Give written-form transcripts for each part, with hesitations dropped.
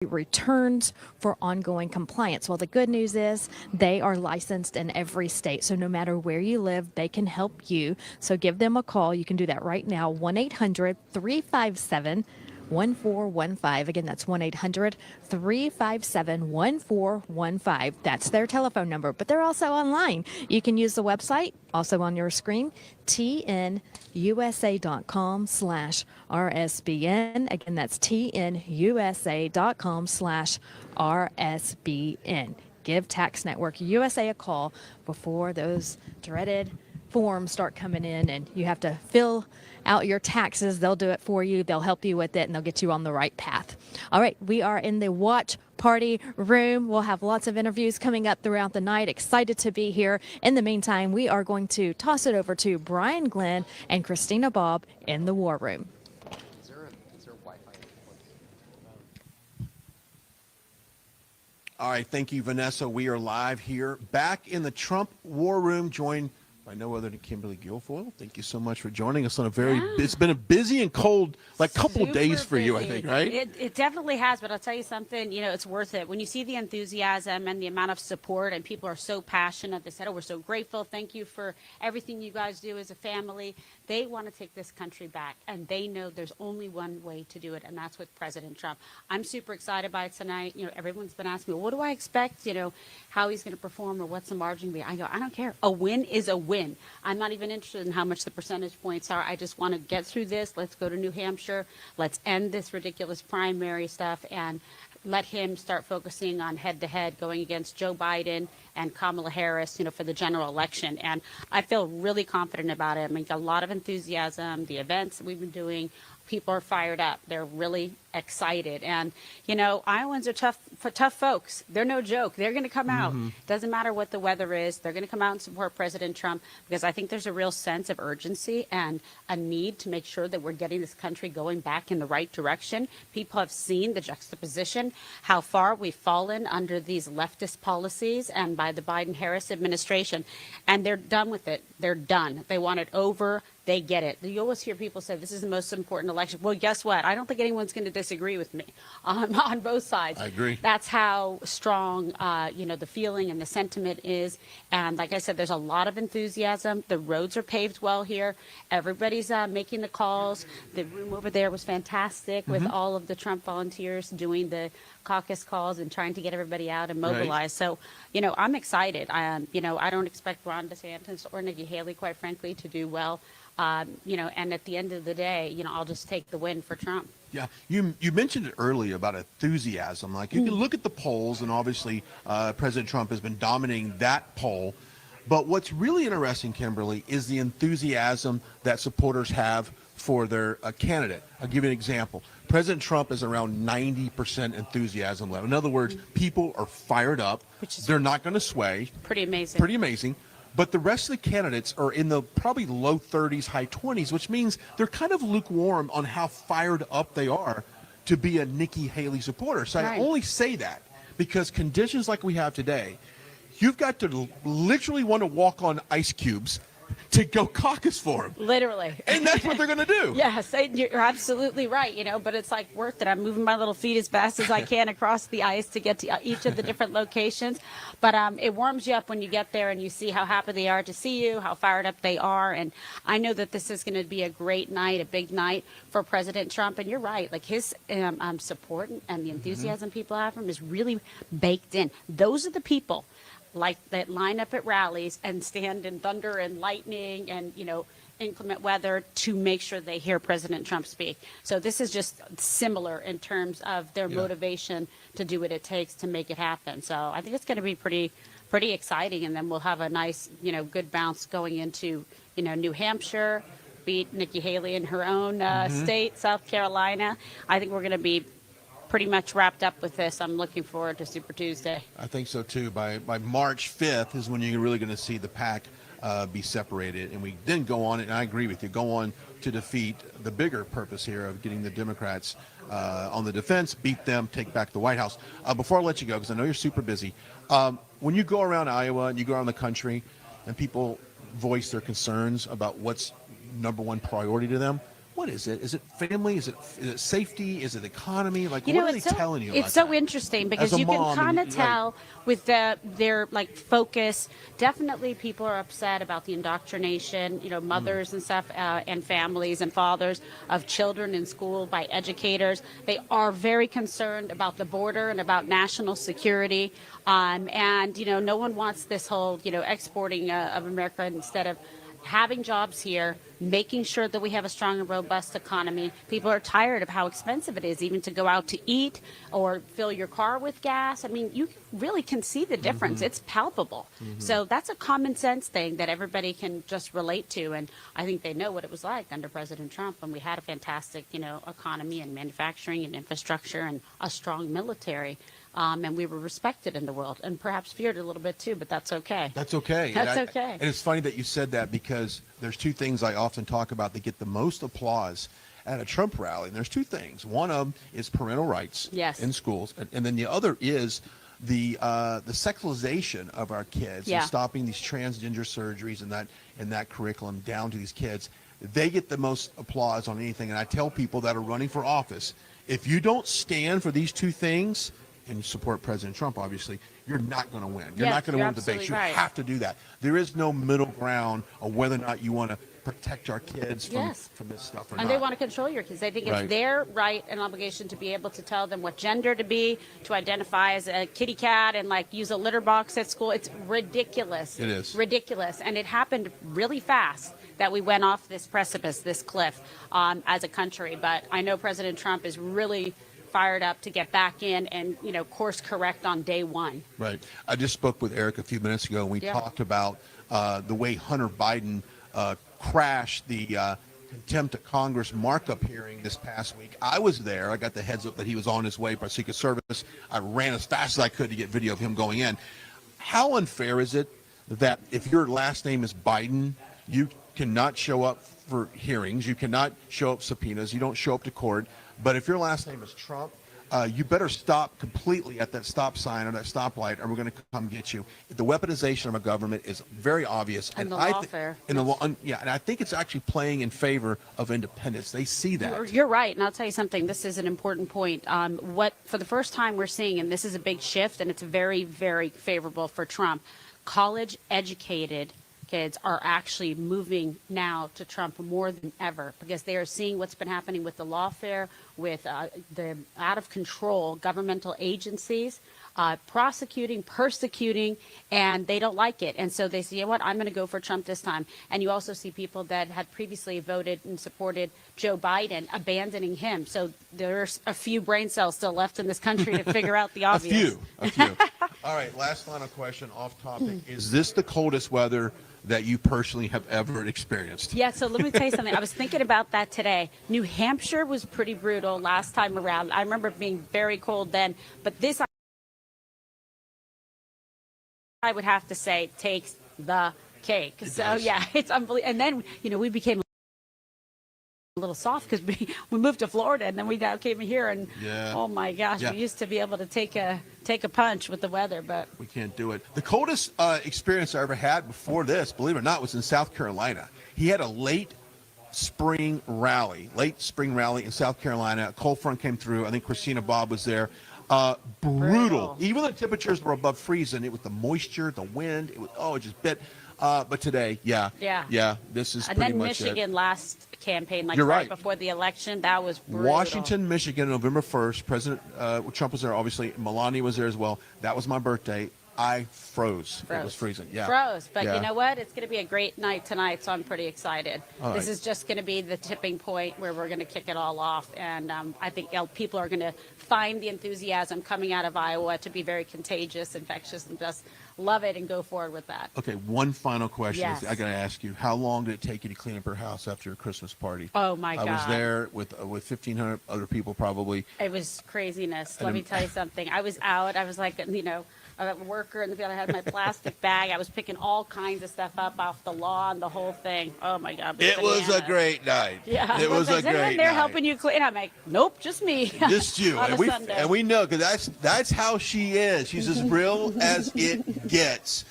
returns for ongoing compliance. Well, the good news is they are licensed in every state. So no matter where you live, they can help you. So give them a call. You can do that right now. 1-800-357-1415. Again, that's 1-800-357-1415. That's their telephone number, but they're also online. You can use the website, also on your screen, tnusa.com/RSBN. Again, that's tnusa.com/RSBN. Give Tax Network USA a call before those dreaded forms start coming in and you have to fill out your taxes. They'll do it for you. They'll help you with it and they'll get you on the right path. All right, we are in the watch party room. We'll have lots of interviews coming up throughout the night. Excited to be here. In the meantime, we are going to toss it over to Brian Glenn and Christina Bobb in the war room. All right, thank you, Vanessa. We are live here, back in the Trump War Room, joined by no other than Kimberly Guilfoyle. Thank you so much for joining us on a very, it's been a busy and cold, couple of days for you, I think, right? It definitely has, but I'll tell you something, it's worth it. When you see the enthusiasm and the amount of support and people are so passionate, they said, oh, we're so grateful. Thank you for everything you guys do as a family. They want to take this country back, and they know there's only one way to do it, and that's with President Trump. I'm super excited by it tonight. Everyone's been asking me, what do I expect, how he's going to perform or what's the margin be? I go, I don't care. A win is a win. I'm not even interested in how much the percentage points are. I just want to get through this. Let's go to New Hampshire. Let's end this ridiculous primary stuff and let him start focusing on head-to-head going against Joe Biden and Kamala Harris, for the general election. And I feel really confident about it. I mean, a lot of enthusiasm, the events that we've been doing, people are fired up. They're really excited. And, Iowans are tough folks. They're no joke. They're going to come out. Doesn't matter what the weather is. They're going to come out and support President Trump because I think there's a real sense of urgency and a need to make sure that we're getting this country going back in the right direction. People have seen the juxtaposition, how far we've fallen under these leftist policies and by the Biden-Harris administration. And they're done with it. They're done. They want it over. They get it. You always hear people say this is the most important election. Well, guess what? I don't think anyone's going to disagree with me on both sides. I agree. That's how strong, the feeling and the sentiment is. And like I said, there's a lot of enthusiasm. The roads are paved well here. Everybody's making the calls. The room over there was fantastic with all of the Trump volunteers doing the caucus calls and trying to get everybody out and mobilize. Right. So, I'm excited. I don't expect Ron DeSantis or Nikki Haley, quite frankly, to do well. And at the end of the day, I'll just take the win for Trump. Yeah, you mentioned it earlier about enthusiasm. Like you can look at the polls, and obviously President Trump has been dominating that poll. But what's really interesting, Kimberly, is the enthusiasm that supporters have for their candidate. I'll give you an example. President Trump is around 90% enthusiasm level. In other words, people are fired up. They're not going to sway. Pretty amazing. Pretty amazing. But the rest of the candidates are in the probably low 30s, high 20s, which means they're kind of lukewarm on how fired up they are to be a Nikki Haley supporter. So right. I only say that because conditions like we have today, you've got to literally want to walk on ice cubes to go caucus for him. Literally. And that's what they're going to do. Yes, you're absolutely right, but it's like worth it. I'm moving my little feet as fast as I can across the ice to get to each of the different locations. But it warms you up when you get there and you see how happy they are to see you, how fired up they are. And I know that this is going to be a great night, a big night for President Trump. And you're right, like his support and the enthusiasm people have for him is really baked in. Those are the people that line up at rallies and stand in thunder and lightning and, inclement weather to make sure they hear President Trump speak. So this is just similar in terms of their motivation to do what it takes to make it happen. So I think it's going to be pretty exciting. And then we'll have a nice, good bounce going into, New Hampshire, beat Nikki Haley in her own state, South Carolina. I think we're going to be pretty much wrapped up with this. I'm looking forward to Super Tuesday. I think so too. By March 5th is when you're really going to see the pack be separated, and we then go on, and I agree with you, go on to defeat the bigger purpose here of getting the Democrats on the defense, beat them, take back the White House. Before I let you go, because I know you're super busy, when you go around Iowa and you go around the country and people voice their concerns about what's number one priority to them, What is it? Is it family? Is it safety? Is it economy? Like, You what know, are they it's so, telling you about it's so that? interesting because As a you can mom, and kind of you- tell with their like focus. Definitely, people are upset about the indoctrination. You know, mothers and stuff, and families and fathers of children in school by educators. They are very concerned about the border and about national security. And you know, no one wants this whole exporting of America instead of having jobs here, making sure that we have a strong and robust economy. People are tired of how expensive it is even to go out to eat or fill your car with gas. I mean, you really can see the difference. It's palpable. So that's a common sense thing that everybody can just relate to. And I think they know what it was like under President Trump when we had a fantastic, economy and manufacturing and infrastructure and a strong military. And we were respected in the world and perhaps feared a little bit too, but that's okay. That's okay. That's And okay. And it's funny that you said that because there's two things I often talk about that get the most applause at a Trump rally. And there's two things. One of them is parental rights Yes. in schools, and then the other is the sexualization of our kids Yeah. and stopping these transgender surgeries and that curriculum down to these kids. They get the most applause on anything. And I tell people that are running for office, if you don't stand for these two things, and you support President Trump, obviously, you're not going to win. You're Yes, not going to you're win debates. You absolutely right. have to do that. There is no middle ground of whether or not you want to protect our kids from this stuff or not. And they want to control your kids. They think Right. it's their right and obligation to be able to tell them what gender to be, to identify as a kitty cat and like use a litter box at school. It's ridiculous. It is. Ridiculous. And it happened really fast that we went off this precipice, this cliff as a country. But I know President Trump is really fired up to get back in and, course correct on day one. Right. I just spoke with Eric a few minutes ago, and we Yeah. talked about the way Hunter Biden crashed the contempt of Congress markup hearing this past week. I was there. I got the heads up that he was on his way by Secret Service. I ran as fast as I could to get video of him going in. How unfair is it that if your last name is Biden, you cannot show up for hearings, you cannot show up subpoenas, you don't show up to court, but if your last name is Trump, you better stop completely at that stop sign or that stoplight, or we're going to come get you. The weaponization of a government is very obvious, And the I lawfare. and the law, and I think it's actually playing in favor of independence. They see that. You're right, and I'll tell you something. This is an important point. What for the first time we're seeing, and this is a big shift, and it's very, very favorable for Trump. College-educated kids are actually moving now to Trump more than ever because they are seeing what's been happening with the lawfare, with the out-of-control governmental agencies prosecuting, persecuting, and they don't like it. And so they say, you know what, I'm going to go for Trump this time. And you also see people that had previously voted and supported Joe Biden abandoning him. So there's a few brain cells still left in this country to figure out the obvious. A few. All right, last final question off topic. Is this the coldest weather that you personally have ever experienced? Yeah, so let me tell you something. I was thinking about that today. New Hampshire was pretty brutal last time around. I remember it being very cold then, but this, I would have to say, takes the cake. So, does. yeah, it's unbelievable. And then, we became a little soft because we moved to Florida, and then we now came here, and Yeah. oh my gosh, Yeah. we used to be able to take a punch with the weather, but We can't do it. The coldest experience I ever had before this, believe it or not, was in South Carolina. He had a late spring rally in South Carolina. A cold front came through. I think Christina Bobb was there. Brutal. Even the temperatures were above freezing. It was the moisture, the wind. It just bit. But today, yeah. This is and pretty then much Michigan last campaign, like You're right right. before the election, that was brutal. Washington, Michigan, November 1st. President Trump was there, obviously. Melania was there as well. That was my birthday. I froze. It was freezing. Yeah. Froze. But Yeah. you know what? It's going to be a great night tonight, so I'm pretty excited. All This right. is just going to be the tipping point where we're going to kick it all off. And I think people are going to find the enthusiasm coming out of Iowa to be very contagious, infectious, and just love it and go forward with that. Okay, one final question. Yes. I got to ask you, how long did it take you to clean up your house after your Christmas party? Oh, my I was God. there with 1,500 other people probably. It was craziness. And Let me tell you something. I was out. I was like, a worker in the field. I had my plastic bag. I was picking all kinds of stuff up off the lawn, the whole thing. Oh, my God. It was a bananas. great night. Yeah. It was a Is anyone great there night. helping you clean? I'm like, nope, just me. Just you. On a and, Sunday. we know, because that's how she is. She's as real as it gets.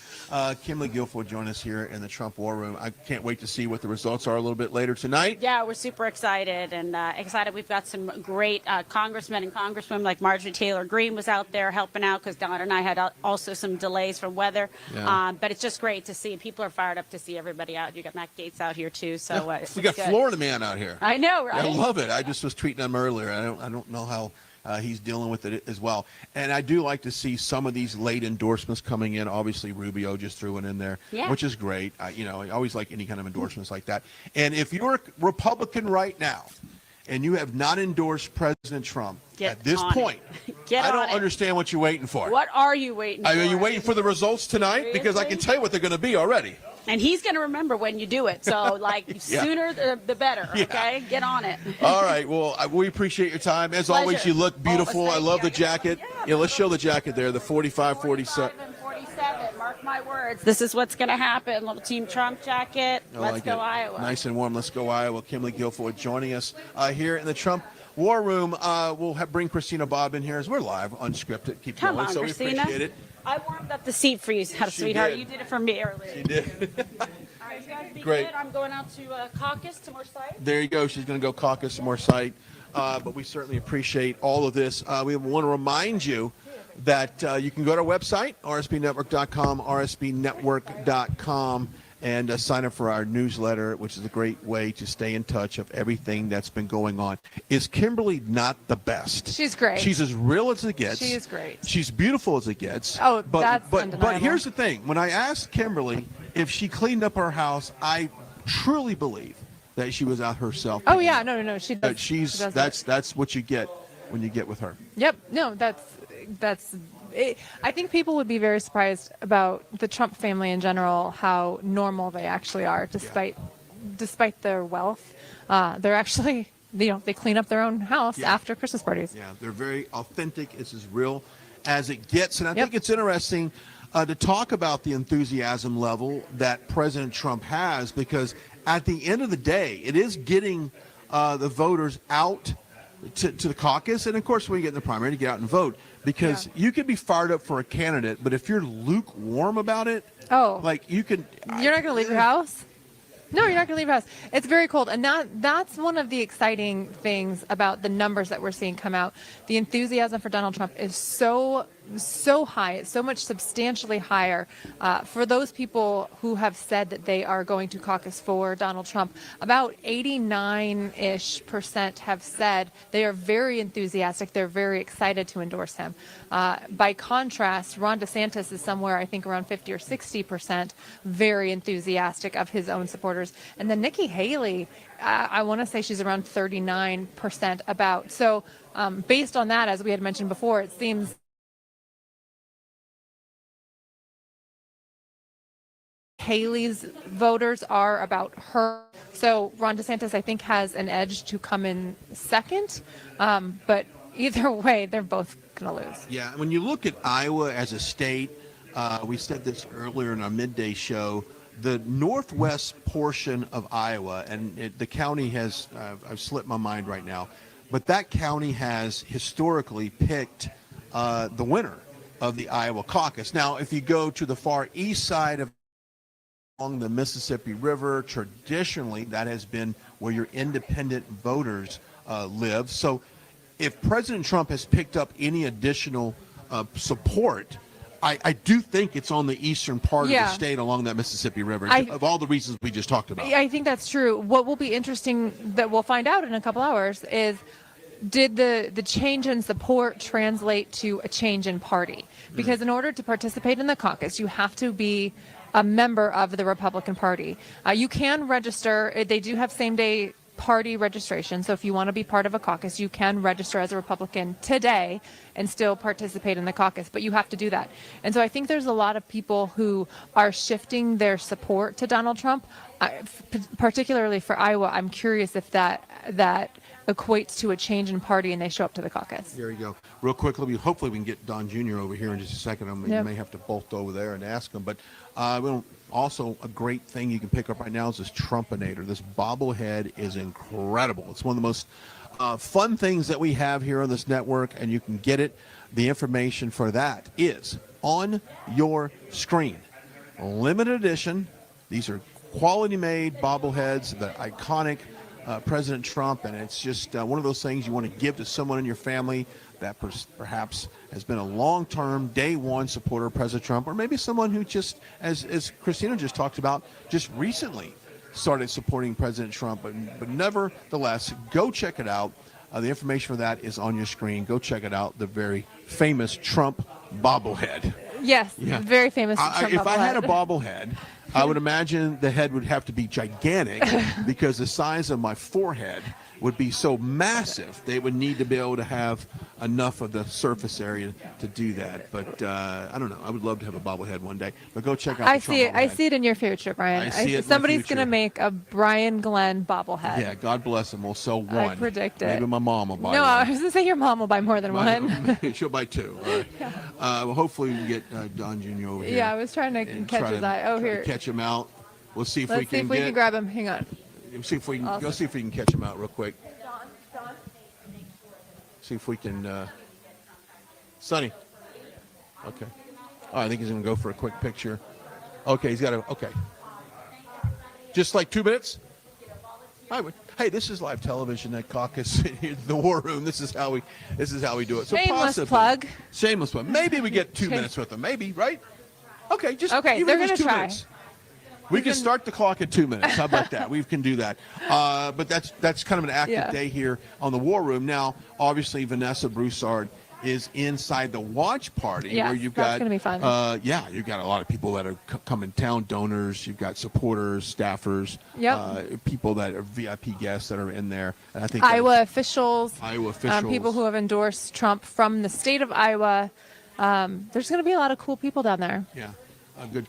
Kimberly Guilfoyle joined us here in the Trump War Room. I can't wait to see what the results are a little bit later tonight. Yeah, we're super excited and excited. We've got some great congressmen and congresswomen like Marjorie Taylor Greene was out there helping out because Don and I had also some delays from weather. Yeah. But it's just great to see. People are fired up to see everybody out. You got Matt Gaetz out here too. So we got good. Florida man out here. I know, right? I love it. I just was tweeting him earlier. I don't know how he's dealing with it as well. And I do like to see some of these late endorsements coming in. Obviously, Rubio just threw it in there, which is great. I always like any kind of endorsements like that. And if you're a Republican right now and you have not endorsed President Trump at this point, I don't understand what you're waiting for. What are you waiting for? Are you waiting for the results tonight? Because I can tell you what they're going to be already. And he's going to remember when you do it. So, sooner the better, okay? Get on it. All right. Well, we appreciate your time. As always, you look beautiful. I love the jacket. Yeah, let's show the jacket there, the 45, 47. 45 and 47. Mark my words. This is what's going to happen. Little Team Trump jacket. Let's go Iowa. Nice and warm. Let's go Iowa. Kimberly Guilfoyle joining us here in the Trump War Room. We'll bring Christina Bobb in here as we're live, unscripted. Keep Come going. on, So Christina. we appreciate it. I warmed up the seat for you, sweetheart. You did it for me earlier. She did. All right, you guys be Great. good. I'm going out to Caucus, to more site. There you go. She's going to go Caucus some more site. But we certainly appreciate all of this. We want to remind you that you can go to our website, rsbnetwork.com, rsbnetwork.com, and sign up for our newsletter, which is a great way to stay in touch of everything that's been going on. Is Kimberly not the best? She's great. She's as real as it gets. She is great. She's beautiful as it gets. Oh, but that's but here's the thing. When I asked Kimberly if she cleaned up her house, I truly believe that she was out herself. Oh yeah, no, she does. That's what you get when you get with her. Yep. No, that's it. I think people would be very surprised about the Trump family in general, how normal they actually are, despite their wealth. They're actually, they clean up their own house after Christmas parties. Yeah, they're very authentic. It's as real as it gets. And I think it's interesting to talk about the enthusiasm level that President Trump has, because at the end of the day, it is getting the voters out to the caucus. And of course, when you get in the primary, to get out and vote. Because you can be fired up for a candidate, but if you're lukewarm about it, you're not going to leave your house? No, you're not going to leave your house. It's very cold. And that's one of the exciting things about the numbers that we're seeing come out. The enthusiasm for Donald Trump is so high. It's so much substantially higher. For those people who have said that they are going to caucus for Donald Trump, about 89-ish% have said they are very enthusiastic. They're very excited to endorse him. By contrast, Ron DeSantis is somewhere, I think, around 50 or 60% very enthusiastic of his own supporters. And then Nikki Haley, I want to say she's around 39% about. So based on that, as we had mentioned before, it seems Haley's voters are about her. So Ron DeSantis, I think, has an edge to come in second. But either way, they're both going to lose. Yeah, when you look at Iowa as a state, we said this earlier in our midday show, the northwest portion of Iowa, and the county has, I've slipped my mind right now, but that county has historically picked the winner of the Iowa caucus. Now, if you go to the far east side of along the Mississippi River, traditionally that has been where your independent voters live. So if President Trump has picked up any additional support, I do think it's on the eastern part of the state along that Mississippi River, of all the reasons we just talked about. I think that's true. What will be interesting that we'll find out in a couple hours is, did the change in support translate to a change in party? Because in order to participate in the caucus, you have to be a member of the Republican Party. You can register. They do have same-day party registration. So if you want to be part of a caucus, you can register as a Republican today and still participate in the caucus, but you have to do that. And so I think there's a lot of people who are shifting their support to Donald Trump, particularly for Iowa. I'm curious if that equates to a change in party and they show up to the caucus. There you go. Real quickly, hopefully we can get Don Jr. over here in just a second. You may have to bolt over there and ask him, but also a great thing you can pick up right now is this Trumpinator. This bobblehead is incredible. It's one of the most fun things that we have here on this network, and you can get it. The information for that is on your screen. Limited edition. These are quality made bobbleheads, the iconic President Trump, and it's just one of those things you want to give to someone in your family that perhaps has been a long-term, day one supporter of President Trump, or maybe someone who just, as Christina just talked about, just recently started supporting President Trump. But nevertheless, go check it out. The information for that is on your screen. Go check it out, the very famous Trump bobblehead. Yes, Yeah. very famous Trump if I had a bobblehead. bobblehead, I would imagine the head would have to be gigantic because the size of my forehead would be so massive. They would need to be able to have enough of the surface area to do that. But I don't know. I would love to have a bobblehead one day. But go check out the Trump bobblehead. I see it in your future, Brian. I see it in my Somebody's future. going to make a Brian Glenn bobblehead. Yeah, God bless them. We'll sell one. I predict it. Maybe my mom will buy No, one. I was going to say your mom will buy more than one. She'll buy two. All right. Well, hopefully we can get Don Jr. over here. Yeah, I was trying to and catch try his to- eye. Oh, try to here. catch him out. We'll see if we Let's see can if we can grab him. Hang on. See if we can Awesome. go see if we can catch him out real quick. See if we can. Sonny. Okay. Oh, I think he's gonna go for a quick picture. Okay, he's got to. Okay. Just like 2 minutes. Hey, this is live television at Caucus, the War Room. This is how we do it. So Shameless possibly, plug. Shameless plug. Maybe we get 2 minutes with them. Maybe, right? Okay, just Okay, even they're if it's gonna 2 try. minutes. We can start the clock at 2 minutes. How about that? We can do that. But that's kind of an active day here on the War Room. Now, obviously, Vanessa Broussard is inside the watch party Yes, where you've that's got gonna be fun. you've got a lot of people that are coming town, donors. You've got supporters, staffers, Yep. people that are VIP guests that are in there. And I think Iowa officials, people who have endorsed Trump from the state of Iowa. There's going to be a lot of cool people down there. yeah.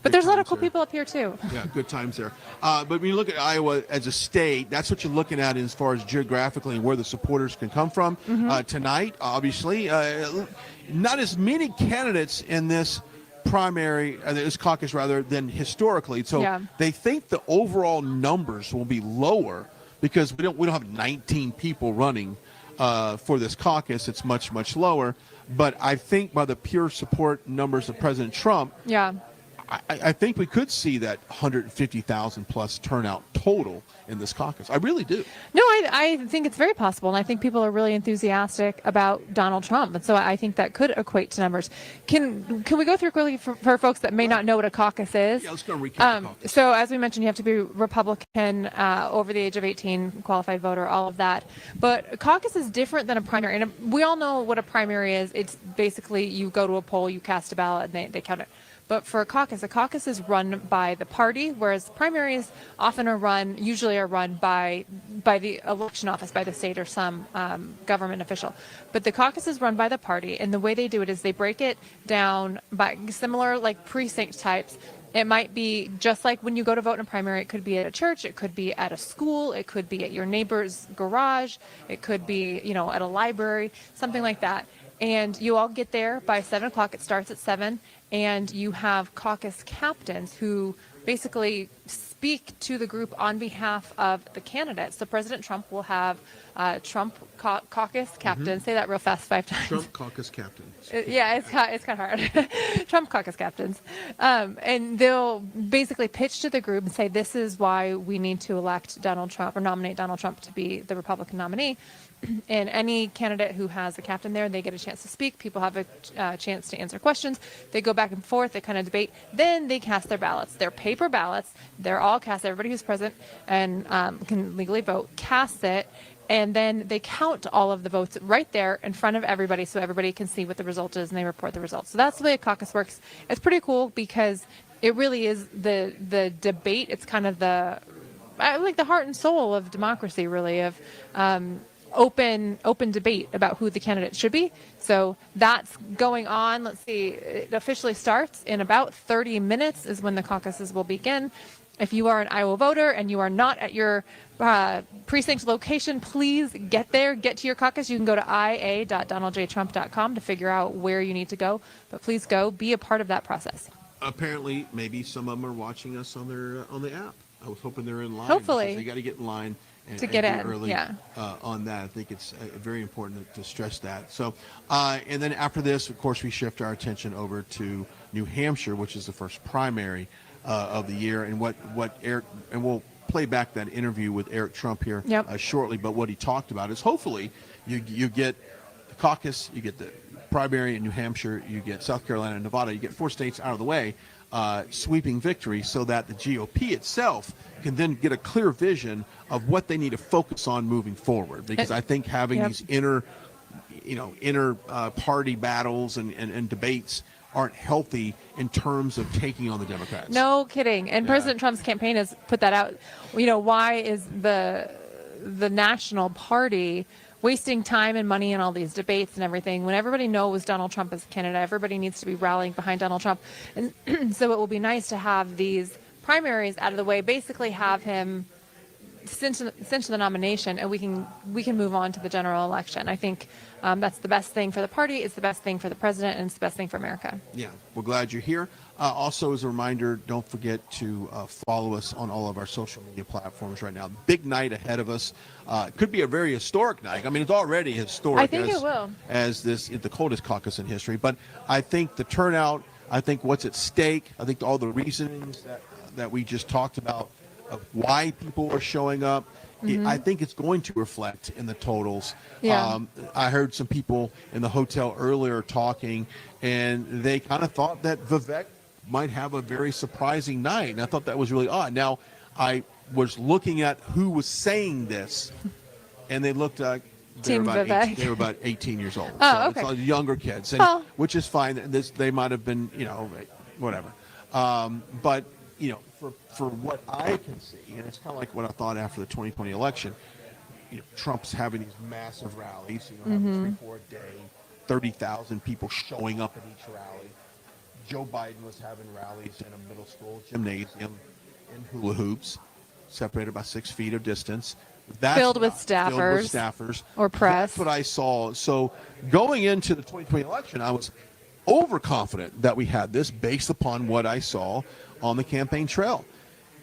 But there's a lot of times cool there. people up here, too. Yeah, good times there. But when you look at Iowa as a state, that's what you're looking at as far as geographically and where the supporters can come from. Tonight, obviously, not as many candidates in this primary, this caucus rather, than historically. So they think the overall numbers will be lower because we don't have 19 people running for this caucus. It's much, much lower. But I think by the pure support numbers of President Trump, I think we could see that 150,000 plus turnout total in this caucus. I really do. No, I think it's very possible, and I think people are really enthusiastic about Donald Trump, and so I think that could equate to numbers. Can we go through quickly for folks that may not know what a caucus is? Yeah, let's go recap the caucus. So as we mentioned, you have to be Republican, over the age of 18, qualified voter, all of that. But a caucus is different than a primary, and we all know what a primary is. It's basically you go to a poll, you cast a ballot, and they count it. But for a caucus is run by the party, whereas primaries usually are run by the election office, by the state or some government official. But the caucus is run by the party, and the way they do it is they break it down by similar like precinct types. It might be just like when you go to vote in a primary, it could be at a church, it could be at a school, it could be at your neighbor's garage, it could be, at a library, something like that. And you all get there by 7 o'clock. It starts at 7. And you have caucus captains who basically speak to the group on behalf of the candidates. So President Trump will have Trump caucus captains. Say that real fast 5 times. Trump caucus captains. It's kind of hard. Trump caucus captains. And they'll basically pitch to the group and say, this is why we need to elect Donald Trump or nominate Donald Trump to be the Republican nominee. And any candidate who has a captain there, they get a chance to speak. People have a chance to answer questions. They go back and forth. They kind of debate. Then they cast their ballots. They're paper ballots. They're all cast. Everybody who's present and can legally vote casts it. And then they count all of the votes right there in front of everybody so everybody can see what the result is, and they report the results. So that's the way a caucus works. It's pretty cool because it really is the debate. It's kind of the heart and soul of democracy, really, of open debate about who the candidate should be. So that's going on. Let's see, it officially starts in about 30 minutes is when the caucuses will begin. If you are an Iowa voter and you are not at your precinct location, please get there, get to your caucus. You can go to ia.donaldjtrump.com to figure out where you need to go, but please go, be a part of that process. Apparently, maybe some of them are watching us on the app. I was hoping they're in line. Hopefully. They got to get in line To get be in, early yeah. on that. I think it's very important to stress that. So, and then after this, of course, we shift our attention over to New Hampshire, which is the first primary of the year, and what Eric, and we'll play back that interview with Eric Trump here Yep. shortly. But what he talked about is hopefully you get the caucus, you get the primary in New Hampshire, you get South Carolina and Nevada, you get 4 states out of the way, sweeping victory, so that the GOP itself can then get a clear vision of what they need to focus on moving forward. Because I think having Yep. these inner party battles and debates aren't healthy in terms of taking on the Democrats. No kidding. And Yeah. President Trump's campaign has put that out. Why is the national party wasting time and money in all these debates and everything when everybody knows Donald Trump is candidate? Everybody needs to be rallying behind Donald Trump. And so it will be nice to have these primaries out of the way, basically have him cinch the nomination, and we can move on to the general election. I think that's the best thing for the party, it's the best thing for the president, and it's the best thing for America. Yeah, we're glad you're here. Also, as a reminder, don't forget to follow us on all of our social media platforms right now. Big night ahead of us. It could be a very historic night. I mean, it's already historic. I think it will. As the coldest caucus in history. But I think the turnout, I think what's at stake, I think all the reasonings that we just talked about of why people are showing up, I think it's going to reflect in the totals. Yeah. I heard some people in the hotel earlier talking, and they kind of thought that Vivek might have a very surprising night, and I thought that was really odd. Now, I was looking at who was saying this, and they looked like Team Vivek. they were about 18 years old. Oh, so okay. It's all younger kids, and, Well. which is fine. They might have been, whatever. But for what I can see, and it's kind of like what I thought after the 2020 election. Trump's having these massive rallies. Having 3-4 a day, 30,000 people showing up at each rally. Joe Biden was having rallies in a middle school gymnasium in hula hoops, separated by 6 feet of distance. Filled with staffers or press. That's what I saw. So going into the 2020 election, I was overconfident that we had this based upon what I saw on the campaign trail.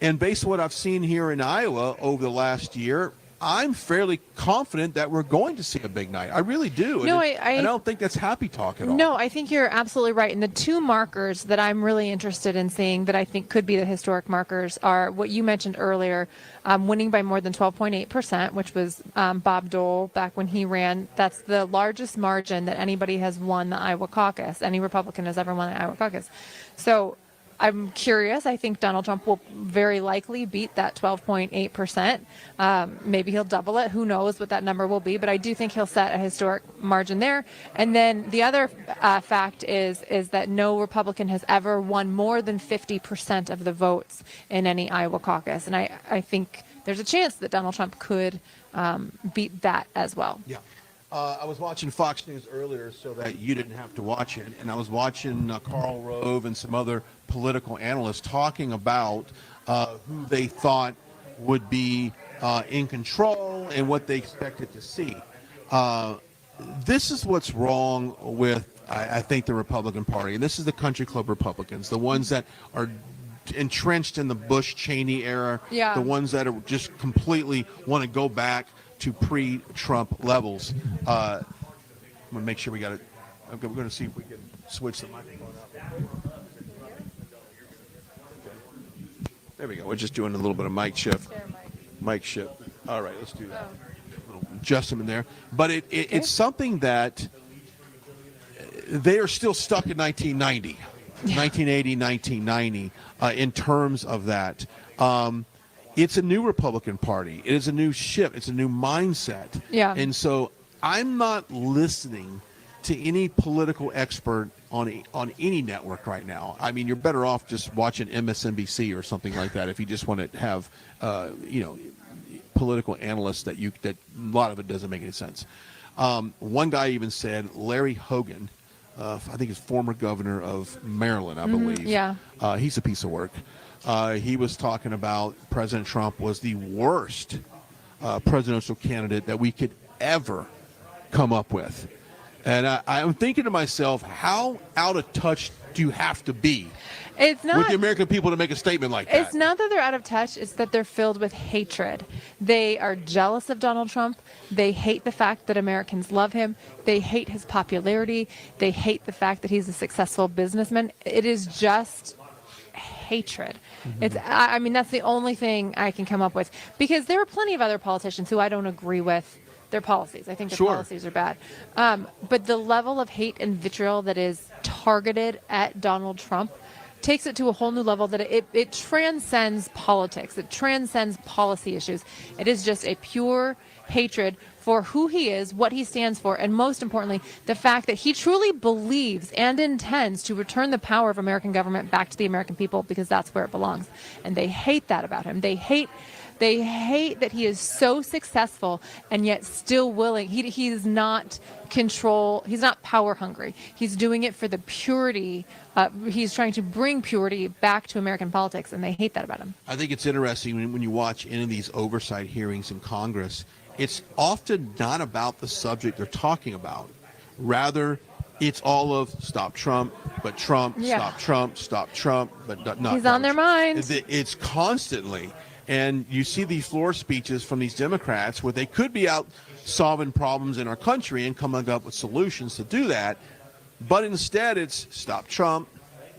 And based on what I've seen here in Iowa over the last year, I'm fairly confident that we're going to see a big night. I really do. No, And I don't think that's happy talk at all. No, I think you're absolutely right. And the 2 markers that I'm really interested in seeing that I think could be the historic markers are what you mentioned earlier, winning by more than 12.8%, which was Bob Dole back when he ran. That's the largest margin that anybody has won the Iowa caucus. Any Republican has ever won the Iowa caucus. So I'm curious. I think Donald Trump will very likely beat that 12.8%. Maybe he'll double it. Who knows what that number will be? But I do think he'll set a historic margin there. And then the other fact is that no Republican has ever won more than 50% of the votes in any Iowa caucus. And I think there's a chance that Donald Trump could beat that as well. Yeah. I was watching Fox News earlier so that you didn't have to watch it, and I was watching Karl Rove and some other political analysts talking about who they thought would be in control and what they expected to see. This is what's wrong with, I think, the Republican Party, and this is the country club Republicans, the ones that are entrenched in the Bush-Cheney era, Yeah. the ones that are just completely want to go back to pre-Trump levels. I'm going to make sure we got it. We're going to see if we can switch the microphone up. There we go. We're just doing a little bit of mic shift. Mic shift. All right, let's do that. A little adjustment there. But it's something that they are still stuck in 1990, 1980, 1990 in terms of that. It's a new Republican Party. It is a new shift. It's a new mindset. Yeah. And so I'm not listening to any political expert on any network right now. I mean, you're better off just watching MSNBC or something like that if you just want to have, political analysts that a lot of it doesn't make any sense. One guy even said, Larry Hogan, I think he's former governor of Maryland, I believe. Yeah. He's a piece of work. He was talking about President Trump was the worst presidential candidate that we could ever come up with. And I'm thinking to myself, how out of touch do you have to be It's with not the American people to make a statement like that? It's not that they're out of touch, it's that they're filled with hatred. They are jealous of Donald Trump. They hate the fact that Americans love him. They hate his popularity. They hate the fact that he's a successful businessman. It is just hatred. I mean, that's the only thing I can come up with, because there are plenty of other politicians who I don't agree with their policies. I think their policies are bad. But the level of hate and vitriol that is targeted at Donald Trump takes it to a whole new level, that it transcends politics. It transcends policy issues. It is just a pure hatred for who he is, what he stands for, and most importantly, the fact that he truly believes and intends to return the power of American government back to the American people, because that's where it belongs. And they hate that about him. They hate that he is so successful and yet still willing. He's not power hungry. He's doing it for the purity. He's trying to bring purity back to American politics, and they hate that about him. I think it's interesting when you watch any of these oversight hearings in Congress, it's often not about the subject they're talking about. Rather, it's all of stop Trump, but Trump, stop Trump, but not. He's on their minds. It's constantly. And you see these floor speeches from these Democrats where they could be out solving problems in our country and coming up with solutions to do that. But instead, it's stop Trump.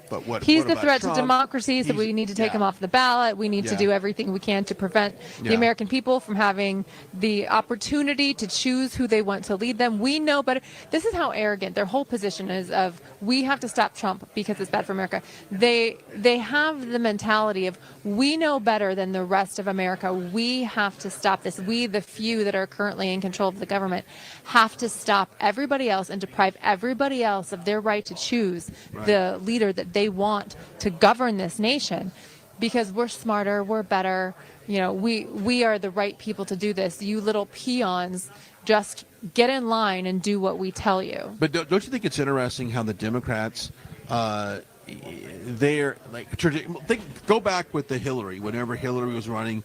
But he's what the about threat Trump? to democracy, so we need to take him off the ballot. We need to do everything we can to prevent the American people from having the opportunity to choose who they want to lead them. We know better. This is how arrogant their whole position is, of we have to stop Trump because it's bad for America. They have the mentality of, we know better than the rest of America. We have to stop this. We, the few that are currently in control of the government, have to stop everybody else and deprive everybody else of their right to choose the leader that they want to govern this nation, because we're smarter, we're better. You know, we are the right people to do this. You little peons, just get in line and do what we tell you. But don't you think it's interesting how the Democrats, they're like, go back with the Hillary, whenever Hillary was running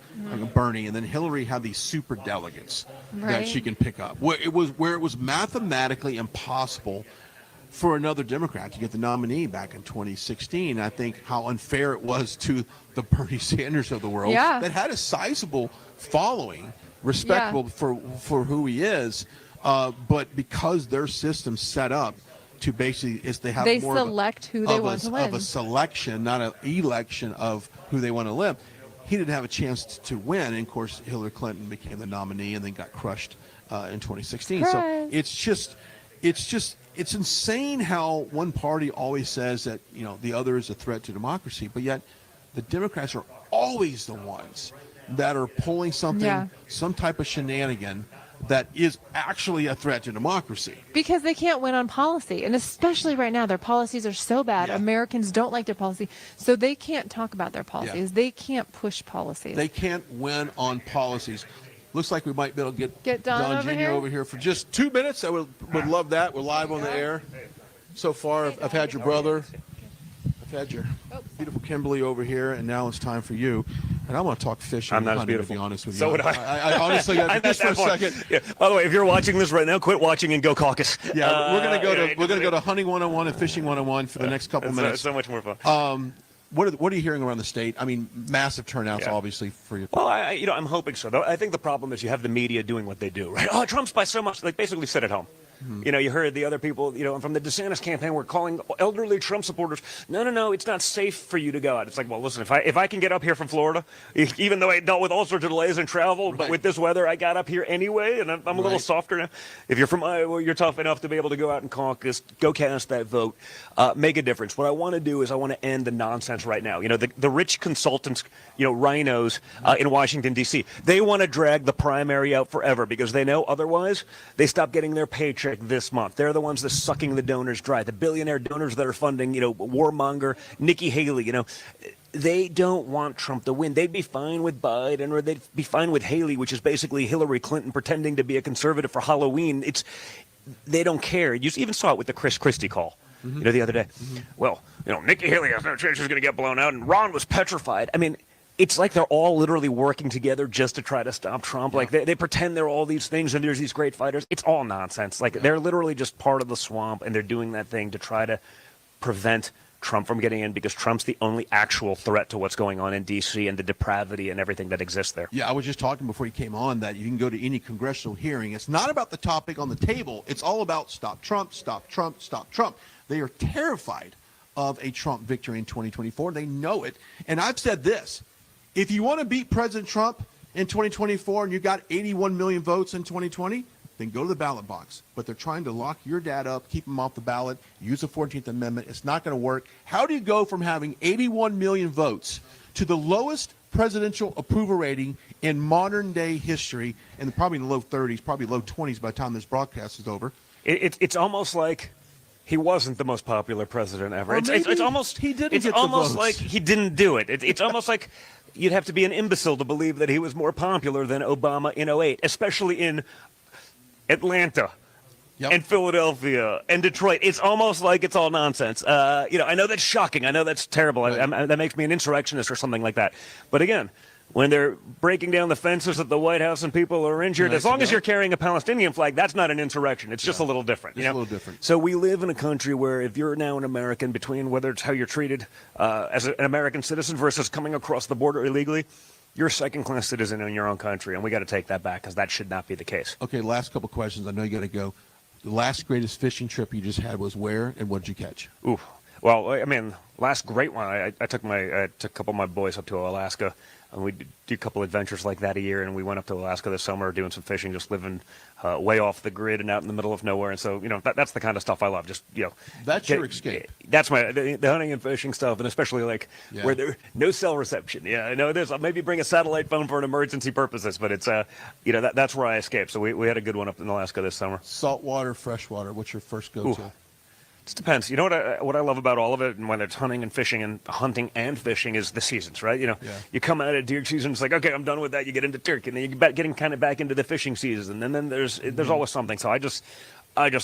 Bernie, and then Hillary had these super delegates that she can pick up, where it was mathematically impossible for another Democrat to get the nominee back in 2016. I think how unfair it was to the Bernie Sanders of the world that had a sizable following, respectable for who he is, but because their system's set up to basically they more select who they want to win. Of a selection, not an election of who they want to live. He didn't have a chance to win, and of course Hillary Clinton became the nominee and then got crushed in 2016. So it's insane how one party always says that, you know, the other is a threat to democracy, but yet the Democrats are always the ones that are pulling something, some type of shenanigan that is actually a threat to democracy. Because they can't win on policy. And especially right now, their policies are so bad. Americans don't like their policy. So they can't talk about their policies. They can't push policies. They can't win on policies. Looks like we might be able to get Don Jr. over here for just 2 minutes. I would love that. We're live on the air. So far, I've had your brother. I've had your beautiful Kimberly over here, and now it's time for you. And I want to talk fishing. I'm not hunting, as beautiful. to be honest with you. So would I. I honestly, just for a second. Yeah. By the way, if you're watching this right now, quit watching and go Caucus. Yeah, we're gonna go to hunting 101 and fishing 101 for the next couple minutes. So much more fun. What are you hearing around the state? I mean, massive turnouts, obviously, for you. Well, I'm hoping so. Though I think the problem is you have the media doing what they do, right? Oh, Trump's by so much. Like, basically sit at home. You know, you heard the other people, you know, from the DeSantis campaign were calling elderly Trump supporters, no, it's not safe for you to go out. It's like, well, listen, if I can get up here from Florida, even though I dealt with all sorts of delays in travel, but with this weather, I got up here anyway, and I'm a little softer now. If you're from Iowa, you're tough enough to be able to go out and caucus, go cast that vote, make a difference. What I want to do is I want to end the nonsense right now. You know, the rich consultants, you know, rhinos in Washington, D.C., they want to drag the primary out forever because they know otherwise they stop getting their paycheck this month. They're the ones that's sucking the donors dry, the billionaire donors that are funding, you know, warmonger Nikki Haley. You know, they don't want Trump to win. They'd be fine with Biden, or they'd be fine with Haley, which is basically Hillary Clinton pretending to be a conservative for Halloween. They don't care. You even saw it with the Chris Christie call, you know, the other day. Well, you know, Nikki Haley has no chance she's going to get blown out, and Ron was petrified. I mean, it's like they're all literally working together just to try to stop Trump. Like they pretend they're all these things and there's these great fighters. It's all nonsense. Like they're literally just part of the swamp, and they're doing that thing to try to prevent Trump from getting in, because Trump's the only actual threat to what's going on in D.C. and the depravity and everything that exists there. Yeah, I was just talking before you came on that you can go to any congressional hearing. It's not about the topic on the table. It's all about stop Trump, stop Trump, stop Trump. They are terrified of a Trump victory in 2024. They know it. And I've said this. If you want to beat President Trump in 2024 and you got 81 million votes in 2020, then go to the ballot box. But they're trying to lock your dad up, keep him off the ballot, use the 14th Amendment. It's not going to work. How do you go from having 81 million votes to the lowest presidential approval rating in modern day history, and probably in the low 30s, probably low 20s by the time this broadcast is over? It's almost like he wasn't the most popular president ever. Or It's maybe almost he didn't It's get the almost votes. like he didn't do it. It's almost like you'd have to be an imbecile to believe that he was more popular than Obama in '08, especially in Atlanta. Yep. And Philadelphia and Detroit. It's almost like it's all nonsense. I know that's shocking. I know that's terrible. Right. That makes me an insurrectionist or something like that. But again, when they're breaking down the fences at the White House and people are injured, Nice as long to as know. you're carrying a Palestinian flag, that's not an insurrection. It's just a little different. Just a little different. So we live in a country where if you're now an American, between whether it's how you're treated as an American citizen versus coming across the border illegally, you're a second-class citizen in your own country, and we got to take that back, because that should not be the case. Okay, last couple questions. I know you got to go. The last greatest fishing trip you just had was where, and what did you catch? Ooh, well, I mean, last great one. I took a couple of my boys up to Alaska, and we do a couple adventures like that a year. And we went up to Alaska this summer doing some fishing, just living way off the grid and out in the middle of nowhere. And so, that's the kind of stuff I love. Just That's your escape. That's the hunting and fishing stuff, and especially Yeah. where there's no cell reception. Yeah, I know it is. I'll maybe bring a satellite phone for an emergency purposes, but it's that's where I escape. So we had a good one up in Alaska this summer. Saltwater, freshwater. What's your first go-to? Ooh. It depends. You know what I love about all of it, and whether it's hunting and hunting and fishing, is the seasons, right? You come out of deer season, it's like, okay, I'm done with that. You get into turkey, and then you get getting kind of back into the fishing season, and then there's always something. So I just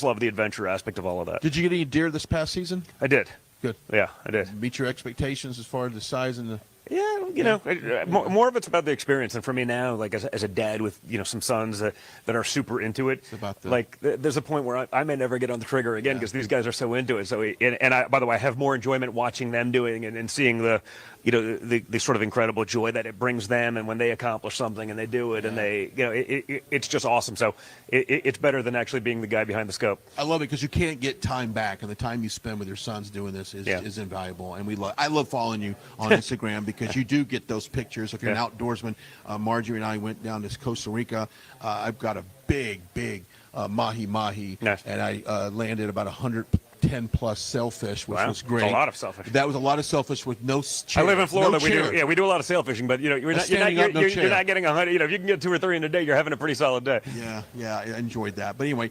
love the adventure aspect of all of that. Did you get any deer this past season? I did. Good. Yeah, I did. Meet your expectations as far as the size and the... Yeah, more of it's about the experience. And for me now, like as a dad with some sons that are super into it, about the- like there's a point where I may never get on the trigger again, because these guys are so into it. So and I, by the way, I have more enjoyment watching them doing it and seeing the sort of incredible joy that it brings them, and when they accomplish something and they do it, and they it's just awesome. So it's better than actually being the guy behind the scope. I love it because you can't get time back, and the time you spend with your sons doing this is invaluable. And I love following you on Instagram because you do get those pictures. If you're an outdoorsman, Marjorie and I went down to Costa Rica. I've got a big mahi-mahi, Nice. and I landed about 110 plus sailfish, which Wow. was great. That's a lot of sailfish. That was a lot of sailfish with no chair. I live in Florida. No we chair. do a lot of sailfishing, but you're not standing up, no you're chair. not getting 100. If you can get 2 or 3 in a day, you're having a pretty solid day. Yeah, I enjoyed that. But anyway,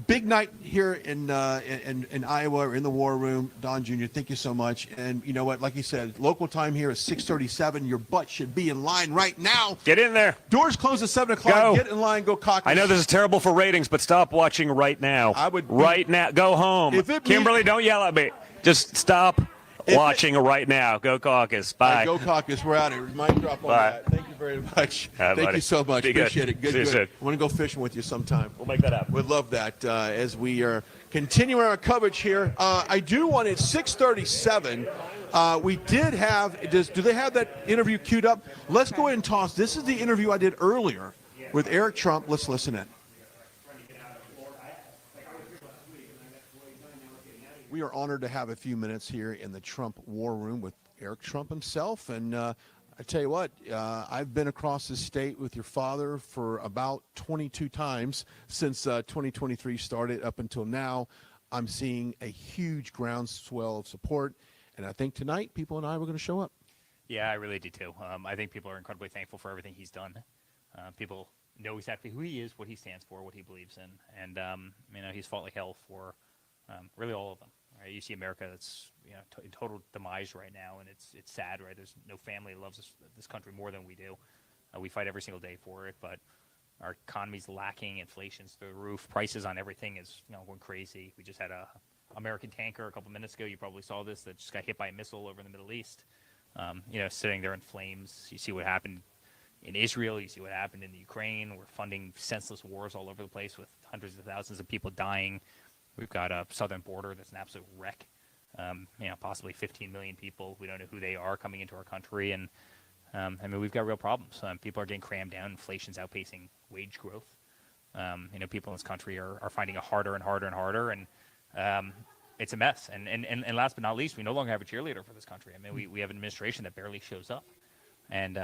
big night here in Iowa, or in the War Room. Don Jr., thank you so much. And you know what? Like you said, local time here is 6:37. Your butt should be in line right now. Get in there. Doors close at 7 o'clock. Go. Get in line. Go Caucus. I know this is terrible for ratings, but stop watching right now. I would- right now. Go home. If it Kimberly, don't yell at me. Just stop watching right now. Go Caucus. All Bye. right, go Caucus. We're out of here. Mic drop on Bye. that. Thank you very much. All right, Thank buddy. you so much. Be good. Appreciate it. Good. See you soon. I want to go fishing with you sometime. We'll make that happen. Would love that as we are continuing our coverage here. I do want at 6:37. We did have. Do they have that interview queued up? Let's go ahead and toss. This is the interview I did earlier with Eric Trump. Let's listen in. We are honored to have a few minutes here in the Trump War Room with Eric Trump himself. And I tell you what, I've been across the state with your father for about 22 times since 2023 started up until now. I'm seeing a huge groundswell of support. And I think tonight people in Iowa are going to show up. Yeah, I really do too. I think people are incredibly thankful for everything he's done. People know exactly who he is, what he stands for, what he believes in. And, he's fought like hell for really all of them. Right? You see America that's in total demise right now, and it's sad. Right? There's no family that loves this country more than we do. We fight every single day for it, but our economy's lacking. Inflation's through the roof. Prices on everything is going crazy. We just had a American tanker a couple minutes ago. You probably saw this, that just got hit by a missile over in the Middle East. sitting there in flames. You see what happened in Israel. You see what happened in the Ukraine. We're funding senseless wars all over the place with hundreds of thousands of people dying. We've got a southern border that's an absolute wreck. Possibly 15 million people. We don't know who they are coming into our country. And, we've got real problems. People are getting crammed down. Inflation's outpacing wage growth. People in this country are finding it harder and harder and harder. And it's a mess. And last but not least, we no longer have a cheerleader for this country. We have an administration that barely shows up. And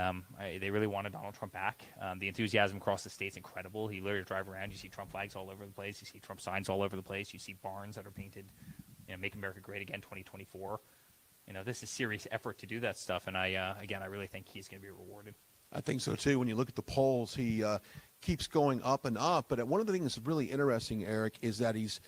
they really wanted Donald Trump back. The enthusiasm across the state's incredible. You literally drive around, you see Trump flags all over the place. You see Trump signs all over the place. You see barns that are painted, Make America Great Again 2024. This is serious effort to do that stuff. And I really think he's going to be rewarded. I think so, too. When you look at the polls, he keeps going up and up. But one of the things that's really interesting, Eric, is that he's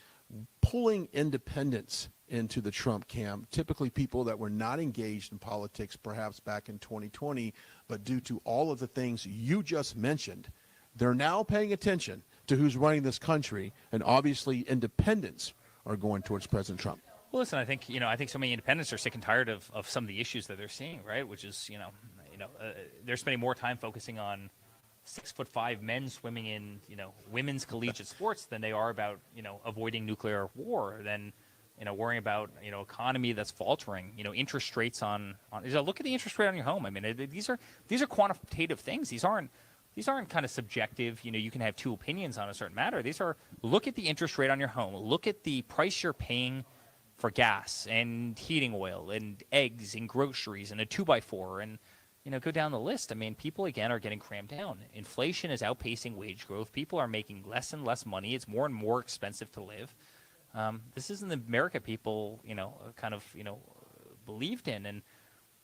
pulling independents into the Trump camp, typically people that were not engaged in politics perhaps back in 2020, but due to all of the things you just mentioned, they're now paying attention to who's running this country, and obviously independents are going towards President Trump. Well, listen, I think so many independents are sick and tired of some of the issues that they're seeing, right? Which is, they're spending more time focusing on 6'5" men swimming in, women's collegiate sports than they are about, avoiding nuclear war, than, worrying about, economy that's faltering, interest rates on look at the interest rate on your home. These are quantitative things. These aren't kind of subjective, you can have two opinions on a certain matter. These are, look at the interest rate on your home. Look at the price you're paying for gas and heating oil and eggs and groceries and a 2x4 and, go down the list. People, again, are getting crammed down. Inflation is outpacing wage growth. People are making less and less money. It's more and more expensive to live. This isn't the America people, believed in.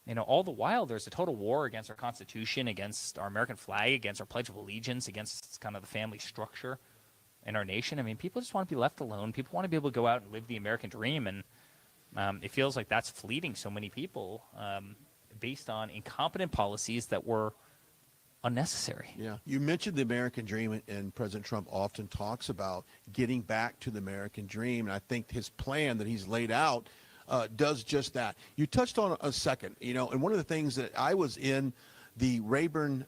And, all the while, there's a total war against our Constitution, against our American flag, against our Pledge of Allegiance, against kind of the family structure in our nation. People just want to be left alone. People want to be able to go out and live the American dream. And it feels like that's fleeting so many people. Based on incompetent policies that were unnecessary. Yeah. You mentioned the American dream, and President Trump often talks about getting back to the American dream. And I think his plan that he's laid out does just that. You touched on a second, and one of the things that I was in the Rayburn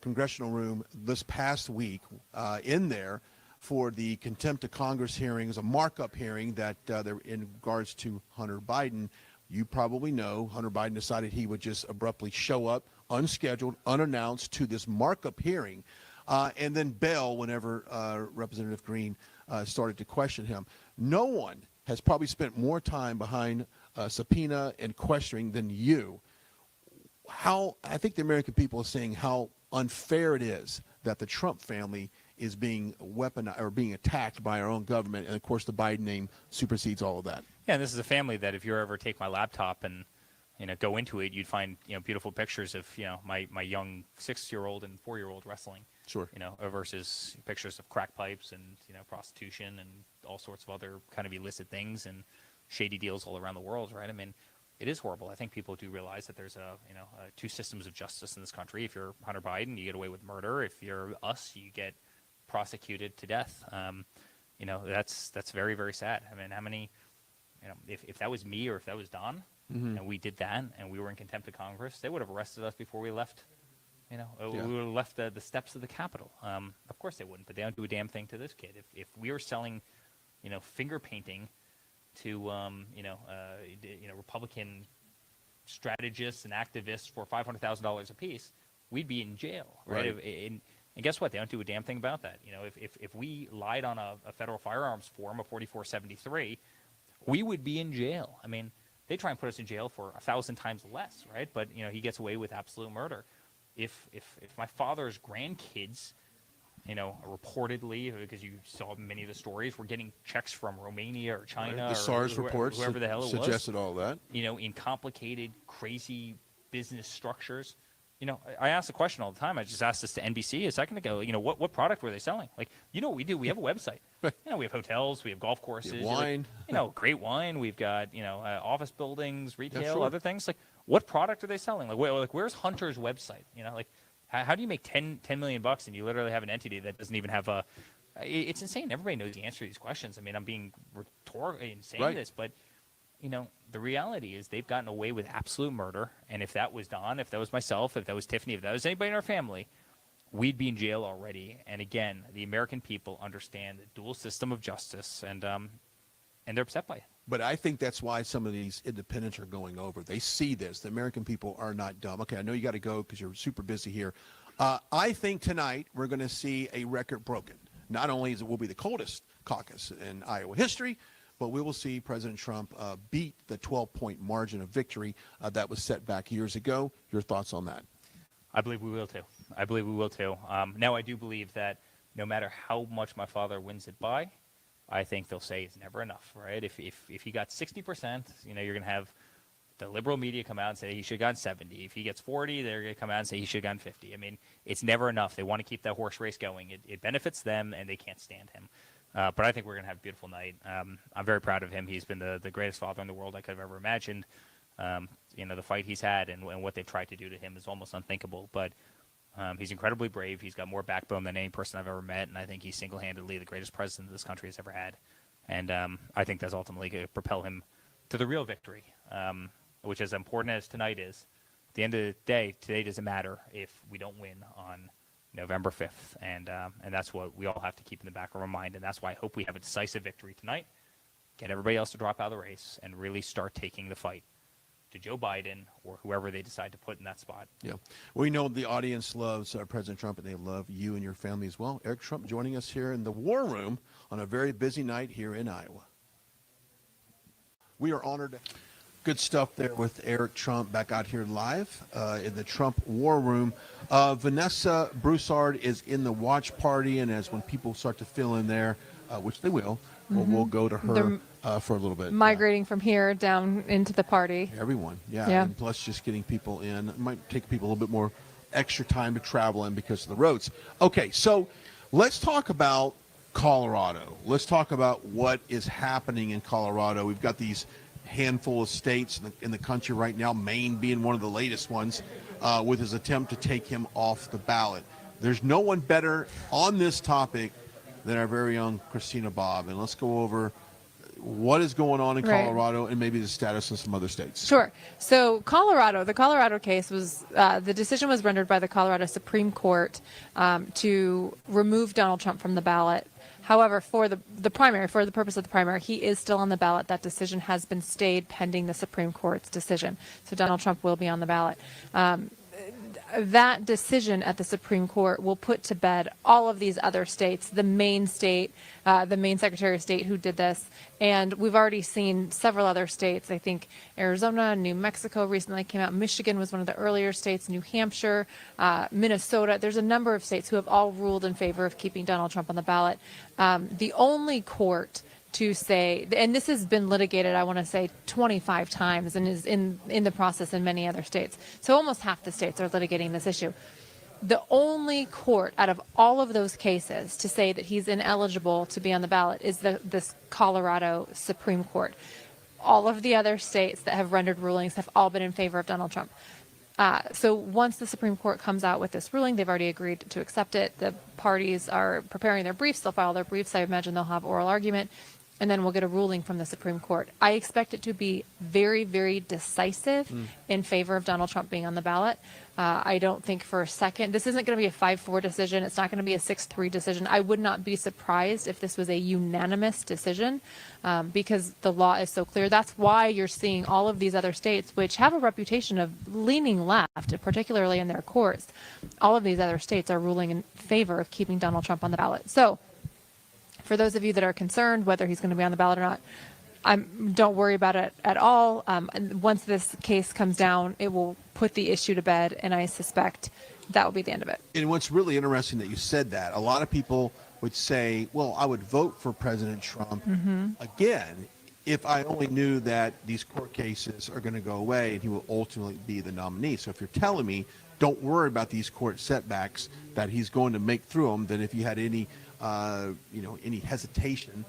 Congressional Room this past week in there for the contempt of Congress hearings, a markup hearing that they're in regards to Hunter Biden. You probably know Hunter Biden decided he would just abruptly show up, unscheduled, unannounced, to this markup hearing, and then bail whenever Representative Green started to question him. No one has probably spent more time behind subpoena and questioning than you. I think the American people are seeing how unfair it is that the Trump family is being weaponized or being attacked by our own government, and of course the Biden name supersedes all of that. Yeah, and this is a family that if you ever take my laptop and go into it, you'd find beautiful pictures of my young 6-year-old and 4-year-old wrestling. Sure. Versus pictures of crack pipes and prostitution and all sorts of other kind of illicit things and shady deals all around the world, right? It is horrible. I think people do realize that there's two systems of justice in this country. If you're Hunter Biden, you get away with murder. If you're us, you get prosecuted to death. That's very, very sad. How many? If that was me or if that was Don, and we did that, and we were in contempt of Congress, they would have arrested us before we left. We would have left the steps of the Capitol. Of course they wouldn't, but they don't do a damn thing to this kid. If we were selling, finger painting to Republican strategists and activists for $500,000 a piece, we'd be in jail, right? And guess what? They don't do a damn thing about that. If we lied on a federal firearms form, a 4473, we would be in jail. They try and put us in jail for 1,000 times less, right? But he gets away with absolute murder. If my father's grandkids, reportedly, because you saw many of the stories, were getting checks from Romania or China, the SARS reports, whoever the hell it suggested all that. In complicated, crazy business structures. I ask the question all the time. I just asked this to NBC a second ago. What product were they selling? What we do? We have a website. We have hotels, we have golf courses, wine. Great wine. We've got office buildings, retail, Yeah, sure. other things. What product are they selling? Where's Hunter's website? How do you make $10 million and you literally have an entity that doesn't even have a? It's insane. Everybody knows the answer to these questions. I'm being rhetorical in saying Right. this, but the reality is they've gotten away with absolute murder. And if that was Don, if that was myself, if that was Tiffany, if that was anybody in our family, we'd be in jail already. And again, the American people understand the dual system of justice, and they're upset by it. But I think that's why some of these independents are going over. They see this. The American people are not dumb. Okay, I know you got to go because you're super busy here. I think tonight we're going to see a record broken. Not only will it be the coldest caucus in Iowa history, but we will see President Trump beat the 12-point margin of victory that was set back years ago. Your thoughts on that? I believe we will too. Now, I do believe that no matter how much my father wins it by, I think they'll say it's never enough, right? If he got 60%, you're going to have the liberal media come out and say he should have gotten 70. If he gets 40, they're going to come out and say he should have gotten 50. I mean, it's never enough. They want to keep that horse race going. It benefits them, and they can't stand him. But I think we're going to have a beautiful night. I'm very proud of him. He's been the greatest father in the world I could have ever imagined. The fight he's had and what they've tried to do to him is almost unthinkable. But he's incredibly brave. He's got more backbone than any person I've ever met, and I think he's single-handedly the greatest president this country has ever had. And I think that's ultimately going to propel him to the real victory, which, as important as tonight is, at the end of the day, today doesn't matter if we don't win on November 5th. And that's what we all have to keep in the back of our mind, and that's why I hope we have a decisive victory tonight, get everybody else to drop out of the race, and really start taking the fight to Joe Biden or whoever they decide to put in that spot. Yeah. We know the audience loves President Trump, and they love you and your family as well. Eric Trump joining us here in the War Room on a very busy night here in Iowa. We are honored. Good stuff there with Eric Trump back out here live in the Trump War Room. Vanessa Broussard is in the watch party, and as when people start to fill in there, which they will, we'll go to her for a little bit. Migrating from here down into the party. Everyone, yeah. Yeah. And plus just getting people in. It might take people a little bit more extra time to travel in because of the roads. Okay, so let's talk about Colorado. Let's talk about what is happening in Colorado. We've got these handful of states in the country right now, Maine being one of the latest ones, with his attempt to take him off the ballot. There's no one better on this topic than our very own Christina Bobb. And let's go over what is going on in Colorado and maybe the status in some other states. Sure. So the Colorado case was, the decision was rendered by the Colorado Supreme Court to remove Donald Trump from the ballot. However, for the primary, for the purpose of the primary, he is still on the ballot. That decision has been stayed pending the Supreme Court's decision. So Donald Trump will be on the ballot. That decision at the Supreme Court will put to bed all of these other states, the Maine state, the Maine Secretary of State who did this. And we've already seen several other states. I think Arizona, New Mexico recently came out. Michigan was one of the earlier states, New Hampshire, Minnesota. There's a number of states who have all ruled in favor of keeping Donald Trump on the ballot. The only court to say, and this has been litigated, I want to say 25 times and is in the process in many other states. So almost half the states are litigating this issue. The only court out of all of those cases to say that he's ineligible to be on the ballot is this Colorado Supreme Court. All of the other states that have rendered rulings have all been in favor of Donald Trump. So once the Supreme Court comes out with this ruling, they've already agreed to accept it. The parties are preparing their briefs. They'll file their briefs. I imagine they'll have oral argument. And then we'll get a ruling from the Supreme Court. I expect it to be very, very decisive in favor of Donald Trump being on the ballot. I don't think for a second, this isn't going to be a 5-4 decision. It's not going to be a 6-3 decision. I would not be surprised if this was a unanimous decision because the law is so clear. That's why you're seeing all of these other states, which have a reputation of leaning left, particularly in their courts. All of these other states are ruling in favor of keeping Donald Trump on the ballot. So for those of you that are concerned whether he's going to be on the ballot or not, don't worry about it at all. Once this case comes down, it will put the issue to bed, and I suspect that will be the end of it. And what's really interesting that you said that, a lot of people would say, well, I would vote for President Trump again if I only knew that these court cases are going to go away and he will ultimately be the nominee. So if you're telling me don't worry about these court setbacks, that he's going to make through them, then if you had any any hesitation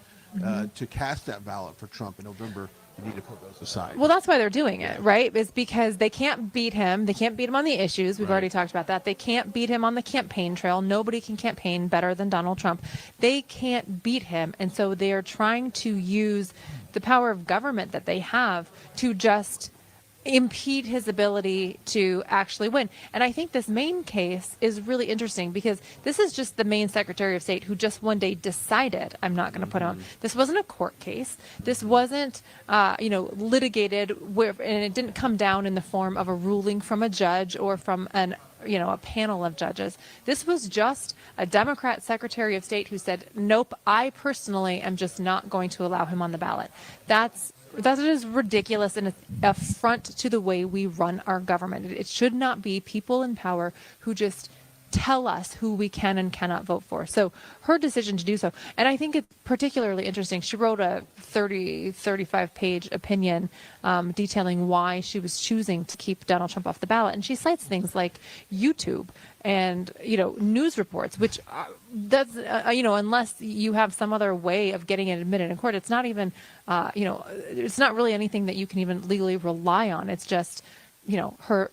to cast that ballot for Trump in November, you need to put those aside. Well, that's why they're doing it, right? Is because they can't beat him. They can't beat him on the issues. We've already talked about that. They can't beat him on the campaign trail. Nobody can campaign better than Donald Trump. They can't beat him. And so they are trying to use the power of government that they have to just impede his ability to actually win. And I think this Maine case is really interesting because this is just the Maine Secretary of State who just one day decided, I'm not going to put on. This wasn't a court case. This wasn't, litigated where, and it didn't come down in the form of a ruling from a judge or from a panel of judges. This was just a Democrat Secretary of State who said, nope, I personally am just not going to allow him on the ballot. That is ridiculous and an affront to the way we run our government. It should not be people in power who just tell us who we can and cannot vote for. So her decision to do so, and I think it's particularly interesting. She wrote a 35-page opinion detailing why she was choosing to keep Donald Trump off the ballot. And she cites things like YouTube and, news reports, which unless you have some other way of getting it admitted in court, it's not even, it's not really anything that you can even legally rely on. It's just, her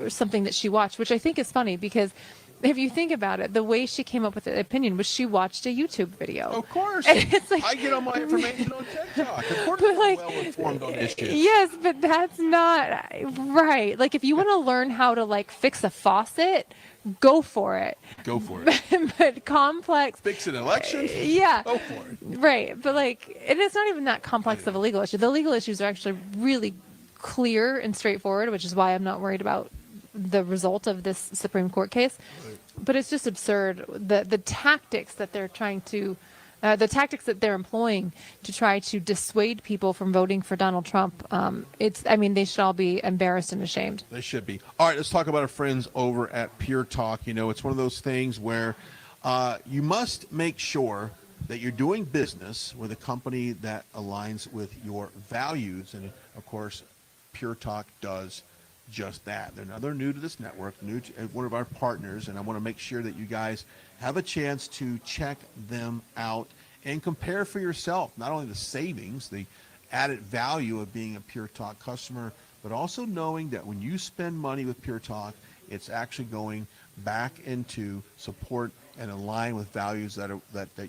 something that she watched, which I think is funny because if you think about it, the way she came up with the opinion was she watched a YouTube video. Of course. It's like, I get all my information on TikTok. Of course, I'm well informed on issues. yes, but that's not right. Like if you want to learn how to fix a faucet, go for it. Go for it. But complex. Fix an election? Yeah. Go for it. Right. But and it's not even that complex of a legal issue. The legal issues are actually really clear and straightforward, which is why I'm not worried about the result of this Supreme Court case. But it's just absurd. The tactics that they're trying to, the tactics that they're employing to try to dissuade people from voting for Donald Trump. They should all be embarrassed and ashamed. They should be. All right, let's talk about our friends over at Pure Talk. It's one of those things where you must make sure that you're doing business with a company that aligns with your values. And of course, Pure Talk does just that. They're new to this network, new to one of our partners, and I want to make sure that you guys have a chance to check them out and compare for yourself, not only the savings, the added value of being a Pure Talk customer, but also knowing that when you spend money with Pure Talk, it's actually going back into support and align with values that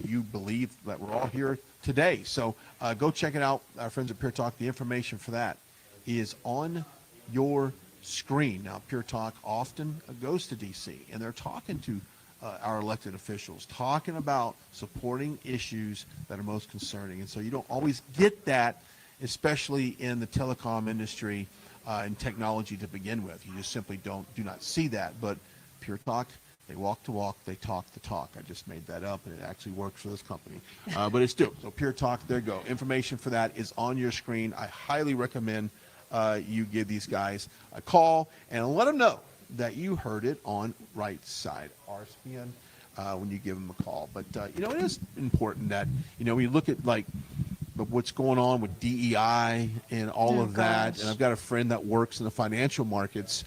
you believe that we're all here today. So go check it out, our friends at Pure Talk. The information for that is on your screen. Now, Pure Talk often goes to D.C., and they're talking to our elected officials, talking about supporting issues that are most concerning. And so you don't always get that, especially in the telecom industry and technology to begin with. You just simply do not see that. But Pure Talk, they walk the walk, they talk the talk. I just made that up, and it actually works for this company. But it's due. So Pure Talk, there you go. Information for that is on your screen. I highly recommend you give these guys a call and let them know that you heard it on Right Side RSPN when you give them a call. But it is important that when you look at what's going on with DEI and all of that. And I've got a friend that works in the financial markets,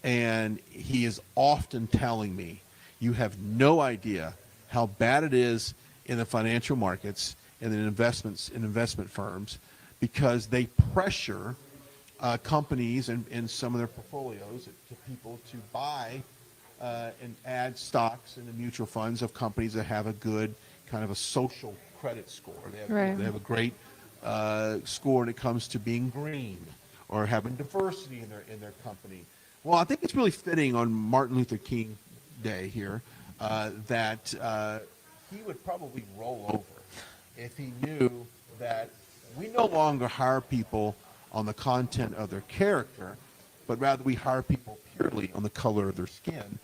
and he is often telling me, you have no idea how bad it is in the financial markets and in investment firms, because they pressure companies and some of their portfolios to people to buy and add stocks in the mutual funds of companies that have a good kind of a social credit score. They have a great score when it comes to being green or having diversity in their company. Well, I think it's really fitting on Martin Luther King Day here that he would probably roll over if he knew that we no longer hire people on the content of their character, but rather we hire people purely on the color of their skin.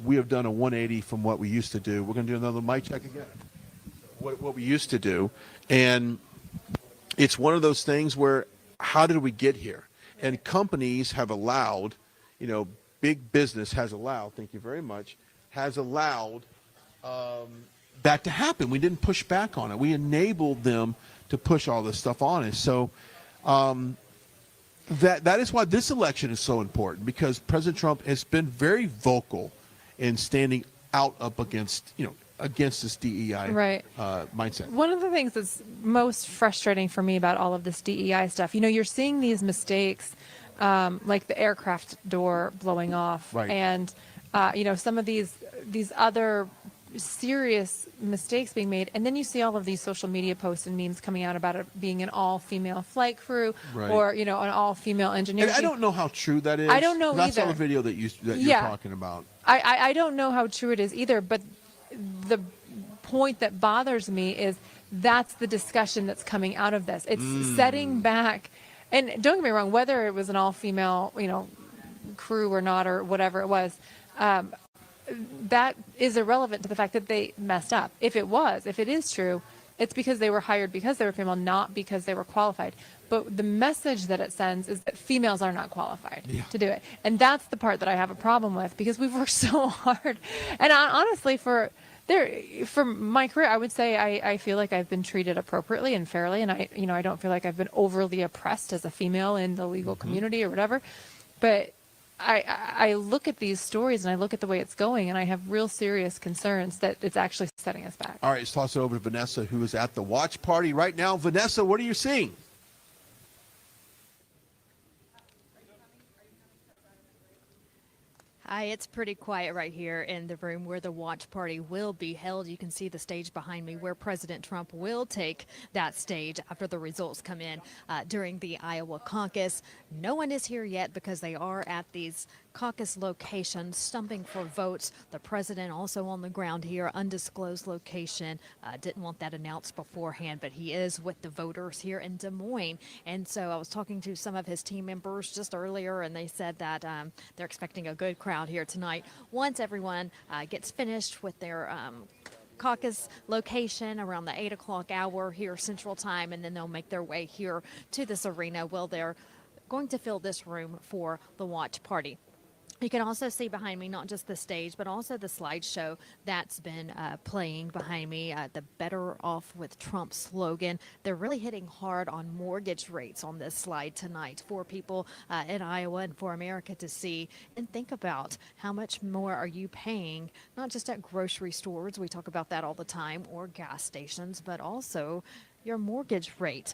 We have done a 180 from what we used to do. We're going to do another mic check again. What we used to do. And it's one of those things where, how did we get here? And companies have allowed, big business has allowed, thank you very much, has allowed that to happen. We didn't push back on it. We enabled them to push all this stuff on us. So that is why this election is so important, because President Trump has been very vocal in standing out up against, against this DEI mindset. One of the things that's most frustrating for me about all of this DEI stuff, you're seeing these mistakes, like the aircraft door blowing off, and some of these other serious mistakes being made, and then you see all of these social media posts and memes coming out about it being an all-female flight crew, Right. or an all-female engineer. And I don't know how true that is. I don't know 'cause I saw either. the video that you're Yeah. talking about. I don't know how true it is either, but the point that bothers me is that's the discussion that's coming out of this. It's setting back, and don't get me wrong, whether it was an all-female, crew or not, or whatever it was, that is irrelevant to the fact that they messed up. If it is true, it's because they were hired because they were female, not because they were qualified. But the message that it sends is that females are not qualified to do it. And that's the part that I have a problem with, because we've worked so hard. And honestly, for my career, I would say I feel like I've been treated appropriately and fairly. And I don't feel like I've been overly oppressed as a female in the legal community or whatever. But I look at these stories and I look at the way it's going, and I have real serious concerns that it's actually setting us back. All right, let's toss it over to Vanessa, who is at the watch party right now. Vanessa, what are you seeing? Hi, it's pretty quiet right here in the room where the watch party will be held. You can see the stage behind me where President Trump will take that stage after the results come in during the Iowa caucus. No one is here yet because they are at these caucus locations stumping for votes. The president also on the ground here, undisclosed location. Didn't want that announced beforehand, but he is with the voters here in Des Moines. And so I was talking to some of his team members just earlier, and they said that they're expecting a good crowd here tonight once everyone gets finished with their caucus location around the 8 o'clock hour here Central Time, and then they'll make their way here to this arena. Well, they're going to fill this room for the watch party. You can also see behind me not just the stage, but also the slideshow that's been playing behind me, the Better Off with Trump slogan. They're really hitting hard on mortgage rates on this slide tonight for people in Iowa and for America to see and think about how much more are you paying, not just at grocery stores, we talk about that all the time, or gas stations, but also your mortgage rate.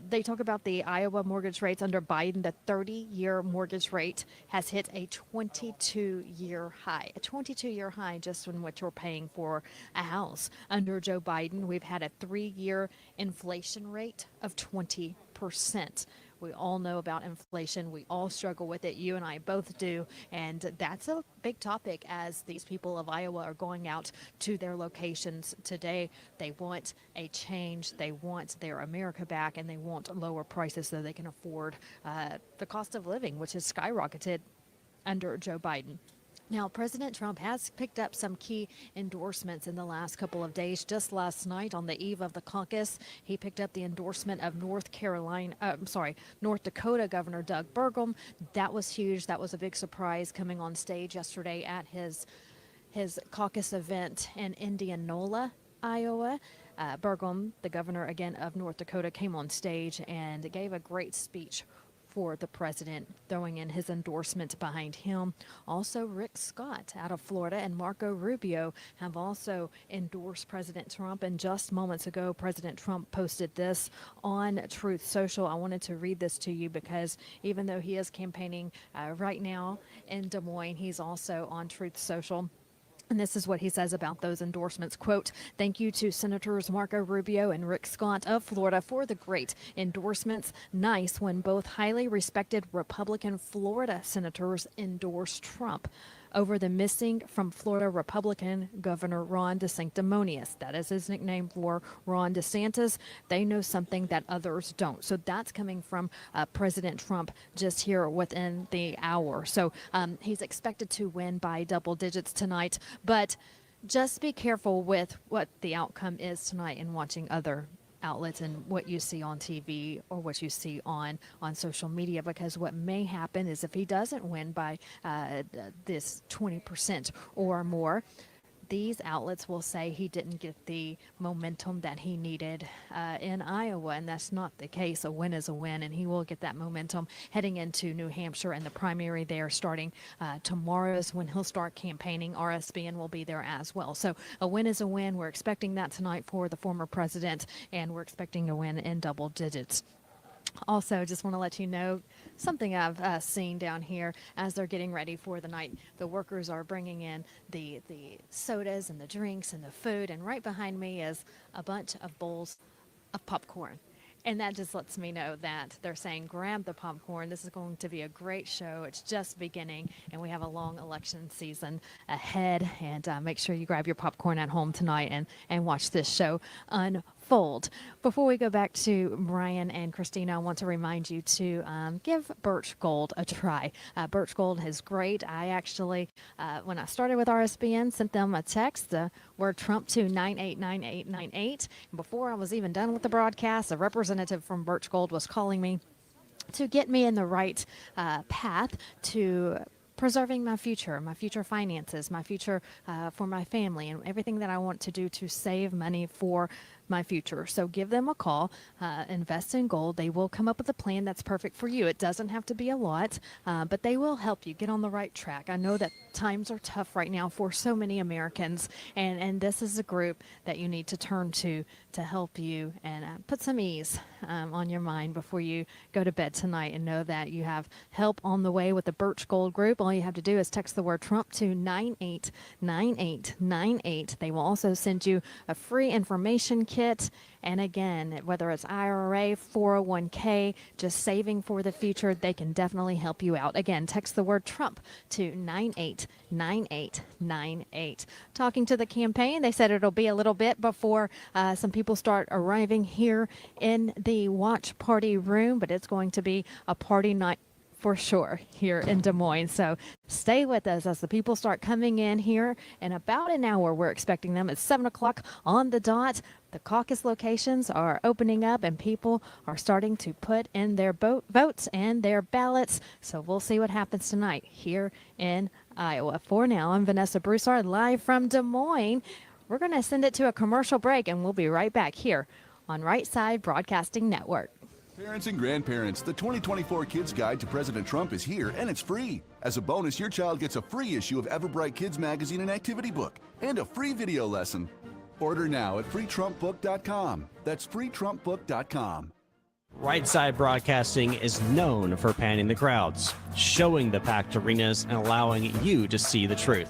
They talk about the Iowa mortgage rates under Biden. The 30-year mortgage rate has hit a 22-year high. A 22-year high just in what you're paying for a house. Under Joe Biden, we've had a 3-year inflation rate of 20%. We all know about inflation. We all struggle with it. You and I both do. And that's a big topic as these people of Iowa are going out to their locations today. They want a change. They want their America back, and they want lower prices so they can afford the cost of living, which has skyrocketed under Joe Biden. Now, President Trump has picked up some key endorsements in the last couple of days. Just last night, on the eve of the caucus, he picked up the endorsement of North Dakota Governor Doug Burgum. That was huge. That was a big surprise coming on stage yesterday at his caucus event in Indianola, Iowa. Burgum, the governor again of North Dakota, came on stage and gave a great speech for the president, throwing in his endorsement behind him. Also, Rick Scott out of Florida and Marco Rubio have also endorsed President Trump. And just moments ago, President Trump posted this on Truth Social. I wanted to read this to you because even though he is campaigning right now in Des Moines, he's also on Truth Social. And this is what he says about those endorsements. Quote, "Thank you to Senators Marco Rubio and Rick Scott of Florida for the great endorsements. Nice when both highly respected Republican Florida senators endorse Trump over the missing from Florida Republican Governor Ron DeSanctimonious." That is his nickname for Ron DeSantis. They know something that others don't. So that's coming from President Trump just here within the hour. So he's expected to win by double digits tonight. But just be careful with what the outcome is tonight and watching other outlets and what you see on TV or what you see on social media, because what may happen is if he doesn't win by this 20% or more, these outlets will say he didn't get the momentum that he needed in Iowa, and that's not the case. A win is a win, and he will get that momentum heading into New Hampshire and the primary there starting tomorrow is when he'll start campaigning. RSBN will be there as well. So a win is a win. We're expecting that tonight for the former president, and we're expecting a win in double digits. Also, just want to let you know something I've seen down here as they're getting ready for the night. The workers are bringing in the sodas and the drinks and the food, and right behind me is a bunch of bowls of popcorn. And that just lets me know that they're saying, grab the popcorn. This is going to be a great show. It's just beginning, and we have a long election season ahead. And make sure you grab your popcorn at home tonight and watch this show unfold. Before we go back to Brian and Christina, I want to remind you to give Birch Gold a try. Birch Gold is great. I actually, when I started with RSBN, sent them a text, the word Trump to 989898. Before I was even done with the broadcast, a representative from Birch Gold was calling me to get me in the right path to preserving my future finances, my future for my family, and everything that I want to do to save money for my future. So give them a call, invest in gold. They will come up with a plan that's perfect for you. It doesn't have to be a lot, but they will help you get on the right track. I know that times are tough right now for so many Americans, and this is a group that you need to turn to help you and put some ease on your mind before you go to bed tonight, and know that you have help on the way with the Birch Gold Group. All you have to do is text the word Trump to 989898. They will also send you a free information kit. And again, whether it's IRA, 401k, just saving for the future, they can definitely help you out. Again, text the word Trump to 989898. Talking to the campaign, they said it'll be a little bit before some people start arriving here in the watch party room, but it's going to be a party night for sure here in Des Moines. So stay with us as the people start coming in here in about an hour. We're expecting them at 7 o'clock on the dot. The caucus locations are opening up and people are starting to put in their votes and their ballots. So we'll see what happens tonight here in Iowa. For now, I'm Vanessa Broussard, live from Des Moines. We're going to send it to a commercial break, and we'll be right back here on Right Side Broadcasting Network. Parents and grandparents, the 2024 Kids Guide to President Trump is here, and it's free. As a bonus, your child gets a free issue of Everbright Kids Magazine and Activity Book, and a free video lesson. Order now at freetrumpbook.com. That's freetrumpbook.com. Right Side Broadcasting is known for panning the crowds, showing the packed arenas, and allowing you to see the truth.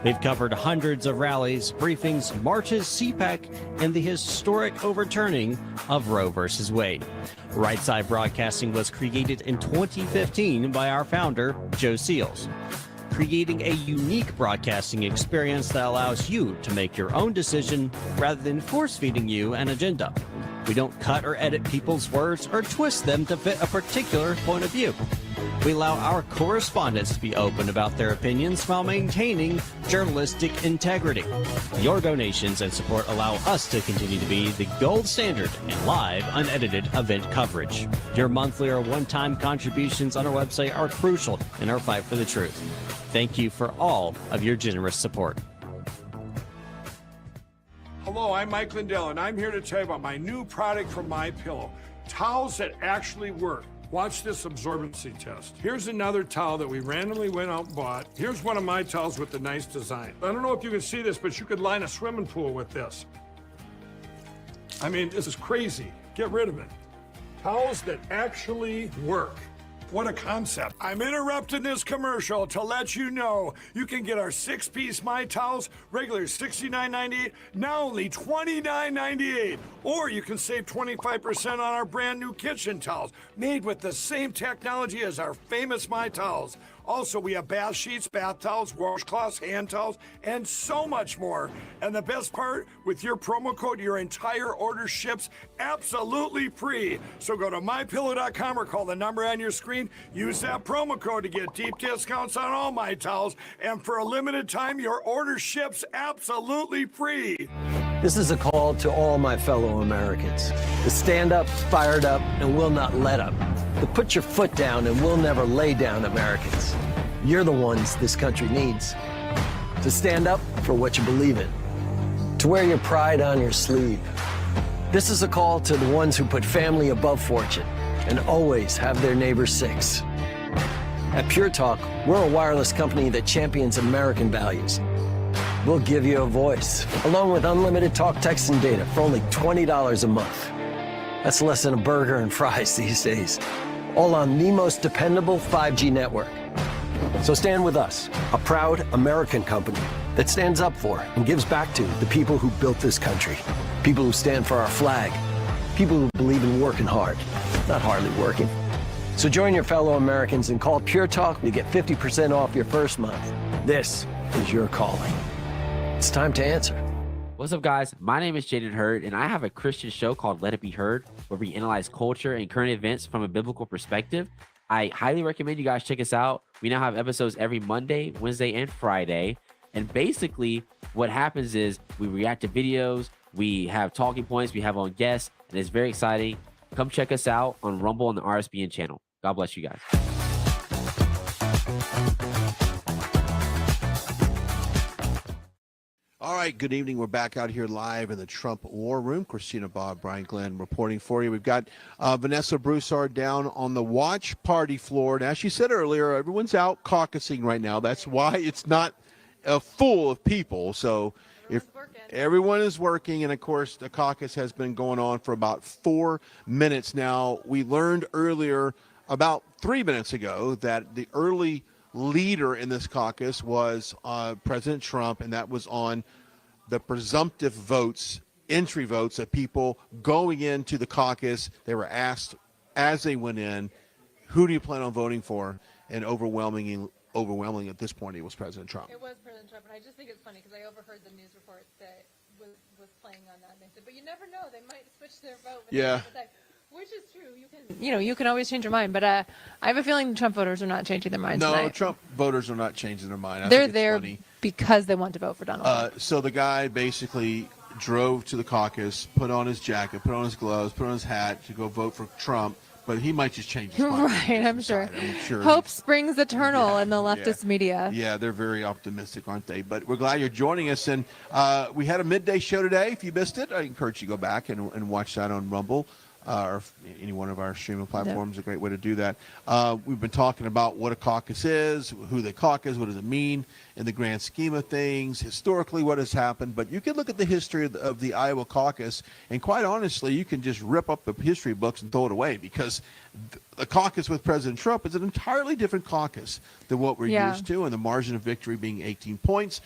They've covered hundreds of rallies, briefings, marches, CPAC, and the historic overturning of Roe v. Wade. Right Side Broadcasting was created in 2015 by our founder, Joe Seals, creating a unique broadcasting experience that allows you to make your own decision rather than force-feeding you an agenda. We don't cut or edit people's words or twist them to fit a particular point of view. We allow our correspondents to be open about their opinions while maintaining journalistic integrity. Your donations and support allow us to continue to be the gold standard in live, unedited event coverage. Your monthly or one-time contributions on our website are crucial in our fight for the truth. Thank you for all of your generous support. Hello, I'm Mike Lindell, and I'm here to tell you about my new product from MyPillow, towels that actually work. Watch this absorbency test. Here's another towel that we randomly went out and bought. Here's one of my towels with the nice design. I don't know if you can see this, but you could line a swimming pool with this. I mean, this is crazy. Get rid of it. Towels that actually work. What a concept. I'm interrupting this commercial to let you know you can get our 6-piece My Towels, regular $69.98, now only $29.98. Or you can save 25% on our brand new kitchen towels, made with the same technology as our famous My Towels. Also, we have bath sheets, bath towels, washcloths, hand towels, and so much more. And the best part, with your promo code, your entire order ships absolutely free. So go to mypillow.com or call the number on your screen. Use that promo code to get deep discounts on all My Towels. And for a limited time, your order ships absolutely free. This is a call to all my fellow Americans to stand up, fired up, and will not let up. To put your foot down and will never lay down, Americans. You're the ones this country needs. To stand up for what you believe in. To wear your pride on your sleeve. This is a call to the ones who put family above fortune and always have their neighbors six. At Pure Talk, we're a wireless company that champions American values. We'll give you a voice, along with unlimited talk, text, and data for only $20 a month. That's less than a burger and fries these days. All on the most dependable 5G network. So stand with us, a proud American company that stands up for and gives back to the people who built this country. People who stand for our flag. People who believe in working hard, not hardly working. So join your fellow Americans and call Pure Talk to get 50% off your first month. This is your calling. It's time to answer. What's up, guys? My name is Jaden Hurd, and I have a Christian show called Let It Be Heard, where we analyze culture and current events from a biblical perspective. I highly recommend you guys check us out. We now have episodes every Monday, Wednesday, and Friday. And basically, what happens is we react to videos, we have talking points, we have on guests, and it's very exciting. Come check us out on Rumble and the RSBN channel. God bless you guys. All right, good evening. We're back out here live in the Trump War Room. Christina, Bob, Brian, Glenn reporting for you. We've got Vanessa Broussard down on the watch party floor. And as she said earlier, everyone's out caucusing right now. That's why it's not full of people. So if everyone is working, and of course the caucus has been going on for about 4 minutes now. We learned earlier, about 3 minutes ago, that the early leader in this caucus was President Trump, and that was on the presumptive votes, entry votes of people going into the caucus. They were asked as they went in, who do you plan on voting for? And overwhelming at this point, it was President Trump. It was President Trump, and I just think it's funny because I overheard the news report that was playing on that. And they said, but you never know, they might switch their vote. Yeah. Which is true. You can always change your mind, but I have a feeling Trump voters are not changing their minds No, tonight. Trump voters are not changing their mind. They're there because they want to vote for Donald Trump. So the guy basically drove to the caucus, put on his jacket, put on his gloves, put on his hat to go vote for Trump, but he might just change his mind. Right, I'm sure. Hope springs eternal in the leftist media. Yeah, they're very optimistic, aren't they? But we're glad you're joining us. And we had a midday show today. If you missed it, I encourage you to go back and watch that on Rumble. Or any one of our streaming platforms, a great way to do that. We've been talking about what a caucus is, who they caucus, what does it mean in the grand scheme of things, historically what has happened. But you can look at the history of the Iowa caucus, and quite honestly, you can just rip up the history books and throw it away, because the caucus with President Trump is an entirely different caucus than what we're used to, and the margin of victory being 18 points.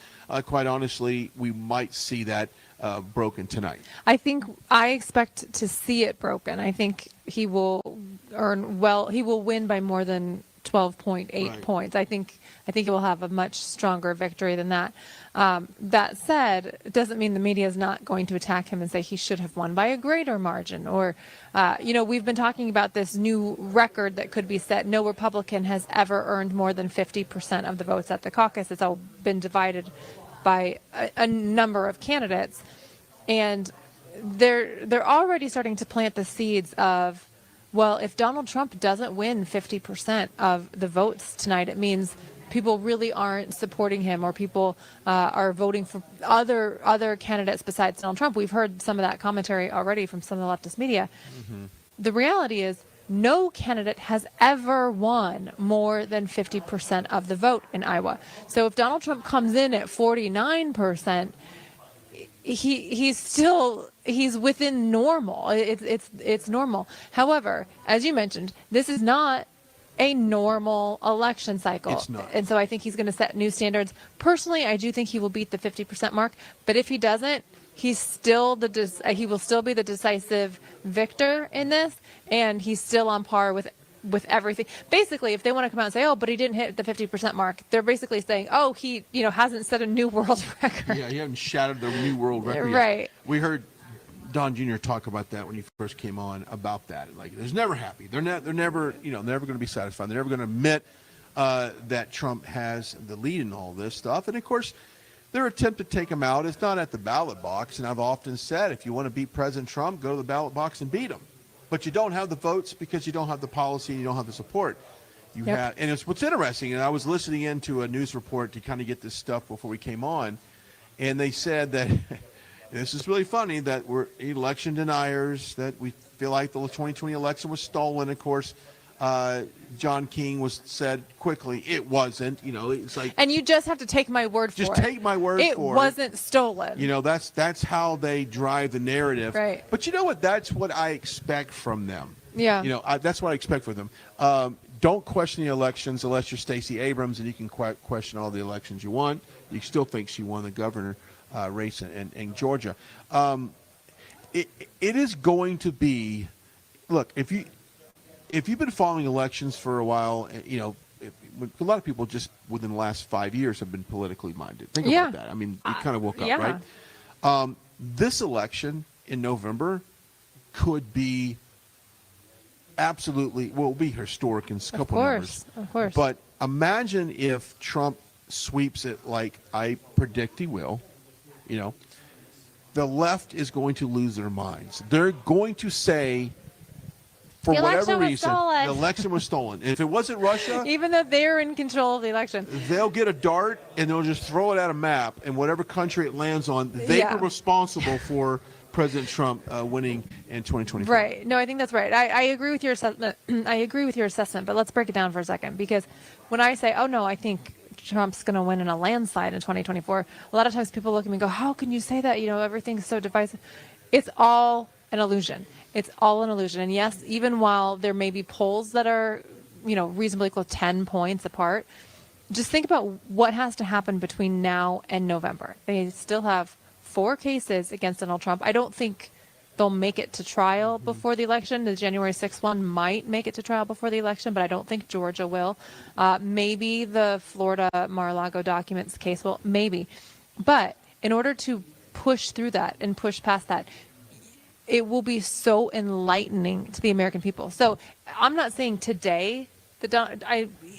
Quite honestly, we might see that broken tonight. I expect to see it broken. I think he will he will win by more than 12.8 points. I think he will have a much stronger victory than that. That said, it doesn't mean the media is not going to attack him and say he should have won by a greater margin. Or, we've been talking about this new record that could be set. No Republican has ever earned more than 50% of the votes at the caucus. It's all been divided by a number of candidates, and they're already starting to plant the seeds of, well, if Donald Trump doesn't win 50% of the votes tonight, it means people really aren't supporting him, or people are voting for other candidates besides Donald Trump. We've heard some of that commentary already from some of the leftist media. Mm-hmm. The reality is, no candidate has ever won more than 50% of the vote in Iowa. So if Donald Trump comes in at 49%, he's within normal. It's normal. However, as you mentioned, this is not a normal election cycle. It's not. And so I think he's going to set new standards. Personally, I do think he will beat the 50% mark, but if he doesn't, he will still be the decisive victor in this, and he's still on par with everything. Basically, if they want to come out and say, oh, but he didn't hit the 50% mark, they're basically saying, oh, he hasn't set a new world record. Yeah, he hasn't shattered the new world record yet. Right. We heard Don Jr. talk about that when he first came on, about that. Like, there's never happy. They're never going to be satisfied. They're never going to admit that Trump has the lead in all this stuff. And of course, their attempt to take him out is not at the ballot box. And I've often said, if you want to beat President Trump, go to the ballot box and beat him. But you don't have the votes because you don't have the policy and you don't have the support. And it's what's interesting. And I was listening into a news report to kind of get this stuff before we came on, and they said that this is really funny, that we're election deniers, that we feel like the 2020 election was stolen. Of course, John King said quickly, it wasn't. It's like, And you just have to take my word for it. just take my word for it. It wasn't stolen. That's how they drive the narrative. Right. But you know what? That's what I expect from them. Yeah. That's what I expect from them. Don't question the elections unless you're Stacey Abrams, and you can question all the elections you want. You still think she won the governor race in Georgia. It is going to be, look, if you've been following elections for a while, a lot of people just within the last 5 years have been politically minded. Think about that. I mean, you kind of woke up, right? This election in November could be will be historic in a couple numbers. Of course. But imagine if Trump sweeps it like I predict he will. The left is going to lose their minds. They're going to say, for whatever reason, the election was stolen. If it wasn't Russia, even though they're in control of the election, they'll get a dart and they'll just throw it at a map, and whatever country it lands on, they were responsible for President Trump winning in 2024. Right. No, I think that's right. I agree with your assessment. I agree with your assessment, but let's break it down for a second, because when I say, oh no, I think Trump's going to win in a landslide in 2024, a lot of times people look at me and go, how can you say that? Everything's so divisive. It's all an illusion. It's all an illusion. And yes, even while there may be polls that are, reasonably close, 10 points apart, just think about what has to happen between now and November. They still have 4 cases against Donald Trump. I don't think they'll make it to trial before the election. The January 6th one might make it to trial before the election, but I don't think Georgia will. Maybe the Florida Mar-a-Lago documents case will, maybe. But in order to push through that and push past that, it will be so enlightening to the American people. So I'm not saying today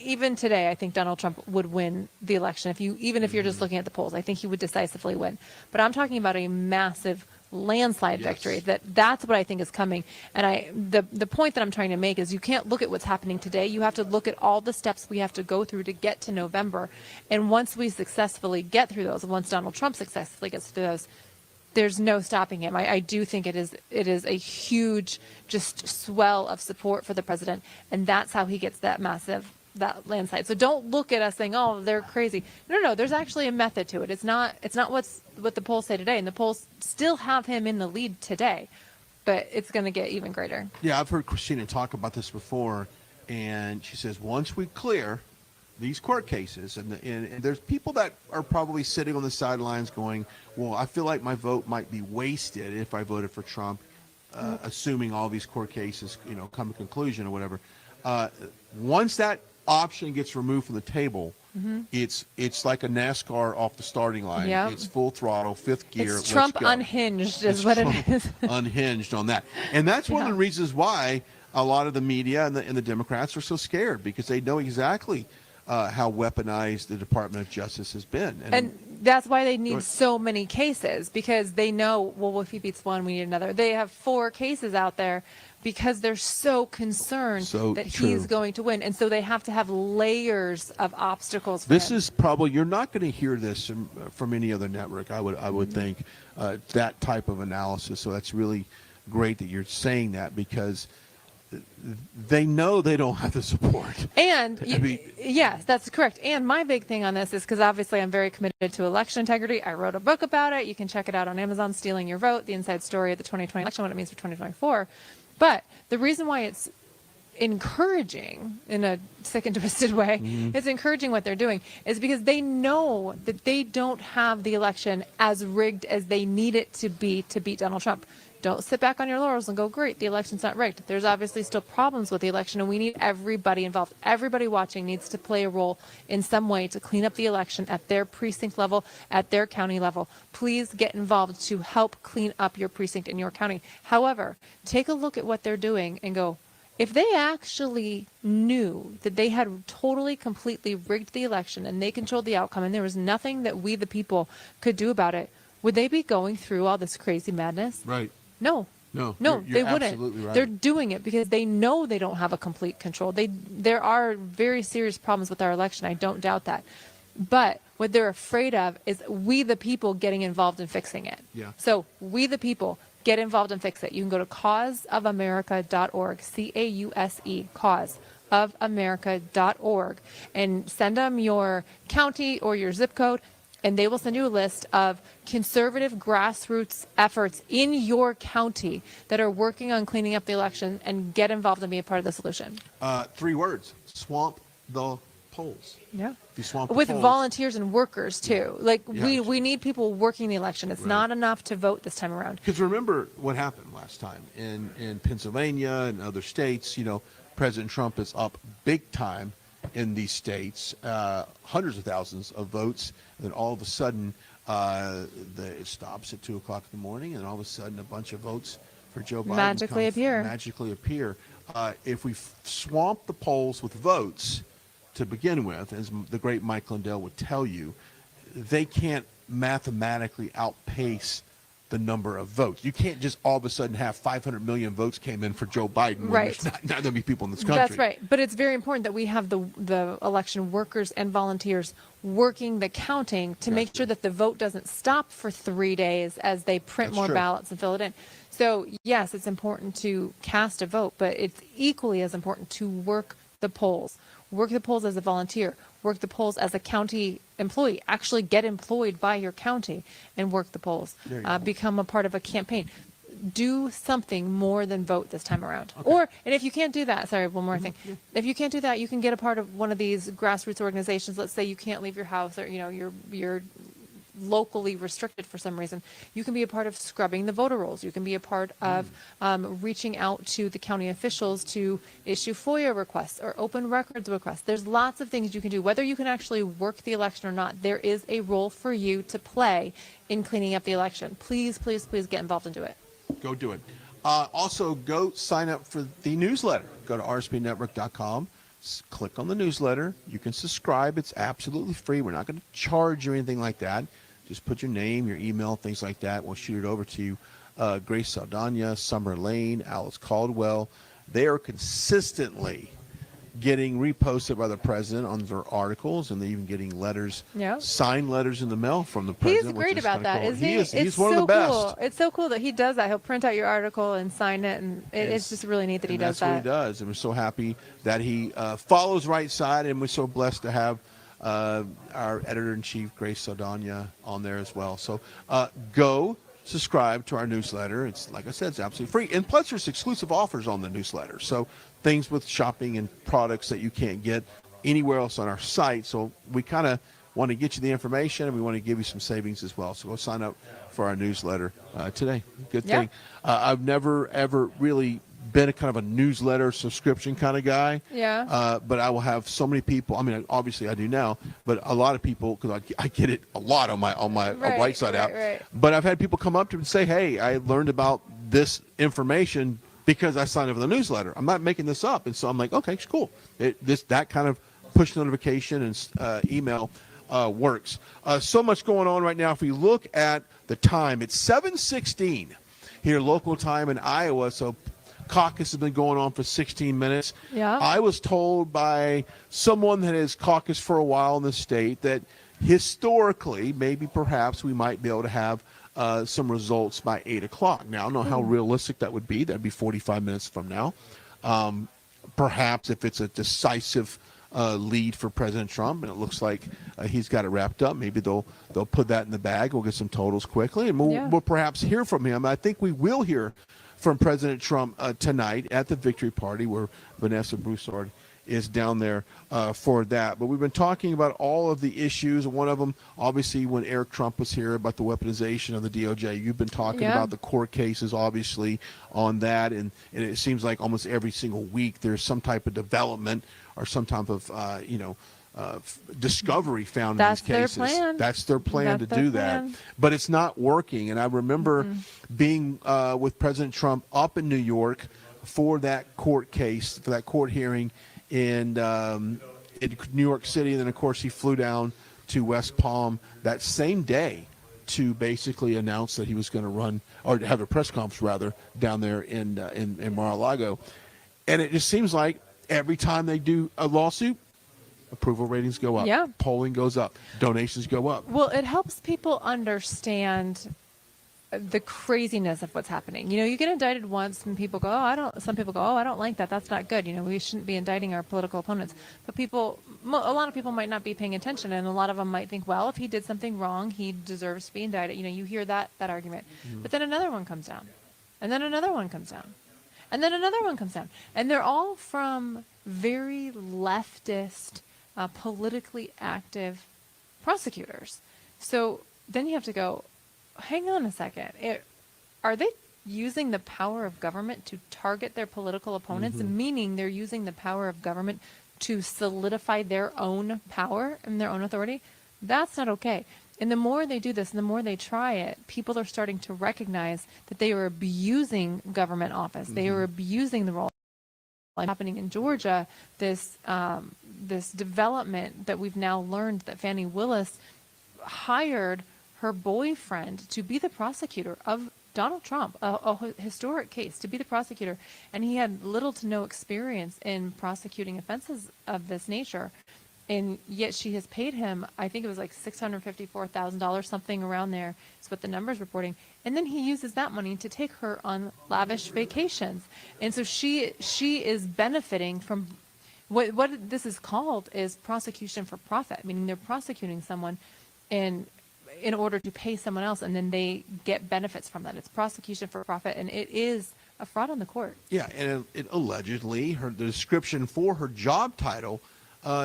even today, I think Donald Trump would win the election. Even if you're just looking at the polls, I think he would decisively win. But I'm talking about a massive landslide victory. That's what I think is coming. And the point that I'm trying to make is you can't look at what's happening today. You have to look at all the steps we have to go through to get to November. And once we successfully get through those, once Donald Trump successfully gets through those, there's no stopping him. I do think it is a huge just swell of support for the president, and that's how he gets that that landslide. So don't look at us saying, oh, they're crazy. No, there's actually a method to it. It's not what the polls say today, and the polls still have him in the lead today, but it's going to get even greater. Yeah, I've heard Christina talk about this before, and she says once we clear these court cases, and there's people that are probably sitting on the sidelines going, well, I feel like my vote might be wasted if I voted for Trump, assuming all these court cases, come to conclusion or whatever. Once that option gets removed from the table, it's like a NASCAR off the starting line. Yep. It's full throttle, fifth gear. It's Trump unhinged is what it is. Unhinged on that. And that's one of the reasons why a lot of the media and the Democrats are so scared, because they know exactly how weaponized the Department of Justice has been. And that's why they need so many cases, because they know, well, if he beats one, we need another. They have 4 cases out there because they're so concerned that he's going to win. And so they have to have layers of obstacles for this him. Is probably, you're not going to hear this from any other network, I would think, that type of analysis. So that's really great that you're saying that, because they know they don't have the support. And yes, that's correct. And my big thing on this is, because obviously I'm very committed to election integrity. I wrote a book about it. You can check it out on Amazon, Stealing Your Vote, the inside story of the 2020 election, what it means for 2024. But the reason why it's encouraging, in a sick and twisted way, it's encouraging what they're doing, is because they know that they don't have the election as rigged as they need it to be to beat Donald Trump. Don't sit back on your laurels and go, great, the election's not rigged. There's obviously still problems with the election, and we need everybody involved. Everybody watching needs to play a role in some way to clean up the election at their precinct level, at their county level. Please get involved to help clean up your precinct in your county. However, take a look at what they're doing and go, if they actually knew that they had totally, completely rigged the election and they controlled the outcome and there was nothing that we, the people, could do about it, would they be going through all this crazy madness? Right. No, you're they wouldn't. Absolutely right. They're doing it because they know they don't have a complete control. There are very serious problems with our election. I don't doubt that. But what they're afraid of is we, the people, getting involved in fixing it. Yeah. So we, the people, get involved and fix it. You can go to causeofamerica.org, C-A-U-S-E, causeofamerica.org, and send them your county or your zip code, and they will send you a list of conservative grassroots efforts in your county that are working on cleaning up the election, and get involved and be a part of the solution. 3 words: swamp the polls. Yeah. If you swamp the With polls, volunteers and workers too. Like Yeah. we need people working the election. It's not enough to vote this time around. Because remember what happened last time in Pennsylvania and other states. President Trump is up big time in these states, hundreds of thousands of votes. And then all of a sudden, it stops at 2 o'clock in the morning, and all of a sudden, a bunch of votes for Joe Biden Magically appear. If we swamp the polls with votes to begin with, as the great Mike Lindell would tell you, they can't mathematically outpace the number of votes. You can't just all of a sudden have 500 million votes came in for Joe Biden. When Right. there's not going to be people in this country. That's right. But it's very important that we have the election workers and volunteers working the counting to make sure that the vote doesn't stop for 3 days as they print That's more true. ballots and fill it in. So yes, it's important to cast a vote, but it's equally as important to work the polls. Work the polls as a volunteer. Work the polls as a county employee. Actually get employed by your county and work the polls. There you go. Become a part of a campaign. Do something more than vote this time around. Or, and if you can't do that, sorry, one more thing. If you can't do that, you can get a part of one of these grassroots organizations. Let's say you can't leave your house, or you're locally restricted for some reason. You can be a part of scrubbing the voter rolls. You can be a part of reaching out to the county officials to issue FOIA requests or open records requests. There's lots of things you can do. Whether you can actually work the election or not, there is a role for you to play in cleaning up the election. Please, please, please get involved and do it. Go do it. Also, go sign up for the newsletter. Go to rspnetwork.com. Click on the newsletter. You can subscribe. It's absolutely free. We're not going to charge you or anything like that. Just put your name, your email, things like that. We'll shoot it over to you. Grace Saldana, Summer Lane, Alice Caldwell. They are consistently getting reposted by the president on their articles, and they're even getting letters, signed letters in the mail from the president. He's great about that, isn't he? He's one of the best. Cool. It's so cool that he does that. He'll print out your article and sign it, and it's just really neat that he does that. That's what he does, and we're so happy that he follows Right Side, and we're so blessed to have our editor-in-chief, Grace Saldana, on there as well. So go subscribe to our newsletter. It's, like I said, it's absolutely free. And plus, there's exclusive offers on the newsletter. So things with shopping and products that you can't get anywhere else on our site. So we kind of want to get you the information, and we want to give you some savings as well. So go sign up for our newsletter today. Good thing. I've never, ever really been a kind of a newsletter subscription kind of guy. But I will have so many people. I mean, obviously I do now, but a lot of people, because I get it a lot on my Right Side app. But I've had people come up to me and say, "Hey, I learned about this information because I signed up for the newsletter. I'm not making this up." And so I'm like, "Okay, cool." That kind of push notification and email works. So much going on right now. If we look at the time, it's 7:16 here local time in Iowa. So caucus has been going on for 16 minutes. I was told by someone that has caucused for a while in the state that historically, maybe perhaps we might be able to have some results by 8 o'clock. Now, I don't know how realistic that would be. That'd be 45 minutes from now. Perhaps if it's a decisive lead for President Trump, and it looks like he's got it wrapped up, maybe they'll put that in the bag. We'll get some totals quickly, and we'll perhaps hear from him. I think we will hear from President Trump tonight at the victory party, where Vanessa Broussard is down there for that. But we've been talking about all of the issues. One of them, obviously, when Eric Trump was here, about the weaponization of the DOJ. You've been talking about the court cases, obviously, on that. And it seems like almost every single week there's some type of development or some type of, discovery found in these cases. That's their plan to do that. But it's not working. And I remember being with President Trump up in New York for that court case, for that court hearing in New York City. And then, of course, he flew down to West Palm that same day to basically announce that he was going to run, or to have a press conference, rather, down there in Mar-a-Lago. And it just seems like every time they do a lawsuit, approval ratings go up, polling goes up, donations go up. Well, it helps people understand the craziness of what's happening. You know, you get indicted once and people go, some people go, oh, I don't like that. That's not good. You know, we shouldn't be indicting our political opponents. But a lot of people might not be paying attention, and a lot of them might think, well, if he did something wrong, he deserves to be indicted. You know, you hear that argument. But then another one comes down, and then another one comes down, and then another one comes down. And they're all from very leftist, politically active prosecutors. So then you have to go, hang on a second. Are they using the power of government to target their political opponents, meaning they're using the power of government to solidify their own power and their own authority? That's not okay. And the more they do this, and the more they try it, people are starting to recognize that they are abusing government office. They are abusing the role. Happening in Georgia, this development that we've now learned that Fani Willis hired her boyfriend to be the prosecutor of Donald Trump, a historic case, to be the prosecutor, and he had little to no experience in prosecuting offenses of this nature, and yet she has paid him, I think it was like $654,000, something around there is what the number's reporting, and then he uses that money to take her on lavish vacations, and so she is benefiting from what this is called is prosecution for profit, meaning they're prosecuting someone in order to pay someone else, and then they get benefits from that. It's prosecution for profit, and it is a fraud on the court. Yeah, and it allegedly, the description for her job title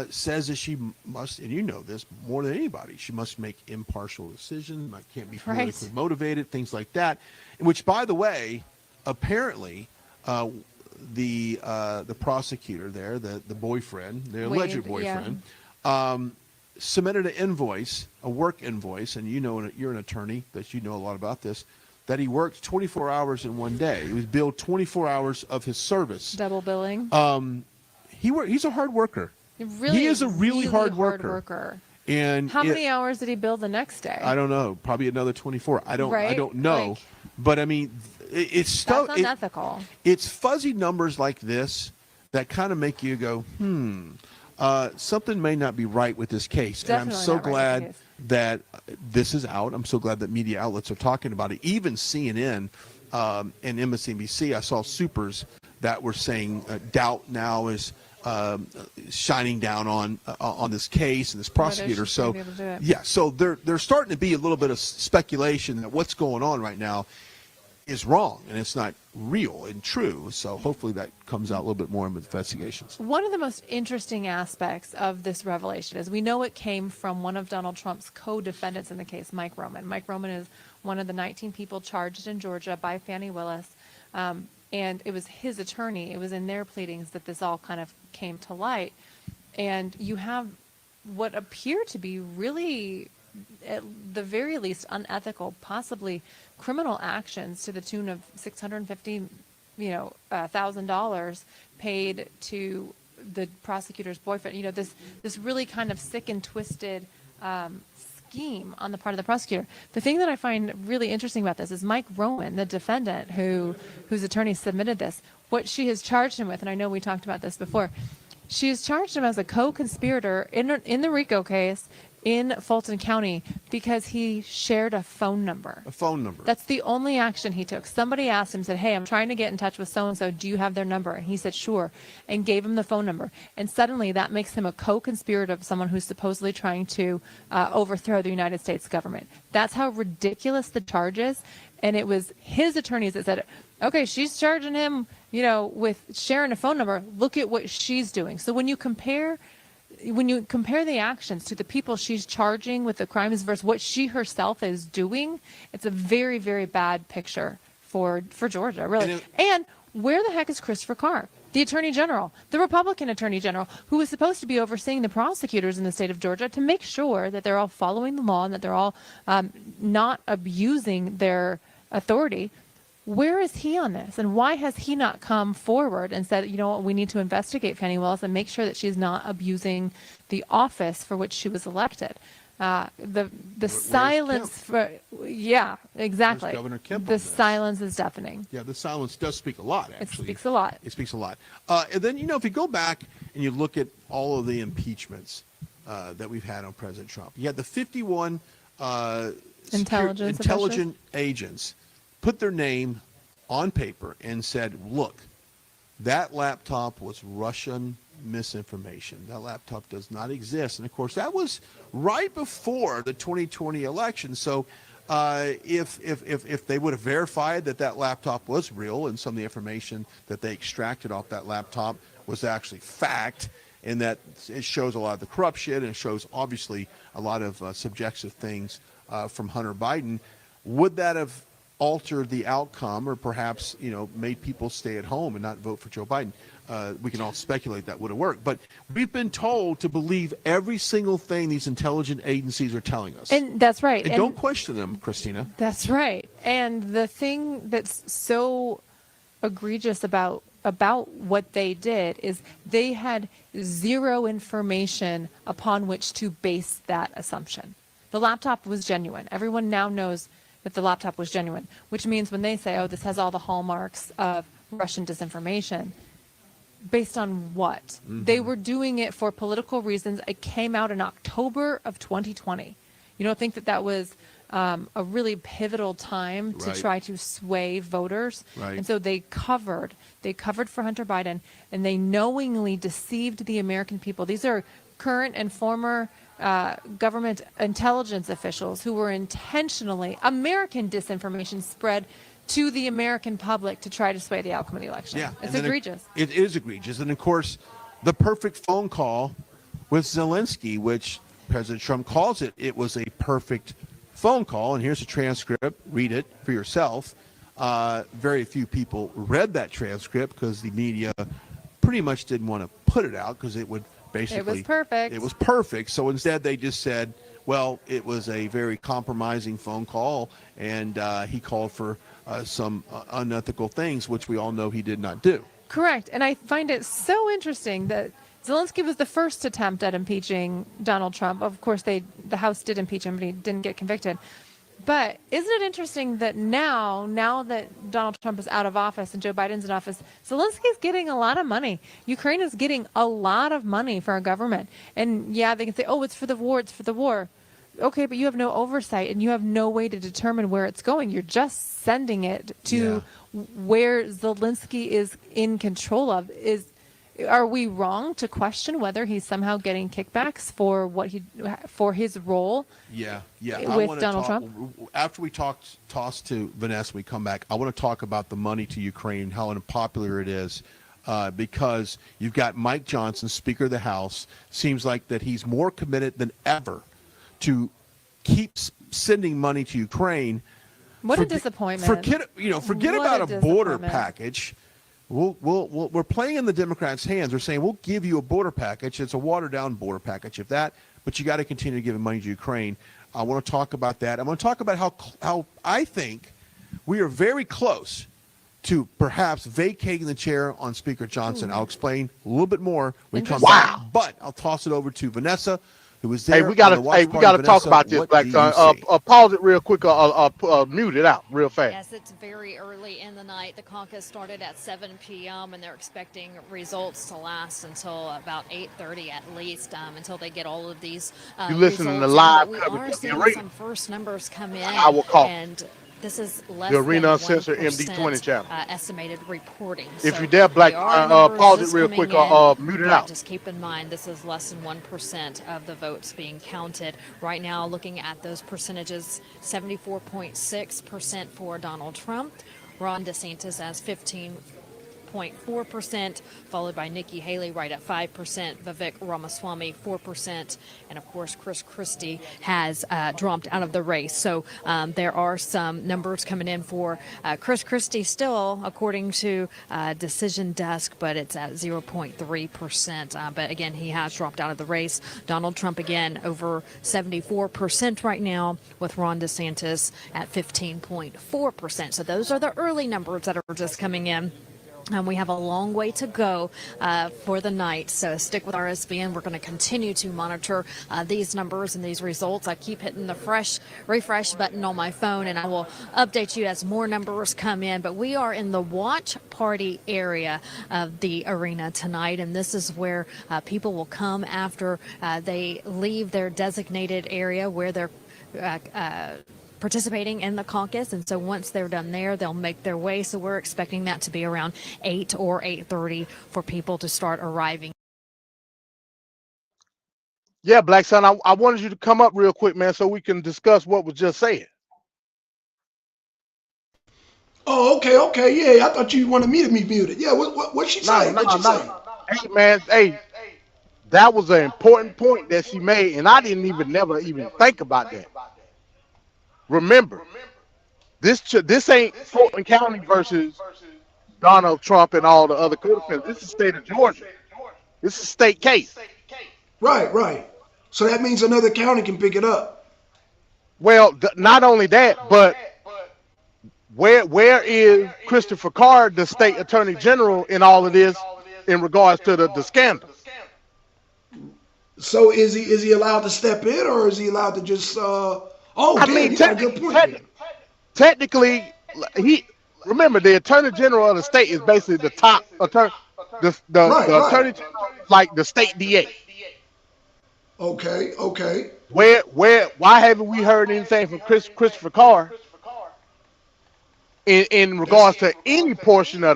says that she must, and you know this more than anybody, she must make impartial decisions, can't be politically motivated, things like that. Which, by the way, apparently, the prosecutor there, the boyfriend, the alleged boyfriend, submitted an invoice, a work invoice, and you know, you're an attorney, that you know a lot about this, that he worked 24 hours in one day. He was billed 24 hours of his service. Double billing. He's a hard worker. He is a really hard worker. And how many hours did he bill the next day? I don't know. Probably another 24. I don't know. But I mean, it's stuff. That's unethical. It's fuzzy numbers like this that kind of make you go, something may not be right with this case. Definitely. And I'm so glad that this is out. I'm so glad that media outlets are talking about it. Even CNN and MSNBC, I saw supers that were saying doubt now is shining down on this case and this prosecutor. So yeah, so there's starting to be a little bit of speculation that what's going on right now is wrong and it's not real and true. So hopefully that comes out a little bit more in the investigations. One of the most interesting aspects of this revelation is we know it came from one of Donald Trump's co-defendants in the case, Mike Roman. Mike Roman is one of the 19 people charged in Georgia by Fani Willis. And it was his attorney, it was in their pleadings that this all kind of came to light. And you have what appear to be really, at the very least, unethical, possibly criminal actions to the tune of $650,000 paid to the prosecutor's boyfriend. You know, this really kind of sick and twisted scheme on the part of the prosecutor. The thing that I find really interesting about this is Mike Roman, the defendant whose attorney submitted this, what she has charged him with, and I know we talked about this before, she has charged him as a co-conspirator in the RICO case in Fulton County because he shared a phone number. A phone number. That's the only action he took. Somebody asked him, said, hey, I'm trying to get in touch with so-and-so. Do you have their number? And he said, sure, and gave him the phone number. And suddenly that makes him a co-conspirator of someone who's supposedly trying to overthrow the United States government. That's how ridiculous the charge is. And it was his attorneys that said, okay, she's charging him, with sharing a phone number. Look at what she's doing. So when you compare the actions to the people she's charging with the crimes versus what she herself is doing, it's a very, very bad picture for Georgia, really. And where the heck is Christopher Carr, the Attorney General, the Republican Attorney General, who is supposed to be overseeing the prosecutors in the state of Georgia to make sure that they're all following the law and that they're all not abusing their authority? Where is he on this? And why has he not come forward and said, we need to investigate Fani Willis and make sure that she's not abusing the office for which she was elected? The silence exactly. Governor Kemp the silence is deafening. Yeah, the silence does speak a lot, actually. It speaks a lot. It speaks a lot. And then, if you go back and you look at all of the impeachments that we've had on President Trump, you had the 51 intelligent agents put their name on paper and said, look, that laptop was Russian misinformation. That laptop does not exist. And of course, that was right before the 2020 election. So if they would have verified that that laptop was real and some of the information that they extracted off that laptop was actually fact, and that it shows a lot of the corruption and it shows obviously a lot of subjective things from Hunter Biden, would that have altered the outcome, or perhaps made people stay at home and not vote for Joe Biden? We can all speculate that would have worked, but we've been told to believe every single thing these intelligent agencies are telling us, and that's right. And don't question them, Christina. That's right. And the thing that's so egregious about what they did is they had zero information upon which to base that assumption. The laptop was genuine. Everyone now knows that the laptop was genuine, which means when they say, oh, this has all the hallmarks of Russian disinformation, based on what? Mm-hmm. They were doing it for political reasons. It came out in October of 2020. You don't think that was a really pivotal time to try to sway voters? Right. And so they covered for Hunter Biden, and they knowingly deceived the American people. These are current and former government intelligence officials who were intentionally American disinformation spread to the American public to try to sway the outcome of the election. Yeah, it's egregious. It is egregious. And of course, the perfect phone call with Zelensky, which President Trump calls it was a perfect phone call. And here's a transcript. Read it for yourself. Very few people read that transcript because the media pretty much didn't want to put it out because it would basically... It was perfect. It was perfect. So instead they just said, well, it was a very compromising phone call, and he called for some unethical things, which we all know he did not do. Correct. And I find it so interesting that Zelensky was the first attempt at impeaching Donald Trump. Of course, the House did impeach him, but he didn't get convicted. But isn't it interesting that now that Donald Trump is out of office and Joe Biden's in office, Zelensky's getting a lot of money. Ukraine is getting a lot of money for our government. And yeah, they can say, oh, it's for the war, it's for the war. Okay, but you have no oversight and you have no way to determine where it's going. You're just sending it to where Zelensky is in control of. Are we wrong to question whether he's somehow getting kickbacks for his role? Yeah. With Donald Trump. After we toss to Vanessa, we come back. I want to talk about the money to Ukraine, how unpopular it is, because you've got Mike Johnson, Speaker of the House. Seems like that he's more committed than ever to keep sending money to Ukraine. What a disappointment! Forget about a border package. We're playing in the Democrats' hands. They're saying we'll give you a border package. It's a watered-down border package, but you got to continue to give money to Ukraine. I want to talk about that. I want to talk about how I think we are very close to perhaps vacating the chair on Speaker Johnson. I'll explain a little bit more when we come back. But I'll toss it over to Vanessa, who was there. Hey, we gotta talk about this, Black Son. Pause it real quick. Mute it out real fast. Yes, it's very early in the night. The caucus started at 7 p.m. and they're expecting results to last until about 8:30 at least, until they get all of these. You listening to live we coverage are of the seeing arena. some first numbers come in. I will call. And this is less The Arena than Uncensored 1% MD20 channel. Estimated reporting. If So you dare, Black, there are pause numbers it real coming quick in, mute it but out. Just keep in mind, this is less than 1% of the votes being counted. Right now, looking at those percentages, 74.6% for Donald Trump. Ron DeSantis as 15.4%, followed by Nikki Haley right at 5%, Vivek Ramaswamy 4%, and of course Chris Christie has dropped out of the race. So there are some numbers coming in for Chris Christie still, according to Decision Desk, but it's at 0.3%. But again, he has dropped out of the race. Donald Trump again over 74% right now, with Ron DeSantis at 15.4%. So those are the early numbers that are just coming in. And we have a long way to go for the night. So stick with RSBN. We're going to continue to monitor these numbers and these results. I keep hitting the refresh button on my phone, and I will update you as more numbers come in. But we are in the watch party area of the arena tonight, and this is where people will come after they leave their designated area where they're participating in the caucus, and so once they're done there, they'll make their way. So we're expecting that to be around 8 or 8:30 for people to start arriving. Yeah, Black Son, I wanted you to come up real quick, man, so we can discuss what was just said. Oh, okay, yeah. I thought you wanted me to be muted. Yeah, what she saying? What she saying? Hey, man, hey, that was an important point that she made, and I didn't never even think about that. Remember, this ain't Fulton County versus Donald Trump and all the other co-defendants. This is the state of Georgia. This is a state case. Right. So that means another county can pick it up. Well, not only that, but where is Christopher Carr, the state attorney general, in all of this in regards to the scandal? So is he allowed to step in, or is he allowed to just? You got a good point. Technically, remember the attorney general of the state is basically the top attorney. The attorney general, like the state DA. Okay. Why haven't we heard anything from Christopher Carr in regards to any portion of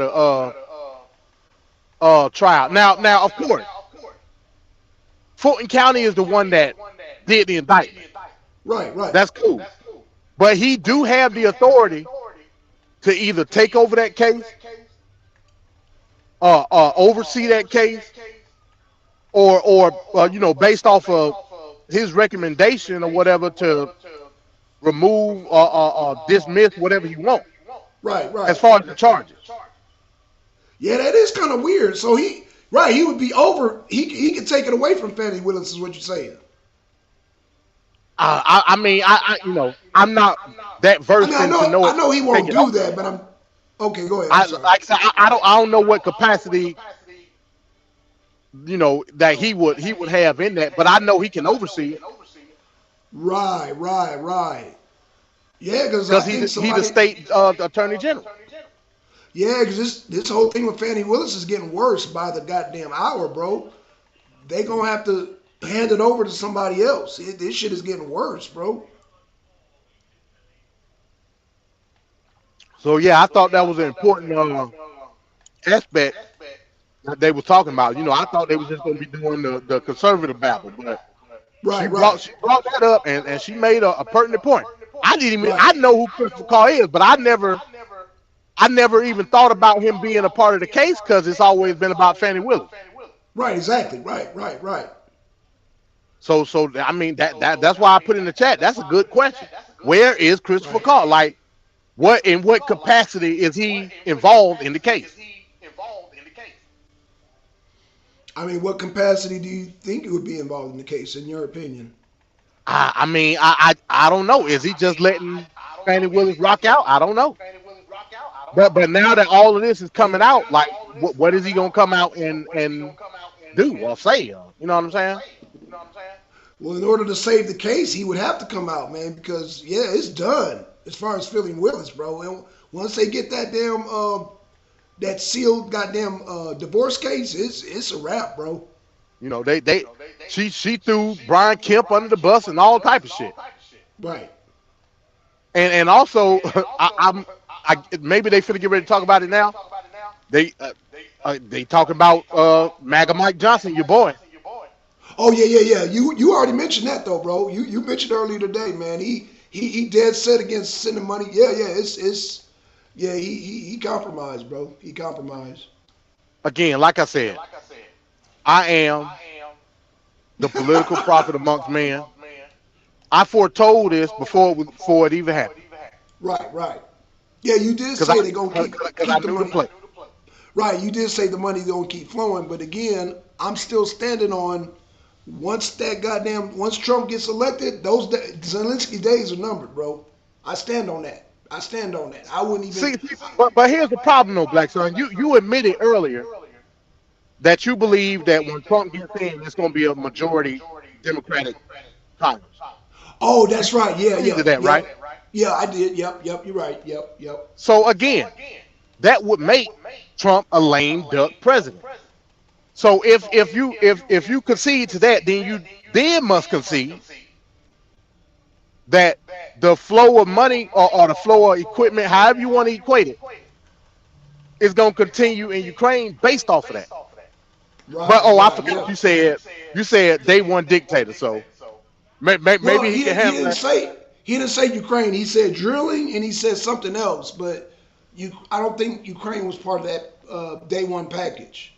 the trial? Now, of course, Fulton County is the one that did the indictment. Right. That's cool. But he do have the authority to either take over that case, oversee that case, or based off of his recommendation or whatever, to remove or dismiss whatever you want. Right. As far as the charges. Yeah, that is kind of weird. So he would be over. He could take it away from Fannie Willis, is what you're saying. I'm not that versed to know. I know he won't do that, but I'm okay. Go ahead. I don't know what capacity that he would have in that, but I know he can oversee it. Right. Yeah, because he's the state attorney general. Yeah, because this whole thing with Fannie Willis is getting worse by the goddamn hour, bro. They gonna have to hand it over to somebody else. This shit is getting worse, bro. So yeah, I thought that was an important aspect that they were talking about. I thought they was just gonna be doing the conservative battle, but she brought that up and she made a pertinent point. I know who Christopher Carr is, but I never even thought about him being a part of the case because it's always been about Fannie Willis. Right, exactly. Right. So I mean that's why I put in the chat. That's a good question. Where is Christopher Carr? Like, in what capacity is he involved in the case? I mean, what capacity do you think he would be involved in the case, in your opinion? I don't know. Is he just letting Fannie Willis rock out? I don't know. But now that all of this is coming out, like, what is he gonna come out and do or say? You know what I'm saying? Well, in order to save the case, he would have to come out, man, because it's done as far as Fannie Willis, bro. And once they get that damn that sealed goddamn divorce case, it's a wrap, bro. She threw Brian Kemp under the bus and all type of shit. Right. And also, maybe they finna get ready to talk about it now. They talking about MAGA Mike Johnson, your boy. Oh yeah. You already mentioned that though, bro. You mentioned earlier today, man. He dead set against sending money. Yeah. He compromised, bro. He compromised. Again, like I said, I am the political prophet amongst men. I foretold this before it even happened. Right. Yeah, you did say they're gonna keep the money. Right, you did say the money's gonna keep flowing, but again, I'm still standing on once Trump gets elected, Zelensky days are numbered, bro. I stand on that. I wouldn't even see. But here's the problem, though, Black Son. You admitted earlier that you believe that when Trump gets in, it's going to be a majority Democratic Congress. Oh, that's right. Yeah. Right? Yeah, I did. Yep. You're right. Yep. So again, that would make Trump a lame duck president. So if you concede to that, then you must concede that the flow of money or the flow of equipment, however you want to equate it, is going to continue in Ukraine based off of that. But Right, oh, I right, forgot yeah. you said day one dictator, so Well, maybe he can he handle didn't that. say Ukraine. He said drilling, and he said something else. But I don't think Ukraine was part of that day one package.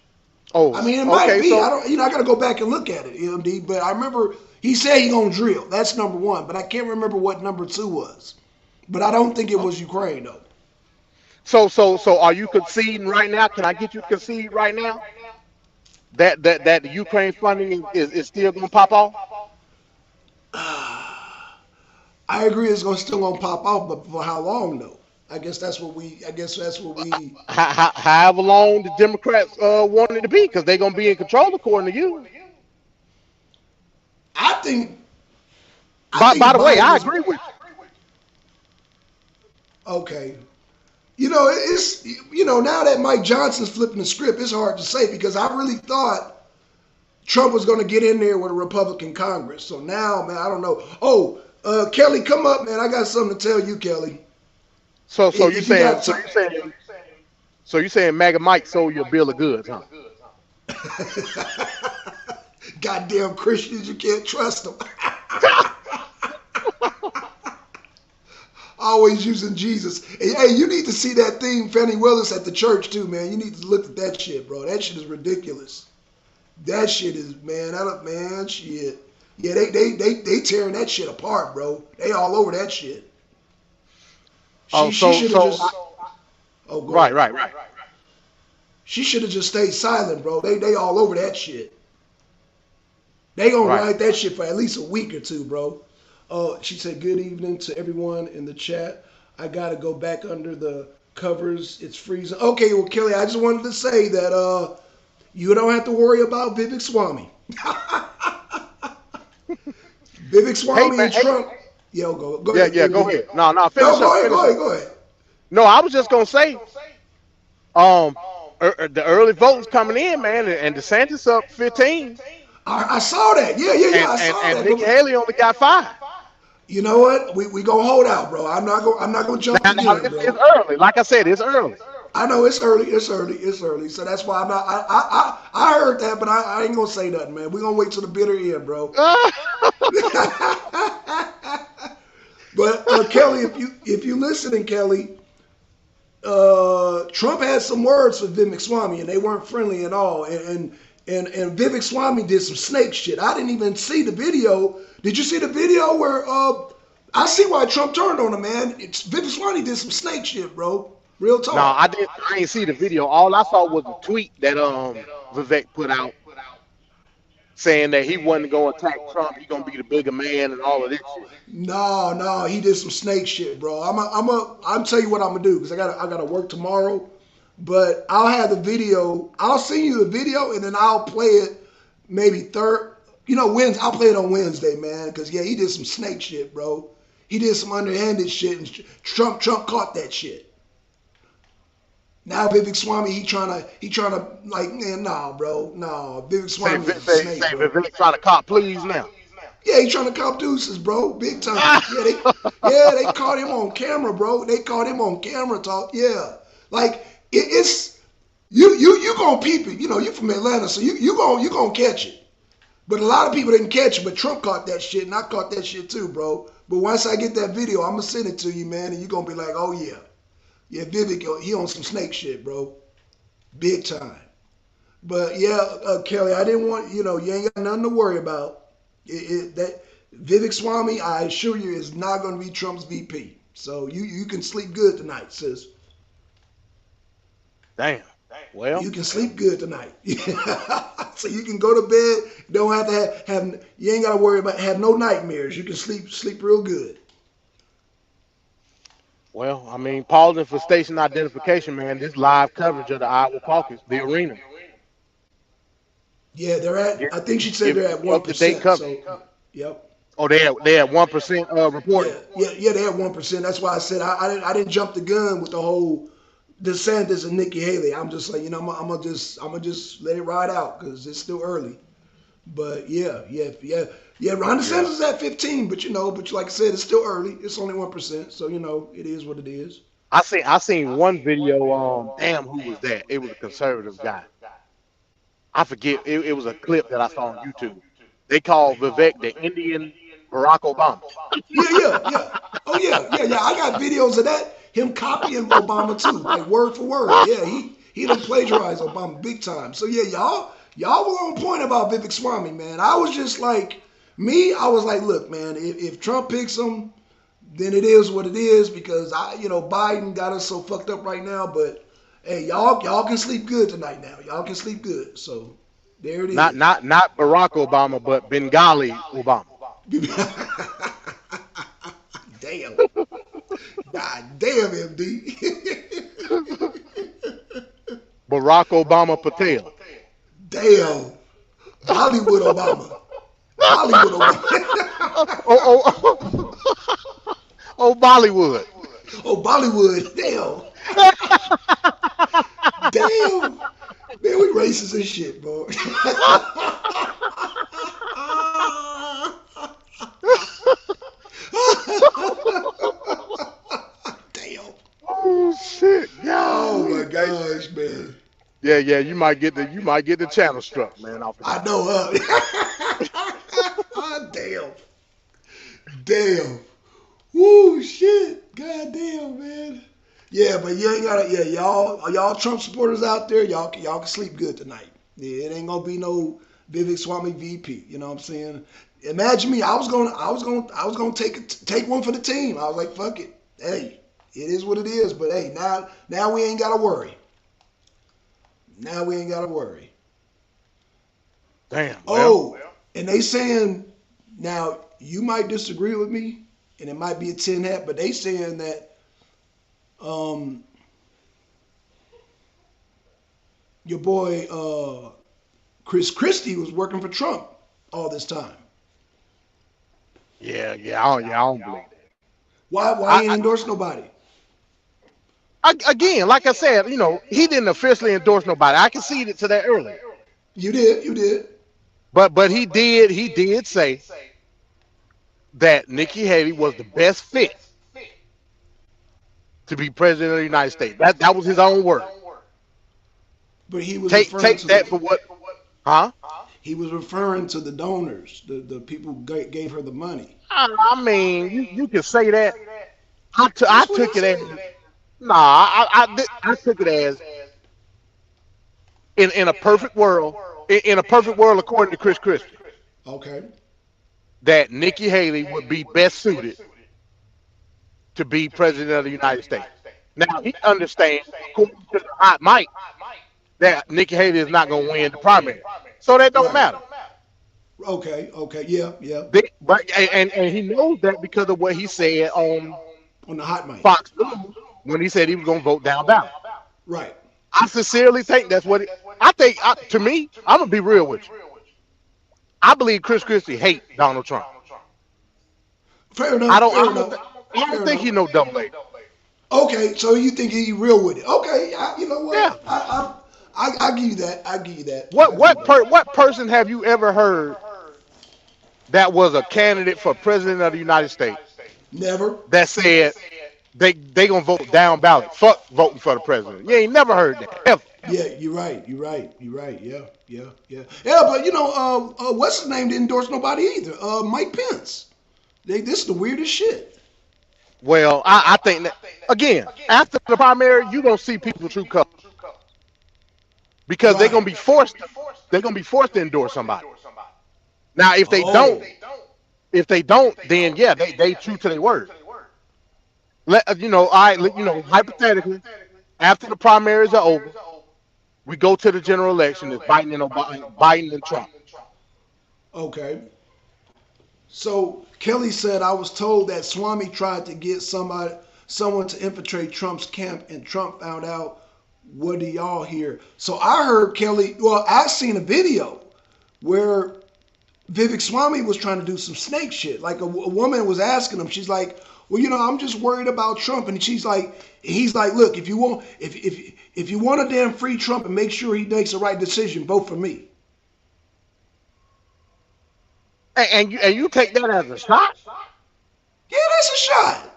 Oh, I mean, it might okay, be. so I don't. I got to go back and look at it, MD. But I remember he said he gonna drill. That's number one. But I can't remember what number two was. But I don't think it was Ukraine though. so are you conceding right now? Can I get you to concede right now that the Ukraine funding is still going to pop off? I agree. It's gonna still gonna pop off, but for how long though? I guess that's what we. However long the Democrats want it to be, because they're going to be in control according to you. I think. By the way, Biden I is agree with okay. It's now that Mike Johnson's flipping the script, it's hard to say because I really thought Trump was going to get in there with a Republican Congress. So now, man, I don't know. Oh, Kelly, come up, man. I got something to tell you, Kelly. So If you got time. you saying MAGA Mike sold you a bill of goods, huh? Goddamn Christians, you can't trust them. Always using Jesus. Hey, you need to see that thing, Fannie Willis, at the church too, man. You need to look at that shit, bro. That shit is ridiculous. That shit is, man, shit. Yeah, they tearing that shit apart, bro. They all over that shit. She should have just. Oh, go ahead. Right. She should have just stayed silent, bro. They all over that shit. They gonna ride that shit for at least a week or two, bro. She said, "Good evening to everyone in the chat. I gotta go back under the covers. It's freezing." Okay, well, Kelly, I just wanted to say that you don't have to worry about Vivek Swami. Vivek Swami and Trump. Yo, go ahead. Yeah, go ahead. No, finish up. Go ahead. No, I was just gonna say, the early votes coming in, man, and DeSantis up 15. I saw that. Yeah. I saw that. And Nikki Haley only got 5. You know what? We gonna hold out, bro. I'm not gonna jump the gun, bro. It's early. Like I said, it's early. I know it's early. So that's why I'm not. I heard that, but I ain't gonna say nothing, man. We gonna wait till the bitter end, bro. But Kelly, if you listening, Kelly, Trump had some words for Vivek Swami, and they weren't friendly at all. And Vivek Swami did some snake shit. I didn't even see the video. Did you see the video where I see why Trump turned on him, man. Vivek Swami did some snake shit, bro. Real talk. No, I didn't see the video. All I saw was a tweet that Vivek put out saying that he wasn't going to attack Trump. He's going to be the bigger man and all of this shit. No, he did some snake shit, bro. I'm tell you what I'm gonna do because I gotta work tomorrow. But I'll have the video. I'll send you the video and then I'll play it maybe Wednesday. I'll play it on Wednesday, man. Because yeah, he did some snake shit, bro. He did some underhanded shit, and Trump caught that shit. Now Vivek Swami, he trying to like, man, nah, bro, nah. Vivek Swami is a snake, bro. Vivek trying to cop please now. Yeah, he trying to cop deuces, bro, big time. They caught him on camera, bro. They caught him on camera talk. Yeah, like it's you gonna peep it. You from Atlanta, so you gonna catch it. But a lot of people didn't catch it. But Trump caught that shit, and I caught that shit too, bro. But once I get that video, I'm gonna send it to you, man, and you gonna be like, oh yeah. Yeah, Vivek, he on some snake shit, bro. Big time. But yeah, Kelly, I didn't want, you ain't got nothing to worry about. That Vivek Swami, I assure you, is not going to be Trump's VP. So you can sleep good tonight, sis. Damn. Well, you can sleep good tonight. So you can go to bed. Don't have to have you ain't got to worry about have no nightmares. You can sleep real good. Well, I mean, pausing for station identification, man. This live coverage of the Iowa Caucus, the arena. Yeah, they're at. I think she said they're at 1%. So, yep. Oh, they at 1% reporting. Yeah, they at 1%. That's why I said I didn't jump the gun with the whole DeSantis and Nikki Haley. I'm just like, I'm gonna just let it ride out because it's still early. But yeah. Yeah, Ron DeSantis is at 15, but like I said, it's still early. It's only 1%, so it is what it is. I seen one video. Damn, who was that? It was a conservative guy. I forget. It was a clip that I saw on YouTube. They called Vivek the Indian Barack Obama. Yeah. Oh yeah. I got videos of that. Him copying Obama too, like word for word. Yeah, he done plagiarized Obama big time. So yeah, y'all were on point about Vivek Swami, man. I was just like I was like, look, man, if Trump picks him, then it is what it is because Biden got us so fucked up right now. But hey, y'all can sleep good tonight now. Y'all can sleep good. So there it is. Not Barack Obama, but Bengali Obama. Damn. God damn, MD. Barack Obama Patel. Damn. Bollywood Obama. Bollywood Obama. Oh, Bollywood. Oh, Bollywood. Damn. Damn. Man, we racist as shit, boy. Damn. Oh shit. Oh my gosh, man. Yeah, you might get the channel struck, man. I know, Damn. Woo, shit. God damn, man. Yeah, but you ain't gotta. Yeah, y'all Trump supporters out there, y'all can sleep good tonight. Yeah, it ain't gonna be no Vivek Swami VP. You know what I'm saying? Imagine me. I was gonna take one for the team. I was like, fuck it. Hey, it is what it is. But hey, now we ain't gotta worry. Now we ain't gotta worry. Damn. Well. And they saying now you might disagree with me, and it might be a tin hat, but they saying that your boy Chris Christie was working for Trump all this time. Yeah, I don't believe that. Why he ain't endorse nobody? Again, like I said, he didn't officially endorse nobody. I conceded to that earlier. You did. But he did say that Nikki Haley was the best fit to be president of the United States. That was his own word. But he was take that for what? Huh? He was referring to the donors, the people who gave her the money. I mean, you can say that. I took it as I took it as in a perfect world, according to Chris Christie. Okay. That Nikki Haley would be best suited to be president of the United States. Now he understands, according to the hot mic, that Nikki Haley is not going to win the primary, so that don't matter. Okay, yeah. And he knows that because of what he said on the hot mic, Fox News, when he said he was going to vote down ballot. Right. I sincerely think that's what I think. To me, I'm gonna be real with you. I believe Chris Christie hates Donald Trump. Fair enough. I don't think he no double A. Okay, so you think he real with it? Okay, you know what? Yeah. I give you that. I give you that. What person have you ever heard that was a candidate for president of the United States? Never. That said they gonna vote down ballot. Fuck voting for the president. You ain't never heard that ever. Yeah, you're right. Yeah. But what's his name didn't endorse nobody either. Mike Pence. This is the weirdest shit. Well, I think that again after the primary, you gonna see people true colors because they're gonna be forced. They're gonna be forced to endorse somebody. Now, if they don't, then yeah, they true to their word. Hypothetically, after the primaries are over, we go to the general election. It's Biden and Trump. Okay. So Kelly said, I was told that Swami tried to get someone to infiltrate Trump's camp, and Trump found out. What do y'all hear? So I heard Kelly. Well, I seen a video where Vivek Swami was trying to do some snake shit. Like a woman was asking him. She's like, well, I'm just worried about Trump. And he's like, look, if you want a damn free Trump and make sure he makes the right decision, vote for me. And you take that as a shot? Yeah, that's a shot.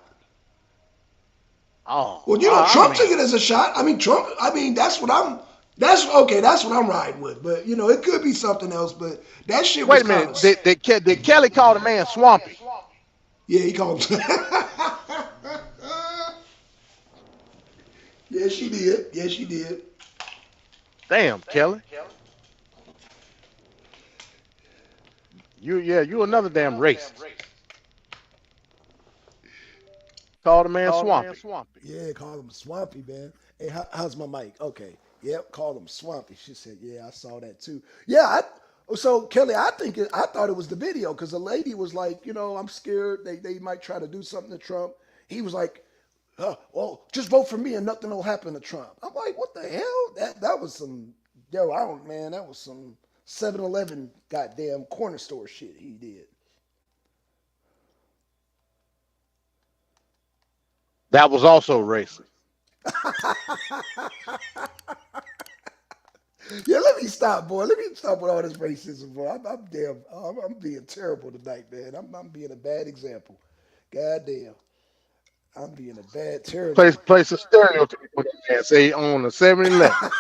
Oh, Well, I Trump mean, took it as a shot. I mean, Trump. I mean, that's what I'm. That's okay. That's what I'm riding with. But it could be something else. But that shit was wait a kind minute. of. Did Kelly call the man Swampy? Yeah, he called him. Yeah, she did. Yeah, she did. Damn, Kelly. You another damn racist. Call the man Swampy. Yeah, call him Swampy, man. Hey, how's my mic? Okay. Yep, call him Swampy. She said, yeah, I saw that too. Yeah, so Kelly, I thought it was the video because the lady was like, I'm scared they might try to do something to Trump. He was like, well, just vote for me and nothing will happen to Trump. I'm like, what the hell? That was some, that was some 7-Eleven goddamn corner store shit he did. That was also racist. Yeah, let me stop, boy. Let me stop with all this racism, boy. I'm being terrible tonight, man. I'm being a bad example. God damn. I'm being a bad, terrible. Place a stereotype with that man. Say on a 7-Eleven.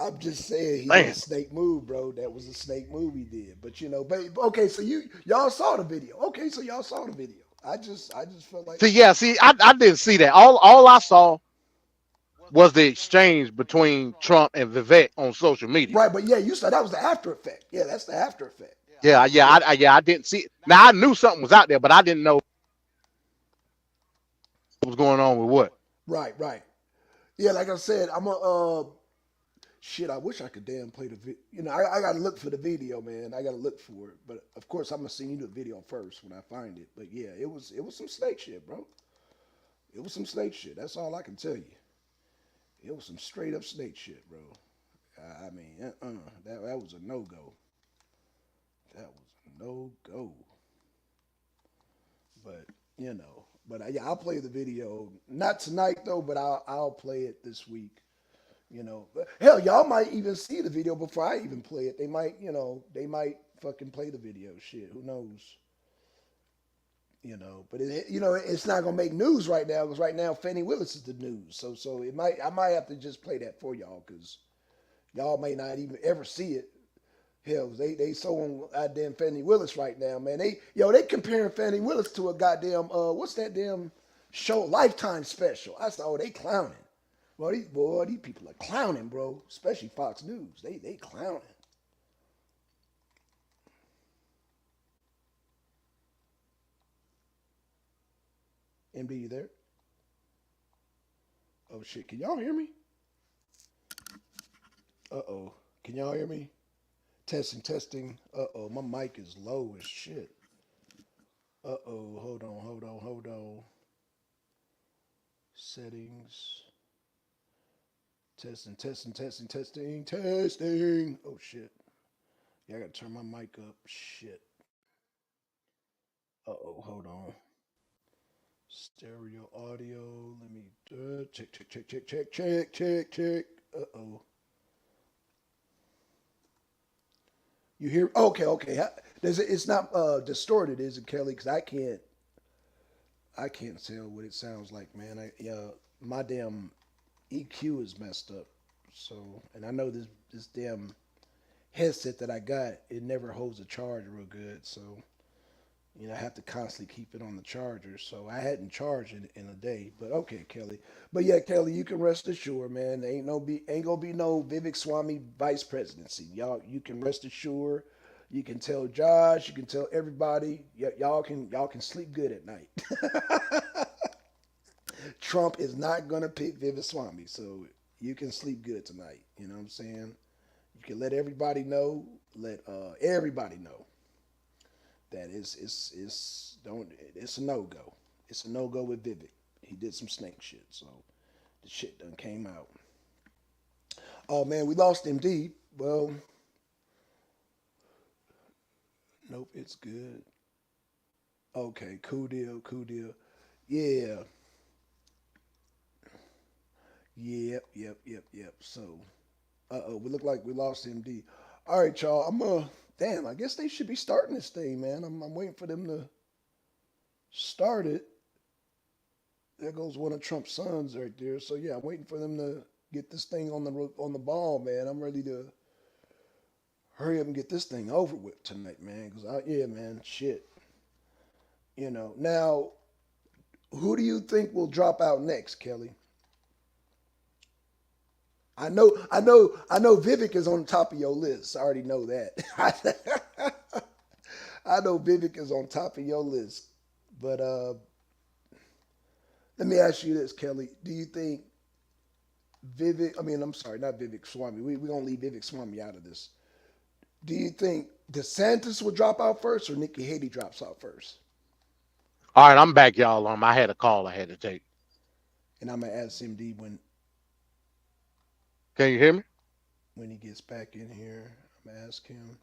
I'm just saying he did a Damn. snake move, bro. That was a snake move he did. But okay, so y'all saw the video. Okay, so y'all saw the video. I just felt like I didn't see that. All I saw was the exchange between Trump and Vivek on social media. right, but yeah, you said that was the after effect. Yeah, that's the after effect. I didn't see it. Now I knew something was out there, but I didn't know what was going on with what. Right, right. Yeah, like I said, I'm a shit. I wish I could damn play the video. I gotta look for the video, man. I gotta look for it. But of course, I'm gonna send you the video first when I find it. But yeah, it was some snake shit, bro. It was some snake shit. That's all I can tell you. It was some straight up snake shit, bro. I mean, that was a no go. That was a no go. But yeah, I'll play the video. Not tonight though, but I'll play it this week. Hell, y'all might even see the video before I even play it. They might fucking play the video. Shit, who knows? But it's not gonna make news right now because right now Fannie Willis is the news. So I might have to just play that for y'all because y'all may not even ever see it. Hell, they so on goddamn Fannie Willis right now, man. They comparing Fannie Willis to a goddamn what's that damn show Lifetime special? I said, they clowning. Well, these people are clowning, bro. Especially Fox News. They clowning. MD, you there? Oh shit, can y'all hear me? Uh-oh. Can y'all hear me? Testing, testing. Uh-oh, my mic is low as shit. Uh-oh, hold on. Settings. Testing. Oh shit. Yeah, I gotta turn my mic up. Shit. Uh-oh, hold on. Stereo audio. Let me check. Uh-oh. You hear? Okay. It's not distorted, is it, Kelly? Because I can't tell what it sounds like, man. My damn EQ is messed up. So, and I know this damn headset that I got, it never holds a charge real good. So, I have to constantly keep it on the charger. So I hadn't charged it in a day. But okay, Kelly. But yeah, Kelly, you can rest assured, man. Ain't gonna be no Vivek Swamy vice presidency. Y'all, you can rest assured. You can tell Josh. You can tell everybody. Y'all can sleep good at night. Trump is not gonna pick Vivek Swamy, so you can sleep good tonight. You know what I'm saying? You can let everybody know. Let everybody know that it's a no go. It's a no go with Vivek. He did some snake shit, so the shit done came out. Oh man, we lost MD. Well, nope, it's good. Okay, cool deal. Yeah. Yep. So, we look like we lost MD. All right, y'all. Damn. I guess they should be starting this thing, man. I'm waiting for them to start it. There goes one of Trump's sons right there. So yeah, I'm waiting for them to get this thing on the ball, man. I'm ready to hurry up and get this thing over with tonight, man. Yeah, man, shit. Now, who do you think will drop out next, Kelly? I know Vivek is on top of your list. I already know that. I know Vivek is on top of your list. But let me ask you this, Kelly. Do you think I'm sorry, not Vivek Swami. We're going to leave Vivek Swami out of this. Do you think DeSantis will drop out first or Nikki Haley drops out first? All right, I'm back, y'all. I had a call I had to take. And I'm going to ask MD when Can you hear me? he gets back in here. I'm going to ask him.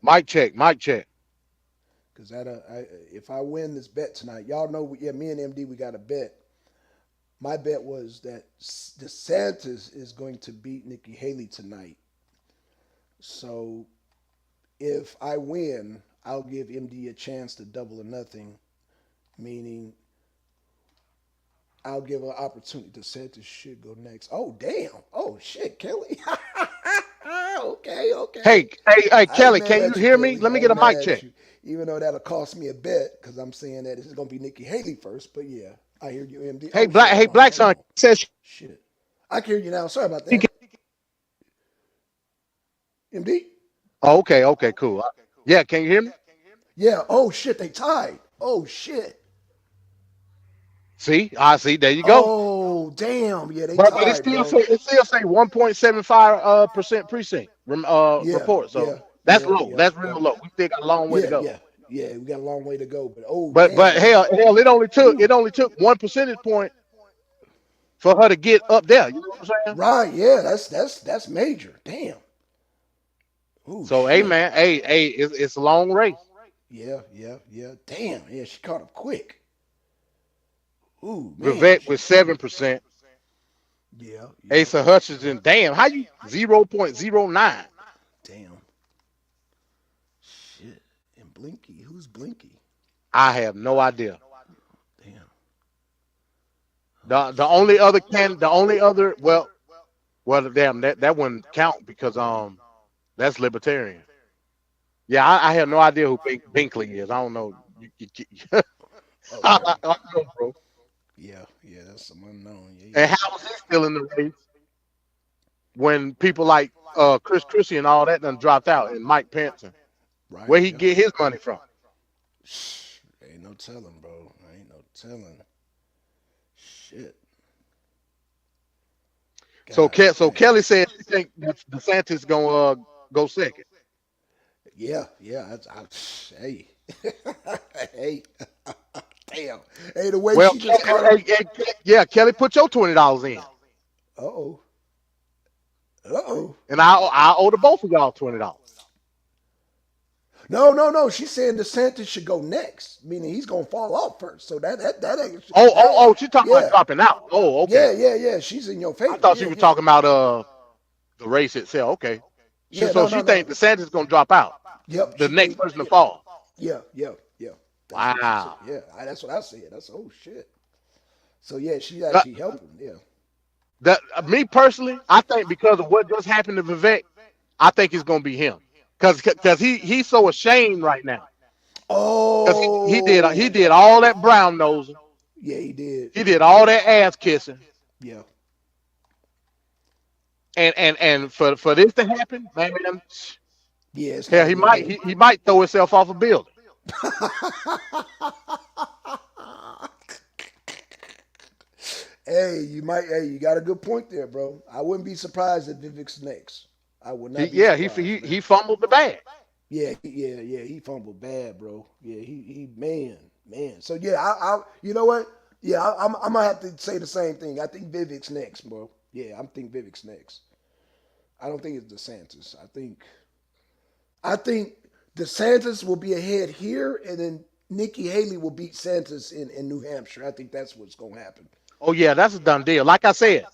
Mic check. Because if I win this bet tonight, y'all know, me and MD, we got a bet. My bet was that DeSantis is going to beat Nikki Haley tonight. So if I win, I'll give MD a chance to double or nothing, meaning I'll give an opportunity. DeSantis should go next. Oh, damn. Oh, shit, Kelly. Okay. Hey, Kelly, can you hear me? Kelly. Let me get a mic check. Even though that'll cost me a bet, because I'm saying that this is going to be Nikki Haley first, but yeah. I hear you, MD. Hey, Black Son says shit. I can hear you now. Sorry about that. MD? Oh, okay, cool. Yeah, can you hear me? Yeah. Oh shit, they tied. Oh shit. See, there you go. Oh damn, yeah, they but tied. But it still say 1.75% precinct report. So that's low. That's real low. We still got a long way to go. Yeah, we got a long way to go. But hell, it only took 1 percentage point for her to get up there. You know what I'm saying? Right. Yeah. That's major. Damn. Ooh, so shit. hey man, it's a long race. Yeah. Damn. Yeah, she caught up quick. Ooh, man. Vivek with 7%. Yeah. Asa Hutchinson, damn, how you 0.09? Damn. Shit. And Blinky, who's Blinky? I have no idea. Damn. The only other well damn that wouldn't count because that's libertarian. Yeah, I have no idea who Binkley is. I don't know. I don't know, bro. Yeah, that's some unknown. Yeah. And how is he still in the race when people like Chris Christie and all that done dropped out and Mike Pence? Right, where he get his money from? Ain't no telling, bro. Ain't no telling. Shit. So Kelly said she think DeSantis gonna go second. Yeah. Hey. Hey. Damn. Hey, the way she just caught up. Yeah, Kelly, put your $20 in. Uh-oh. And I owe the both of y'all $20. No. She's saying DeSantis should go next, meaning he's gonna fall off first. So that ain't. She's talking about dropping out. Oh, okay. Yeah. She's in your favor. I thought she was talking about the race itself. Okay. She thinks DeSantis is gonna drop out. Yep. The next person to fall. Yeah. Wow. Yeah, that's what I said. That's shit. So yeah, she's actually helping. Yeah. Me personally, I think because of what just happened to Vivek, I think it's gonna be him. Cause he's so ashamed right now. Oh. He did all that brown nosing. Yeah, he did. He did all that ass kissing. Yeah. And for this to happen, man, yeah, he might throw himself off a building. Hey, you got a good point there, bro. I wouldn't be surprised if Vivek's next. I would not. He fumbled the bag. Yeah, he fumbled bad, bro. Yeah, he man. So yeah, I you know what? Yeah, I'm gonna have to say the same thing. I think Vivek's next, bro. Yeah, I think Vivek's next. I don't think it's DeSantis. I think DeSantis will be ahead here, and then Nikki Haley will beat Santos in New Hampshire. I think that's what's gonna happen. Oh yeah, that's a done deal. Like I said,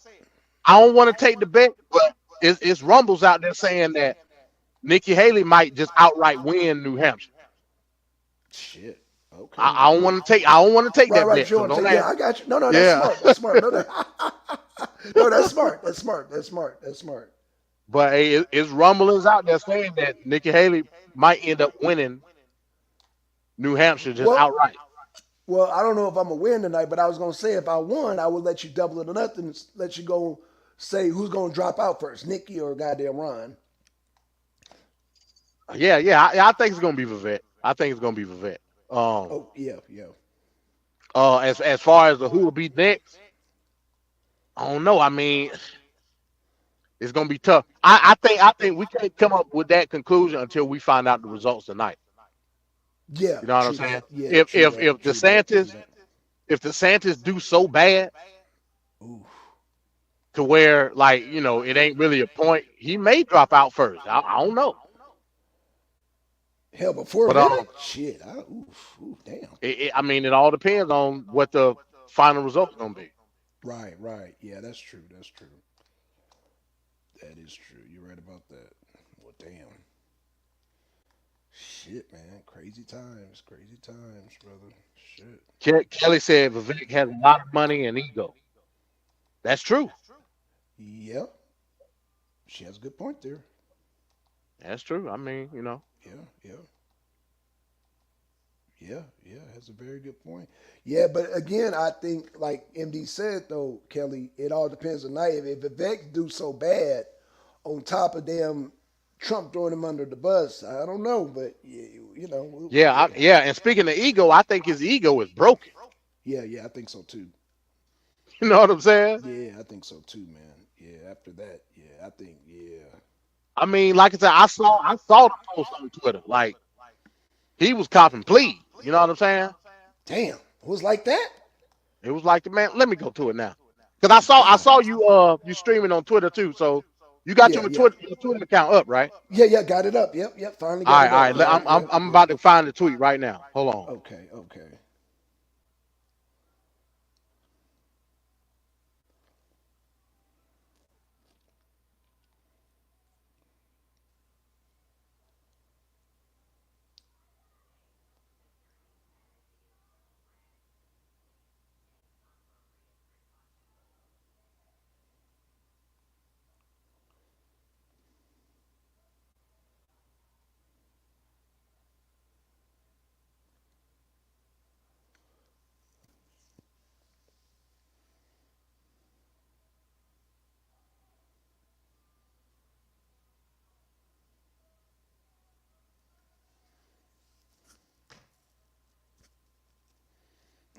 I don't want to take the bet, but it's rumbles out there saying that Nikki Haley might just outright win New Hampshire. Shit. Okay. I don't want to take. I don't want to take Right, that right. bet. Sure. So don't Yeah, ask. I got you. No, that's Yeah. smart. That's smart. No, no, that's smart. That's smart. That's smart. That's smart. But hey, it's rumblings out there saying that Nikki Haley might end up winning New Hampshire just Well, outright. well, I don't know if I'm gonna win tonight, but I was gonna say if I won, I would let you double it or nothing. Let you go say who's gonna drop out first, Nikki or goddamn Ron. Yeah. I think it's gonna be Vivette. I think it's gonna be Vivette. Oh yeah, yeah. As far as the who will be next, I don't know. I mean, it's gonna be tough. I think we can't come up with that conclusion until we find out the results tonight. Yeah, You know what I'm true saying? that. Yeah, If true if that. if True that. True DeSantis that. if DeSantis do so bad Ooh. to where like it ain't really a point, he may drop out first. I don't know. Hell, before But Vivek? Shit. Damn. I mean, it all depends on what the final result's gonna be. Right, right. Yeah, that's true. That's true. That is true. You're right about that. Well, damn. Shit, man. Crazy times. Crazy times, brother. Shit. Kelly said Vivek has a lot of money and ego. That's true. Yep. She has a good point there. That's true. I mean, Yeah, yeah. Yeah, that's a very good point. Yeah, but again, I think like MD said though, Kelly, it all depends on night. If Vivek do so bad, on top of damn Trump throwing him under the bus, I don't know, but Yeah. And speaking of ego, I think his ego is broken. yeah, I think so too. You know what I'm saying? Yeah, I think so too, man. Yeah, after that, yeah, I think I mean, like I said, I saw the post on Twitter. Like he was copping pleas. You know what I'm saying? damn, it was like that. It was like the man. Let me go to it now, because I saw you streaming on Twitter too. So you got Yeah, your Twitter account up, right? yeah, got it up. Yep, finally All got right, it all up. right. Yeah, I'm about to find the tweet right now. Hold on. okay.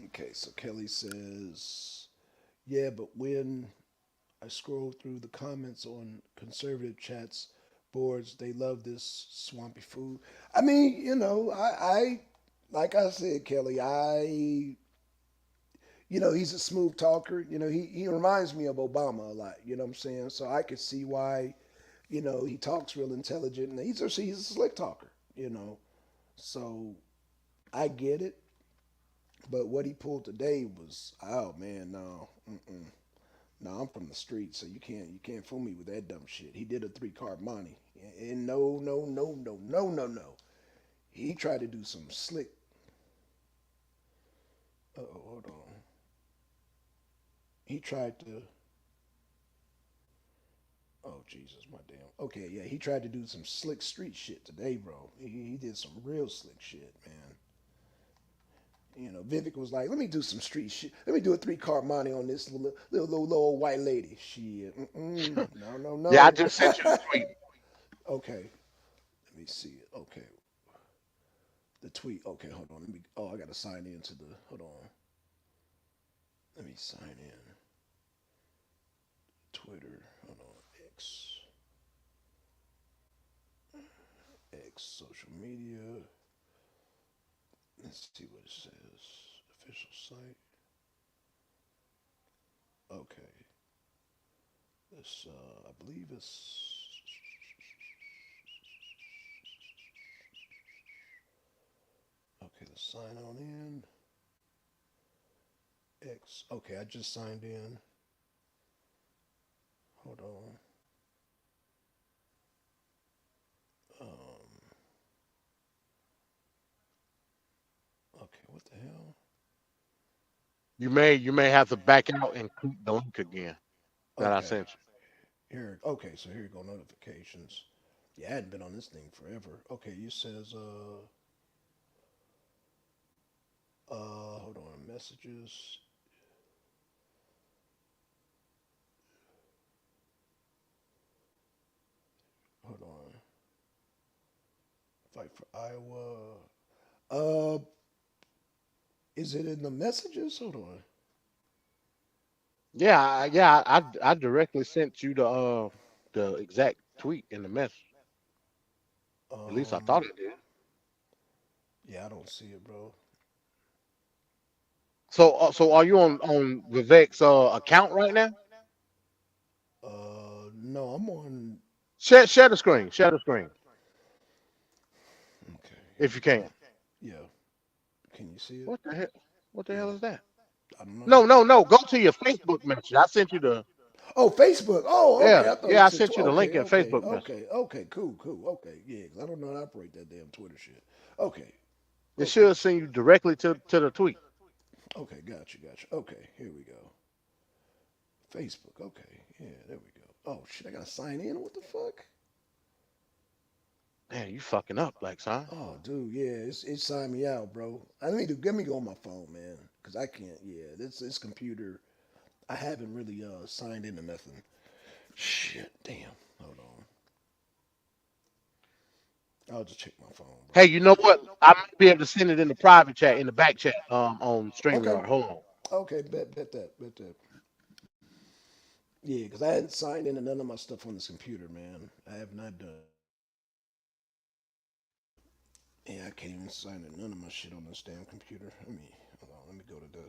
Okay, so Kelly says, yeah, but when I scroll through the comments on conservative chats boards, they love this swampy food. I mean, I like I said, Kelly, he's a smooth talker. He reminds me of Obama a lot. You know what I'm saying? So I could see why, he talks real intelligent, and he's a slick talker. So I get it. But what he pulled today was, oh man, no, no, I'm from the street, so you can't fool me with that dumb shit. He did a 3 card money, and no. He tried to do some slick. Oh, hold on. He tried to. Oh Jesus, my damn. Okay, yeah, he tried to do some slick street shit today, bro. He did some real slick shit, man. Vivek was like, "Let me do some street shit. Let me do a 3 card money on this little white lady." Shit, no. Yeah, I just sent you the tweet. Okay, let me see it. Okay, the tweet. Okay, hold on. I gotta sign into the. Hold on. Let me sign in. Twitter. Hold on. X social media. Let's see what it says. Official site. Okay. This, I believe it's. Okay, let's sign on in. X. Okay, I just signed in. Hold on. what the hell? You may have to back out and click the link again that I Okay, sent you. here. Okay, so here you go. Notifications. Yeah, I hadn't been on this thing forever. Okay, you says hold on, messages. Hold on. Fight for Iowa. Uh, is it in the messages? Hold on. Yeah. I directly sent you the exact tweet in the message. At least I Um, thought it did. yeah, I don't see it, bro. So are you on Vivek's account right now? No, I'm on. Share the screen. Share the screen Okay, here if you we go. can. Yeah, can you see it? What the hell? What the hell Yeah, is that? I don't know. No. Go to your Facebook message. I sent you the. Oh, Facebook. Oh, okay. Yeah, I thought yeah. it I said. sent you the link Okay, in okay, Facebook message. okay, okay. Cool, cool. Okay, yeah. 'Cause I don't know how to operate that damn Twitter shit. Okay, It okay, should send you directly to the tweet. okay. Gotcha. Okay, here we go. Facebook. Okay, yeah. There we go. Oh shit, I gotta sign in. What the fuck? Man, you fucking up, Lex, huh? Oh, dude, yeah, it signed me out, bro. Let me go on my phone, man, cause I can't. Yeah, this computer, I haven't really signed into nothing. Shit, damn. Hold on. I'll just check my phone, Hey, bro. you know what? I might be able to send it in the private chat, in the back chat, on Okay, StreamYard. Hold on. okay, bet that. Yeah, cause I hadn't signed into none of my stuff on this computer, man. I have not done. Yeah, I can't even sign in none of my shit on this damn computer. Hold on. Let me go to the.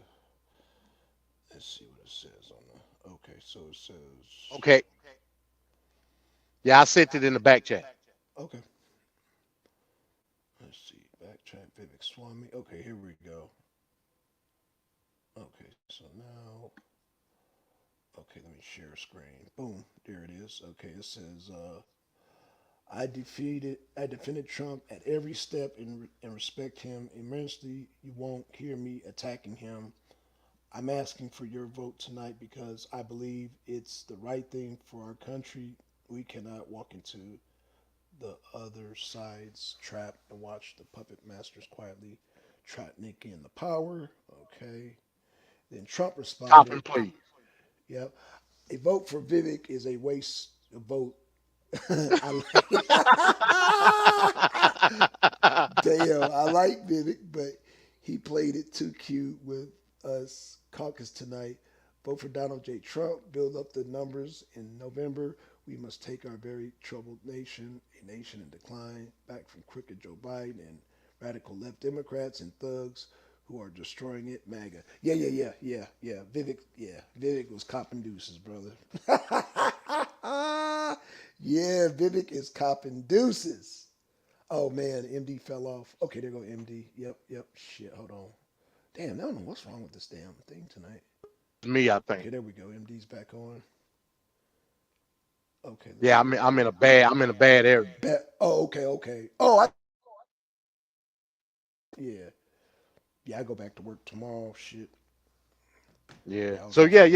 Let's see what it says on the. Okay, so it says. Okay. Yeah, I sent it in the back chat. Okay. Let's see. Backtrack Vivek Swami. Okay, here we go. Okay, so now. Okay, let me share screen. Boom. There it is. Okay, it says I defended Trump at every step and respect him immensely. You won't hear me attacking him. I'm asking for your vote tonight because I believe it's the right thing for our country. We cannot walk into the other side's trap and watch the puppet masters quietly trap Nikki in the power. Okay. Then Trump Cop responded, and please. yep, a vote for Vivek is a waste of vote. I like Damn, I like Vivek, but he played it too cute with us caucus tonight. Vote for Donald J. Trump. Build up the numbers in November. We must take our very troubled nation, a nation in decline, back from crooked Joe Biden and radical left Democrats and thugs who are destroying it. MAGA. Yeah. Vivek was copping deuces, brother. Yeah, Vivek is copping deuces. Oh man, MD fell off. Okay, there go MD. Yep. Shit, hold on. Damn, I don't know what's wrong with this damn thing tonight. Me, I think. Okay, there we go. MD's back on. Okay, let's Yeah, see. I'm in a bad area. Oh, okay. Oh, yeah. Yeah, I go back to work tomorrow. Shit. Yeah. Yeah, I was So gonna say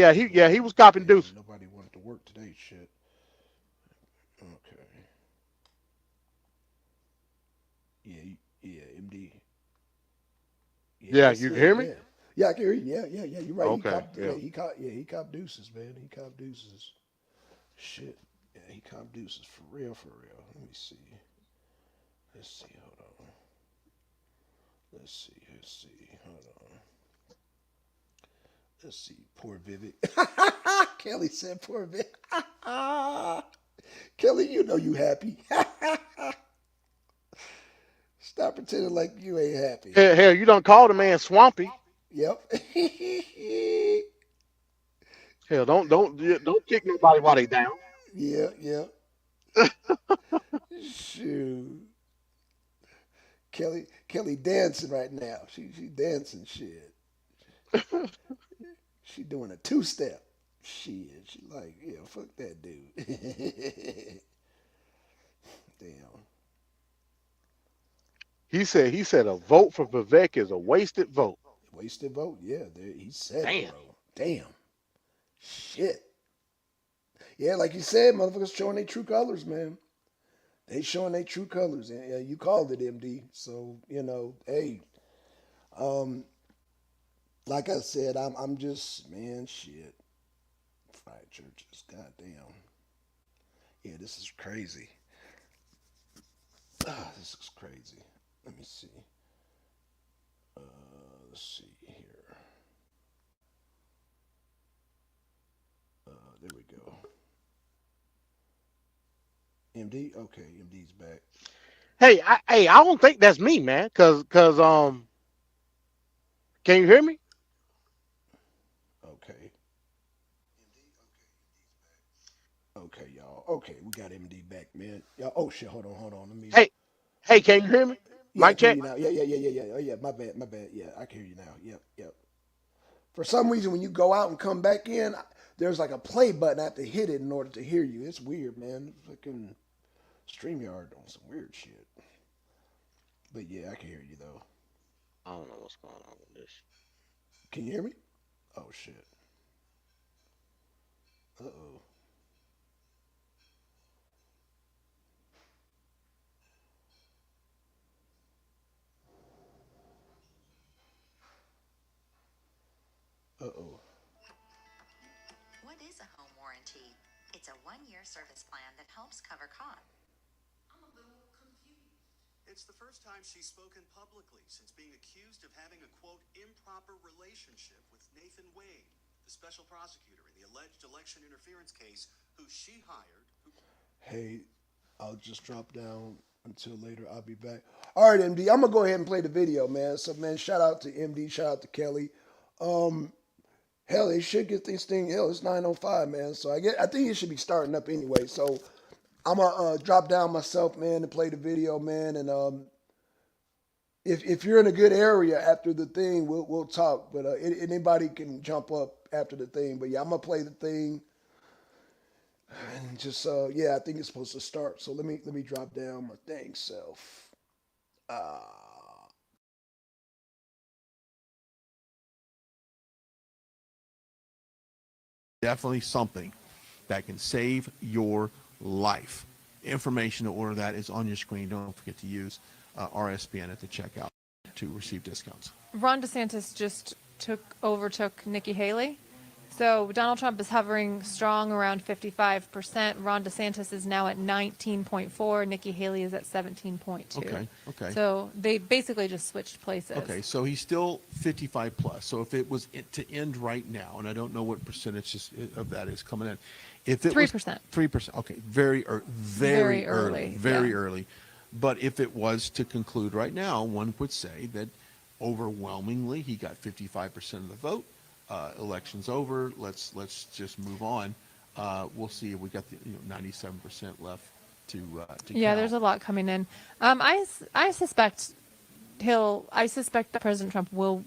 he was copping yeah, deuce. nobody wanted to work today. Shit. Okay. Yeah, MD. Yeah, Yeah, that's you can it. hear me? Yeah, I can hear you. Yeah. You're right. Okay. Yeah. He copped deuces, man. He copped deuces. Shit. Yeah, he copped deuces for real. Let me see. Let's see. Hold on. Let's see. Hold on. Let's see. Poor Vivek. Kelly said, "Poor Vivek." Kelly, you know you happy. Stop pretending like you ain't happy. Hell, you don't call the man swampy. Yep. Hell, don't kick nobody while they down. Yeah. Shoot. Kelly dancing right now. She dancing shit. She doing a two step. Shit. She like, yeah, fuck that dude. Damn. He said a vote for Vivek is a wasted vote. Wasted vote. Yeah, he said Damn. it, bro. Damn. Shit. Yeah, like you said, motherfuckers showing their true colors, man. They showing their true colors, and yeah, you called it, MD. So hey, um, like I said, I'm just man, shit. Fried churches, goddamn. Yeah, this is crazy. This is crazy. Let me see. Let's see here. There we go. MD, okay, MD's back. Hey, I don't think that's me, man. Cause can you hear me? Okay. Okay, y'all. Okay, we got MD back, man. Y'all, oh shit, hold on. Let me. Hey, can you hear me? Yeah, I Mic can hear check. you now. Yeah. Oh yeah, my bad. Yeah, I can hear you now. Yep. For some reason, when you go out and come back in, there's like a play button. I have to hit it in order to hear you. It's weird, man. Fucking StreamYard on some weird shit. But yeah, I can hear you though. I don't know what's going on with this. Can you hear me? Oh shit. Uh-oh. Uh-oh. What is a home warranty? It's a one-year service plan that helps cover costs. I'm a little confused. It's the first time she's spoken publicly since being accused of having a, quote, improper relationship with Nathan Wade, the special prosecutor in the alleged election interference case, who she hired. Hey, I'll just drop down until later. I'll be back. All right, MD. I'm gonna go ahead and play the video, man. So, man, shout out to MD. Shout out to Kelly. Hell, they should get this thing. Hell, it's 9:05, man. So I think it should be starting up anyway. So I'm gonna drop down myself, man, and play the video, man. And if you're in a good area after the thing, we'll talk. But anybody can jump up after the thing. But yeah, I'm gonna play the thing. And just yeah, I think it's supposed to start. So let me drop down my thing self. Definitely something that can save your life. Information to order that is on your screen. Don't forget to use RSPN at the checkout to receive discounts. Ron DeSantis just overtook Nikki Haley. So Donald Trump is hovering strong around 55%. Ron DeSantis is now at 19.4. Nikki Haley is at 17.2. Okay. So they basically just switched places. Okay, so he's still 55 plus. So if it was to end right now, and I don't know what percentage of that is coming in. If it 3%. was 3%. Okay, very early. But if it was to conclude right now, one would say that overwhelmingly he got 55% of the vote. Election's over. Let's just move on. We'll see if we got the 97% left to yeah, count. there's a lot coming in. I suspect that President Trump will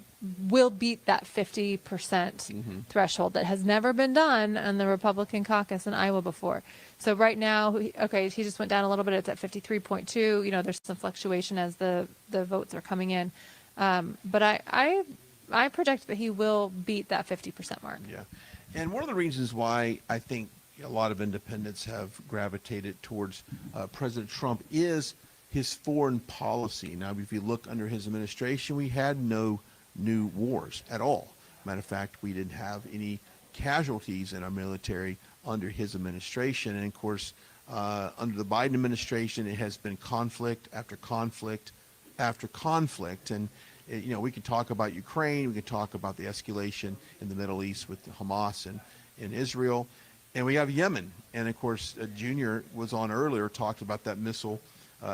beat that 50% threshold that has never been done in the Republican caucus in Iowa before. So right now, he just went down a little bit. It's at 53.2. There's some fluctuation as the votes are coming in. But I project that he will beat that 50% mark. Yeah. And one of the reasons why I think a lot of independents have gravitated towards President Trump is his foreign policy. Now, if you look under his administration, we had no new wars at all. Matter of fact, we didn't have any casualties in our military under his administration. And of course, under the Biden administration, it has been conflict after conflict after conflict. And we can talk about Ukraine, we can talk about the escalation in the Middle East with Hamas and in Israel, and we have Yemen. And of course, Junior was on earlier, talked about that missile.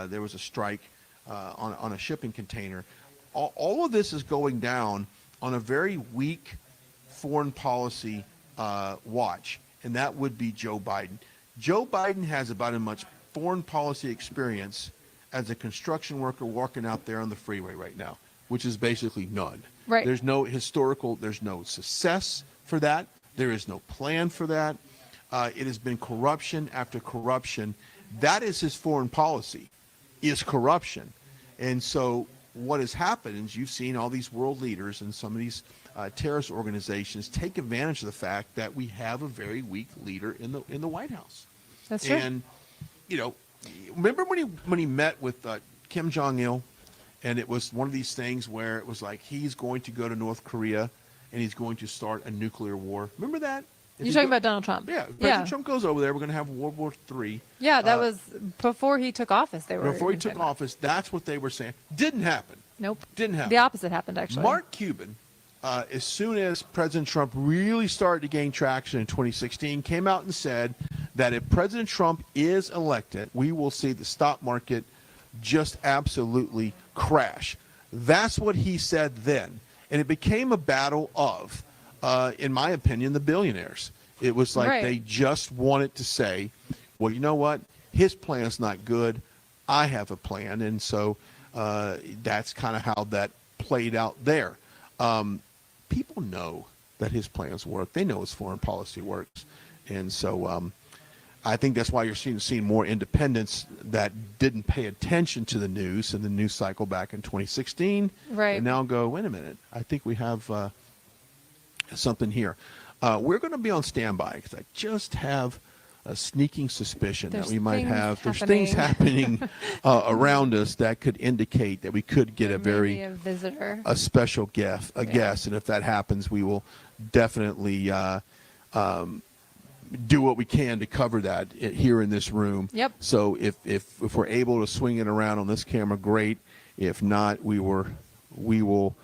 There was a strike on a shipping container. All of this is going down on a very weak foreign policy watch, and that would be Joe Biden. Joe Biden has about as much foreign policy experience as a construction worker walking out there on the freeway right now, which is basically none. Right. There's no there's no success for that. There is no plan for that. It has been corruption after corruption. That is his foreign policy, is corruption. And so what has happened is you've seen all these world leaders and some of these terrorist organizations take advantage of the fact that we have a very weak leader in the White House. That's true. And, you know, remember when he met with Kim Jong-il, and it was one of these things where it was like he's going to go to North Korea and he's going to start a nuclear war. Remember that? You're talking about Donald Trump? Yeah. President Trump goes over there. We're going to have World War III. Yeah, that was before he took office. Before he took office, that's what they were saying. Didn't happen. Nope. Didn't happen. The opposite happened, actually. Mark Cuban, as soon as President Trump really started to gain traction in 2016, came out and said that if President Trump is elected, we will see the stock market just absolutely crash. That's what he said then. And it became a battle of, in my opinion, the billionaires. It was like they just wanted to say, well, you know what? His plan is not good. I have a plan. And so that's kind of how that played out there. People know that his plans work. They know his foreign policy works. And so I think that's why you're seeing more independents that didn't pay attention to the news in the news cycle back in 2016. Right. And now go, wait a minute, I think we have something here. We're going to be on standby because I just have a sneaking suspicion that we might have. There's things happening around us that could indicate that we could get a visitor, a special guest, guest. And if that happens, we will definitely do what we can to cover that here in this room. Yep. So if we're able to swing it around on this camera, great. If not, we will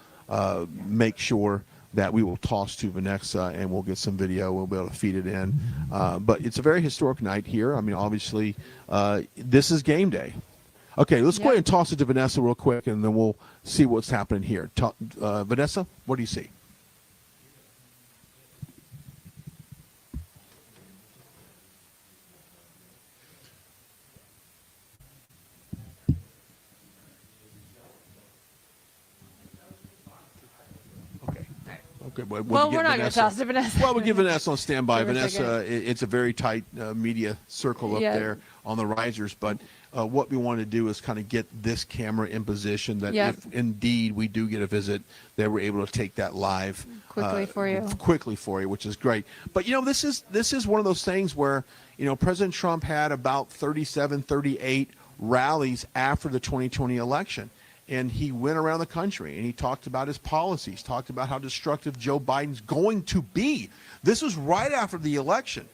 make sure that we will toss to Vanessa and we'll get some video. We'll be able to feed it in. But it's a very historic night here. I mean, obviously, this is game day. Okay, let's go ahead and toss it to Vanessa real quick, and then we'll see what's happening here. Vanessa, what do you see? Okay, well, we're not going to toss to Vanessa. Well, we'll give Vanessa on standby. Give her a Vanessa, it's a very tight media circle up there on the risers. But what we want to do is kind of get this camera in position that if indeed we do get a visit, that we're able to take that live quickly for you, which is great. But, you know, this is one of those things where, you know, President Trump had about 37, 38 rallies after the 2020 election. And he went around the country and he talked about his policies, talked about how destructive Joe Biden's going to be. This was right after the election.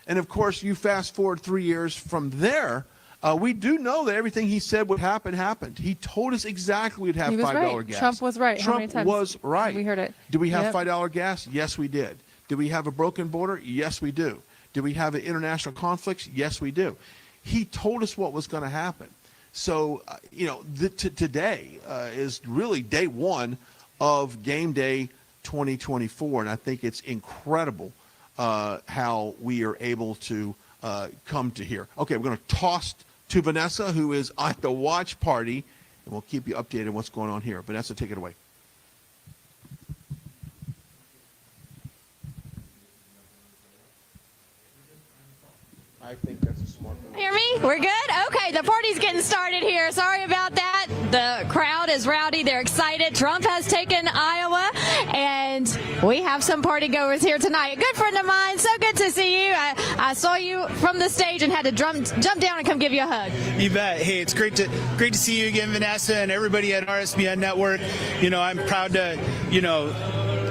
And of course, you fast forward 3 years from there, we do know that everything he said would happen happened. He told us exactly we'd have $5 gas. Trump was right. Trump was right. We heard it. Do we have $5 gas? Yes, we did. Do we have a broken border? Yes, we do. Do we have international conflicts? Yes, we do. He told us what was going to happen. So, you know, today is really day one of game day 2024. And I think it's incredible how we are able to come to here. Okay, we're going to toss to Vanessa, who is at the watch party, and we'll keep you updated on what's going on here. Vanessa, take it away. I think that's a smart move. Hear me? We're good? Okay, the party's getting started here. Sorry about that. The crowd is rowdy. They're excited. Trump has taken Iowa, and we have some party goers here tonight. A good friend of mine. So good to see you. I saw you from the stage and had to jump down and come give you a hug. You bet. Hey, it's great to see you again, Vanessa, and everybody at RSBN Network. You know, I'm proud to, you know,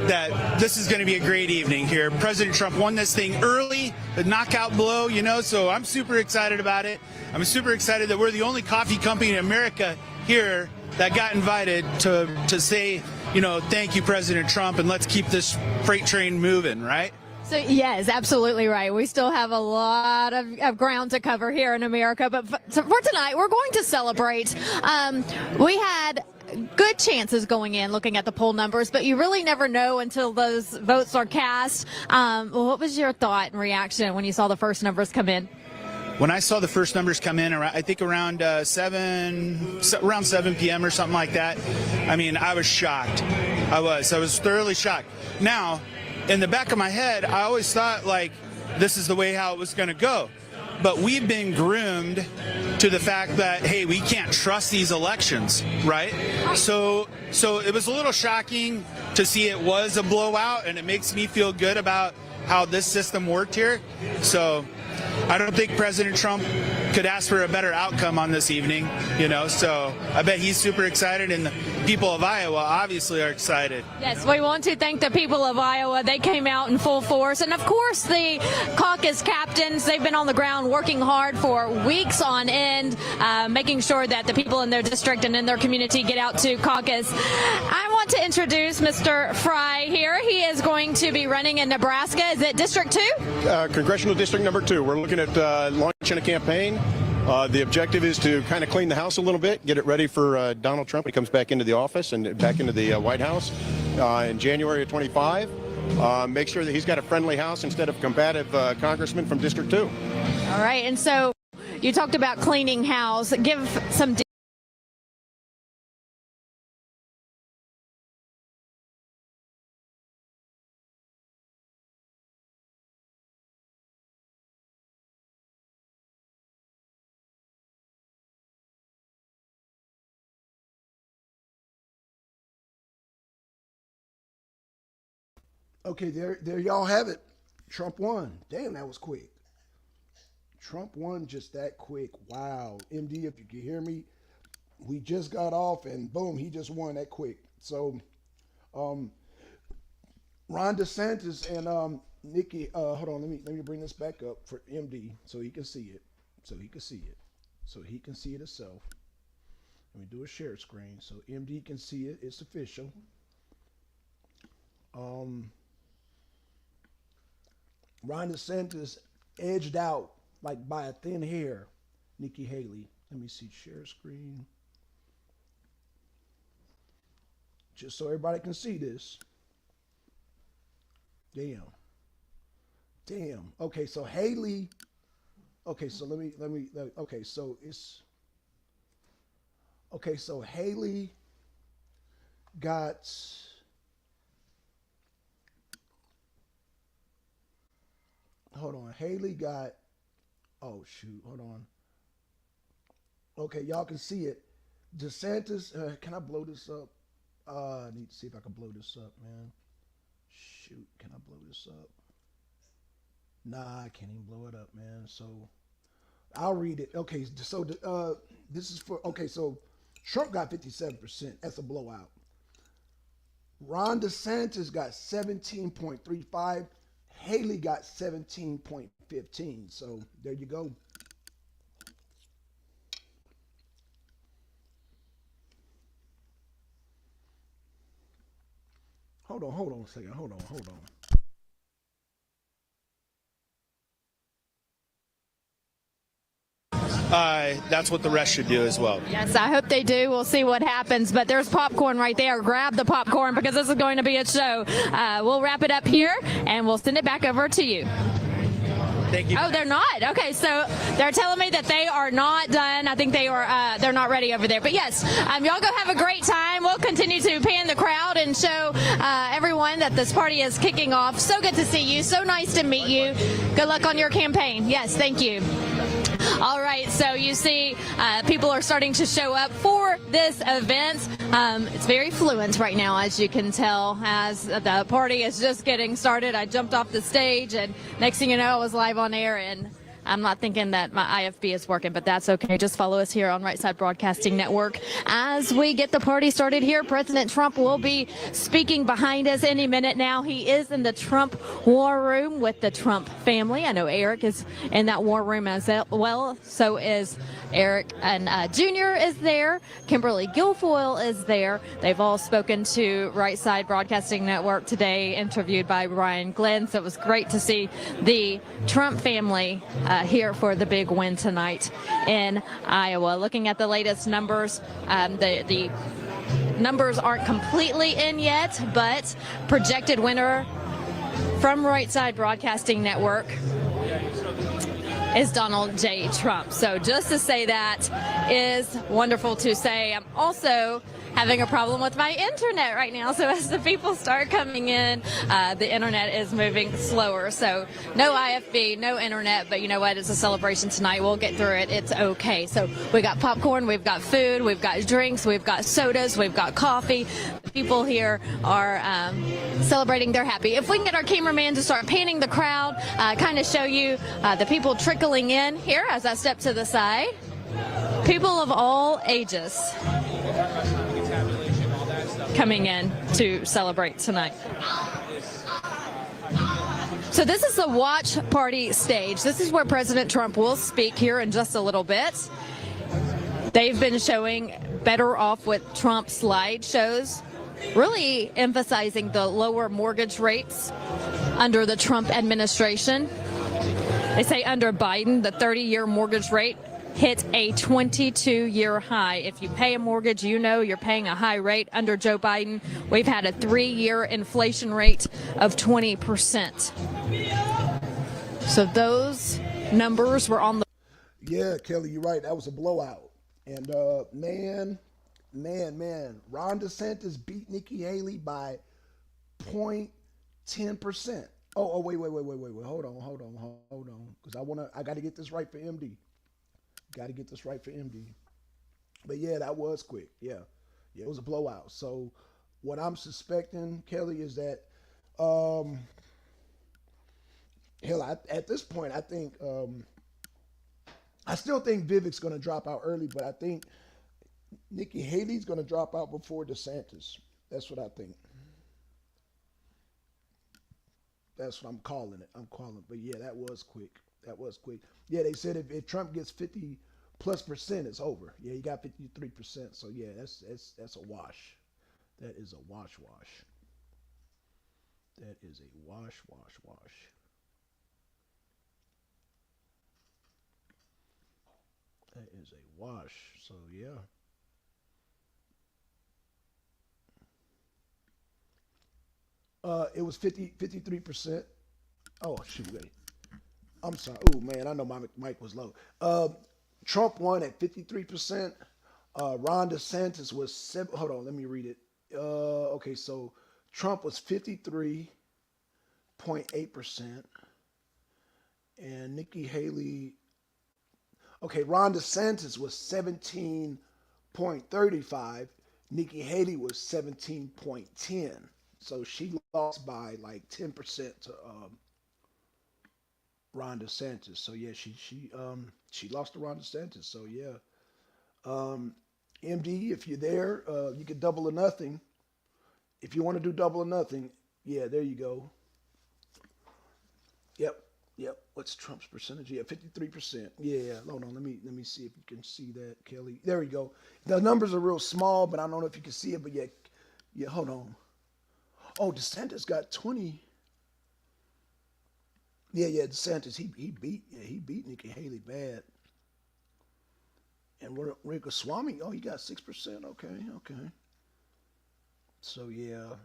that this is going to be a great evening here. President Trump won this thing early, the knockout blow, you know, so I'm super excited about it. I'm super excited that we're the only coffee company in America here that got invited to say, you know, thank you, President Trump, and let's keep this freight train moving, right? So, yes, absolutely right. We still have a lot of ground to cover here in America. But for tonight, we're going to celebrate. We had good chances going in looking at the poll numbers, but you really never know until those votes are cast. What was your thought and reaction when you saw the first numbers come in? When I saw the first numbers come in, I think around 7 p.m. or something like that, I mean, I was shocked. I was thoroughly shocked. Now, in the back of my head, I always thought, like, this is the way how it was going to go. but we've been groomed to the fact that, hey, we can't trust these elections, right? So it was a little shocking to see it was a blowout, and it makes me feel good about how this system worked here. So I don't think President Trump could ask for a better outcome on this evening, so I bet he's super excited, and the people of Iowa obviously are excited. Yes, we want to thank the people of Iowa. They came out in full force. And, of course, the caucus captains, they've been on the ground working hard for weeks on end, making sure that the people in their district and in their community get out to caucus. I want to introduce Mr. Fry here. He is going to be running in Nebraska. Is it District 2? Congressional District number 2. We're looking at launching a campaign. The objective is to kind of clean the house a little bit, get it ready for Donald Trump when he comes back into the office and back into the White House in January of 25. Make sure that he's got a friendly house instead of combative congressman from District 2. All right. And so you talked about cleaning house. Give some Okay, there y'all have it. Trump won. Damn, that was quick. Trump won just that quick. Wow. MD, if you can hear me, we just got off and boom, he just won that quick. So Ron DeSantis and Nikki, hold on, let me bring this back up for MD so he can see it. So he can see it himself. Let me do a share screen so MD can see it. It's official. Ron DeSantis edged out like by a thin hair Nikki Haley. Let me see, share screen. Just so everybody can see this. Damn. Okay, so Haley. Okay, so okay, so it's. Okay, so Haley got. Hold on. Haley got, oh shoot, hold on. Okay, y'all can see it. DeSantis, can I blow this up? I need to see if I can blow this up, man. Shoot, can I blow this up? Nah, I can't even blow it up, man. So I'll read it. Okay, so this is for, okay, so Trump got 57%. That's a blowout. Ron DeSantis got 17.35. Haley got 17.15. So there you go. Hold on a second. Hold on. That's what the rest should do as well. Yes, I hope they do. We'll see what happens. But there's popcorn right there. Grab the popcorn because this is going to be a show. We'll wrap it up here and we'll send it back over to you. Thank you. Oh, they're not? Okay, so they're telling me that they are not done. I think they're not ready over there. But yes, y'all go have a great time. We'll continue to pan the crowd and show everyone that this party is kicking off. So good to see you. So nice to meet you. Good luck on your campaign. Yes, thank you. All right, so you see people are starting to show up for this event. It's very fluent right now, as you can tell, as the party is just getting started. I jumped off the stage, and next thing you know, I was live on air, and I'm not thinking that my IFB is working, but that's okay. Just follow us here on Right Side Broadcasting Network. As we get the party started here, President Trump will be speaking behind us any minute now. He is in the Trump war room with the Trump family. I know Eric is in that war room as well. So is Eric and Jr. is there. Kimberly Guilfoyle is there. They've all spoken to Right Side Broadcasting Network today, interviewed by Brian Glenn. So it was great to see the Trump family here for the big win tonight in Iowa. Looking at the latest numbers, the numbers aren't completely in yet, but projected winner from Right Side Broadcasting Network is Donald J. Trump. So just to say that is wonderful to say. I'm also having a problem with my internet right now. So as the people start coming in, the internet is moving slower. So no IFB, no internet, but you know what? It's a celebration tonight. We'll get through it. It's okay. So we got popcorn, we've got food, we've got drinks, we've got sodas, we've got coffee. The people here are celebrating. They're happy. If we can get our cameraman to start panning the crowd, kind of show you the people trickling in here as I step to the side. People of all ages coming in to celebrate tonight. So this is the watch party stage. This is where President Trump will speak here in just a little bit. They've been showing Better Off with Trump slideshows, really emphasizing the lower mortgage rates under the Trump administration. They say under Biden, the 30-year mortgage rate hit a 22-year high. If you pay a mortgage, you know you're paying a high rate. Under Joe Biden, we've had a 3-year inflation rate of 20%. So those numbers were on the... Yeah, Kelly, you're right. That was a blowout. And man, Ron DeSantis beat Nikki Haley by 0.10%. Oh, wait. Hold on. Because I got to get this right for MD. But yeah, that was quick. Yeah, it was a blowout. So what I'm suspecting, Kelly, is that, at this point, I think, I still think Vivek's going to drop out early, but I think Nikki Haley's going to drop out before DeSantis. That's what I think. That's what I'm calling it. But yeah, that was quick. Yeah, they said if Trump gets 50+%, it's over. Yeah, he got 53%. So yeah, that's a wash. That is a wash. That is a wash. That is a wash. So yeah. It was 53%. Oh shoot, wait. I'm sorry. Oh man, I know my mic was low. Trump won at 53%. Ron DeSantis was 7. Hold on, let me read it. Okay, so Trump was 53.8%, and Nikki Haley. Okay, Ron DeSantis was 17.35. Nikki Haley was 17.10. So she lost by like 10% to Ron DeSantis. So yeah, she lost to Ron DeSantis. So yeah, MD, if you're there, you can double or nothing. If you want to do double or nothing, yeah, there you go. Yep. What's Trump's percentage? Yeah, 53%. Yeah. Hold on. Let me see if you can see that, Kelly. There we go. The numbers are real small, but I don't know if you can see it. But yeah. Hold on. Oh, DeSantis got 20. Yeah, DeSantis, he beat Nikki Haley bad. And Ramaswamy, he got 6%. Okay. So yeah,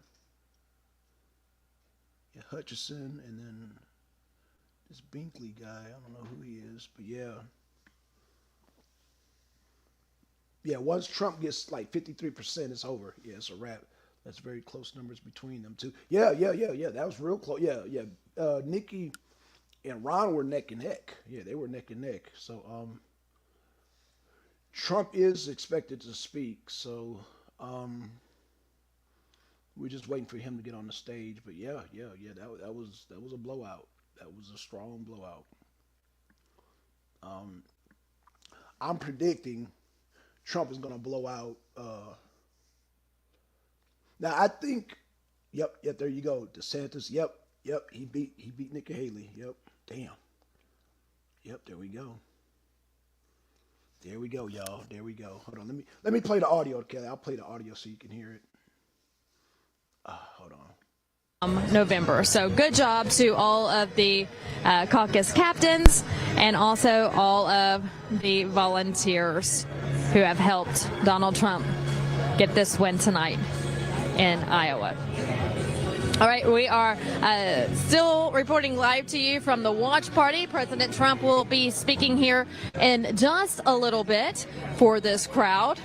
Hutchison, and then this Binkley guy, I don't know who he is, but yeah. Yeah, once Trump gets like 53%, it's over. Yeah, it's a wrap. That's very close numbers between them two. Yeah. That was real close. Yeah. Nikki and Ron were neck and neck. Yeah, they were neck and neck. So Trump is expected to speak. So we're just waiting for him to get on the stage. But yeah. That was a blowout. That was a strong blowout. I'm predicting Trump is going to blow out. Now I think, yep, there you go. DeSantis, yep, he beat Nikki Haley. Yep, damn. Yep, there we go. There we go, y'all. There we go. Hold on, let me play the audio, Kelly. I'll play the audio so you can hear it. Hold on. November. So good job to all of the caucus captains and also all of the volunteers who have helped Donald Trump get this win tonight in Iowa. All right, we are still reporting live to you from the watch party. President Trump will be speaking here in just a little bit for this crowd.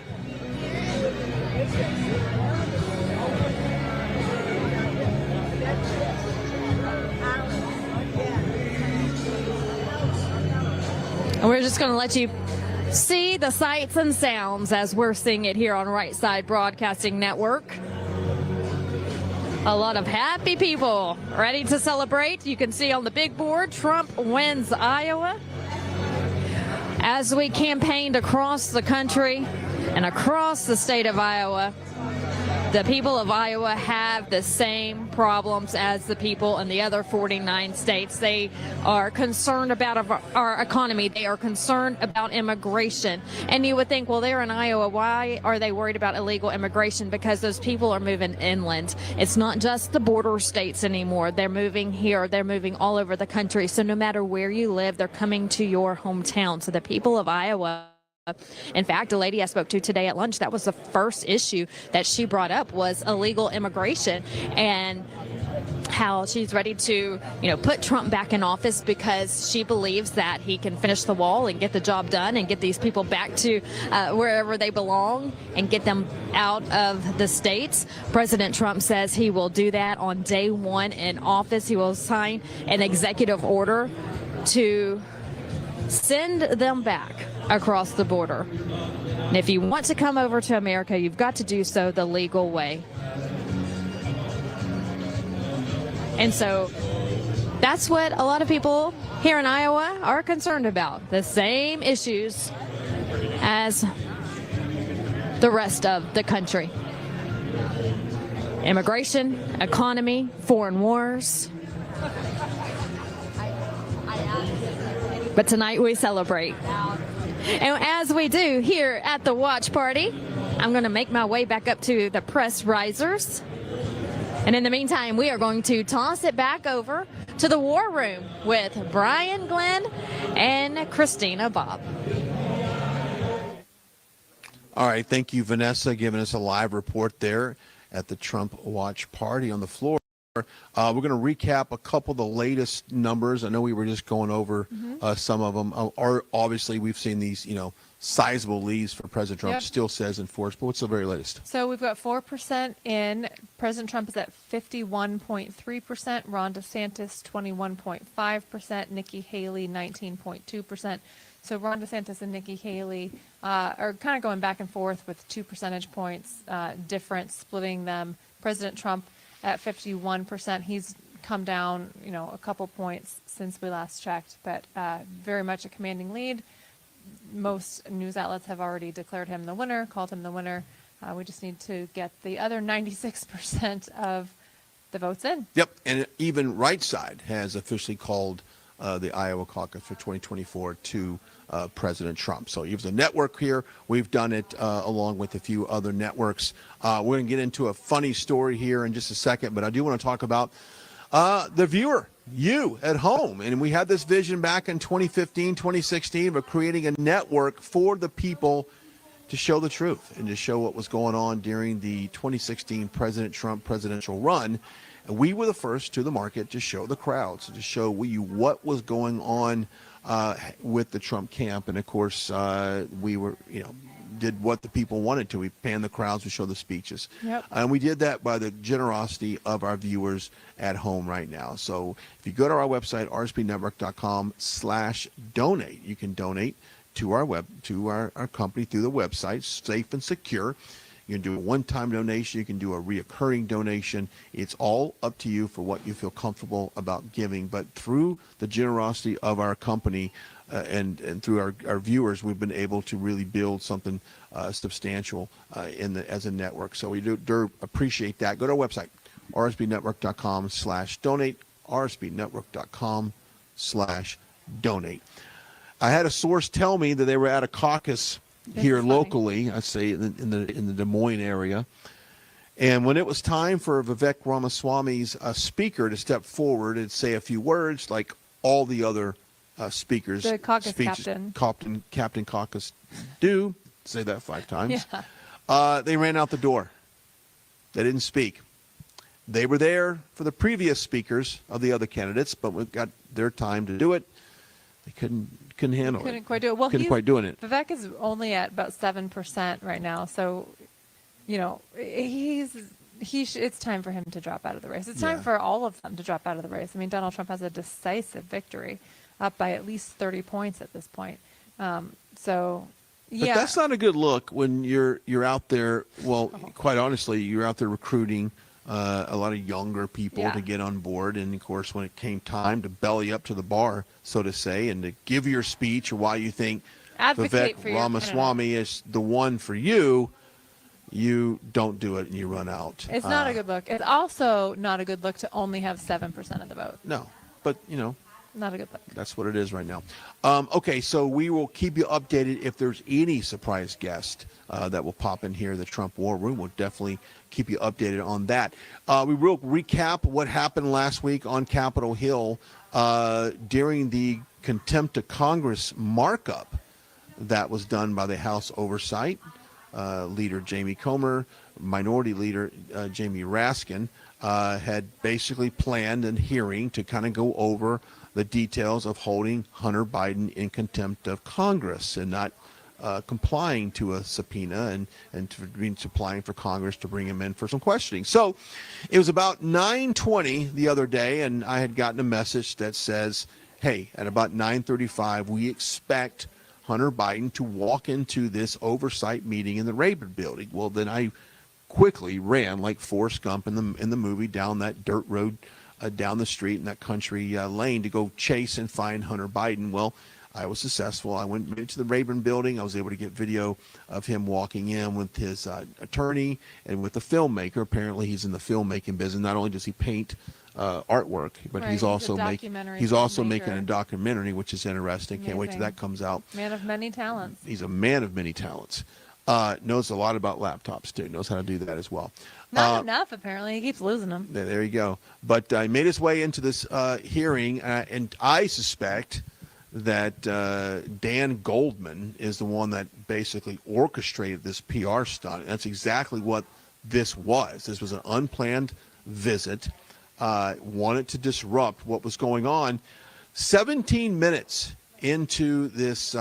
just going to let you see the sights and sounds as we're seeing it here on Right Side Broadcasting Network. A lot of happy people ready to celebrate. You can see on the big board, Trump wins Iowa. As we campaigned across the country and across the state of Iowa, the people of Iowa have the same problems as the people in the other 49 states. They are concerned about our economy. They are concerned about immigration. And you would think, well, they're in Iowa. Why are they worried about illegal immigration? Because those people are moving inland. It's not just the border states anymore. They're moving here. They're moving all over the country. So no matter where you live, they're coming to your hometown. So the people of Iowa, in fact, a lady I spoke to today at lunch, that was the first issue that she brought up was illegal immigration and how she's ready to, put Trump back in office because she believes that he can finish the wall and get the job done and get these people back to wherever they belong and get them out of the states. President Trump says he will do that on day one in office. He will sign an executive order to send them back across the border. And if you want to come over to America, you've got to do so the legal way. And so that's what a lot of people here in Iowa are concerned about. The same issues as the rest of the country. Immigration, economy, foreign wars. But tonight we celebrate. And as we do here at the watch party, I'm going to make my way back up to the press risers. And in the meantime, we are going to toss it back over to the war room with Brian Glenn and Christina Bobb. All right. Thank you, Vanessa, giving us a live report there at the Trump watch party on the floor. We're going to recap a couple of the latest numbers. I know we were just going over some of them. Obviously, we've seen these, sizable leads for President Trump. Yep. Still says enforced. But what's the very latest? So we've got 4% in. President Trump is at 51.3%. Ron DeSantis, 21.5%. Nikki Haley, 19.2%. So Ron DeSantis and Nikki Haley are kind of going back and forth with 2 percentage points difference, splitting them. President Trump at 51%. He's come down, a couple points since we last checked, but very much a commanding lead. Most news outlets have already declared him the winner, called him the winner. We just need to get the other 96% of the votes in. Yep. And even Right Side has officially called the Iowa caucus for 2024 to President Trump. So he was a network here. We've done it along with a few other networks. We're going to get into a funny story here in just a second, but I do want to talk about the viewer, you at home. And we had this vision back in 2015, 2016 of creating a network for the people to show the truth and to show what was going on during the 2016 President Trump presidential run. And we were the first to the market to show the crowds, to show you what was going on with the Trump camp. And of course, we were, did what the people wanted to. We panned the crowds, we showed the speeches. Yep. And we did that by the generosity of our viewers at home right now. So if you go to our website, rspnetwork.com/donate, you can donate to our company through the website, safe and secure. You can do a one-time donation. You can do a reoccurring donation. It's all up to you for what you feel comfortable about giving. But through the generosity of our company and through our viewers, we've been able to really build something substantial as a network. So we do appreciate that. Go to our website, rspnetwork.com/donate, rspnetwork.com/donate. I had a source tell me that they were at a caucus here locally, I say in the Des Moines area. And when it was time for Vivek Ramaswamy's speaker to step forward and say a few words, like all the other speakers, The caucus speeches, Captain Caucus do, say that 5 times, they ran out the door. They didn't speak. They were there for the previous speakers of the other candidates, but we got their time to do it. They couldn't handle it. Couldn't quite do it. Well, couldn't quite doing it. Vivek is only at about 7% right now, so it's time for him to drop out of the race. It's time for all of them to drop out of the race. I mean, Donald Trump has a decisive victory, up by at least 30 points at this point. So, But yeah. that's not a good look when you're out there. Well, quite honestly, you're out there recruiting a lot of younger people to get on board. And of course, when it came time to belly up to the bar, so to say, and to give your speech or why you think Advocate Vivek for your Ramaswamy is the one for you, you don't do it and you run out. It's not a good look. It's also not a good look to only have 7% of the vote. No, but Not a good look. that's what it is right now. Okay, so we will keep you updated if there's any surprise guest that will pop in here, the Trump War Room. We'll definitely keep you updated on that. We will recap what happened last week on Capitol Hill during the contempt of Congress markup that was done by the House Oversight Leader Jamie Comer, Minority Leader Jamie Raskin, had basically planned a hearing to kind of go over the details of holding Hunter Biden in contempt of Congress and not complying to a subpoena and to being supplying for Congress to bring him in for some questioning. So it was about 9:20 the other day, and I had gotten a message that says, hey, at about 9:35, we expect Hunter Biden to walk into this oversight meeting in the Rayburn building. Well, then I quickly ran like Forrest Gump in the movie down that dirt road down the street in that country lane to go chase and find Hunter Biden. Well, I was successful. I went to the Rayburn building. I was able to get video of him walking in with his attorney and with the filmmaker. Apparently, he's in the filmmaking business. Not only does he paint artwork, but he's also making a documentary, which is interesting. Can't wait till that comes out. Man of many talents. He's a man of many talents. Knows a lot about laptops too. Knows how to do that as well. Not enough, apparently. He keeps losing them. There you go. But he made his way into this hearing, and I suspect that Dan Goldman is the one that basically orchestrated this PR stunt. That's exactly what this was. This was an unplanned visit, wanted to disrupt what was going on. 17 minutes into this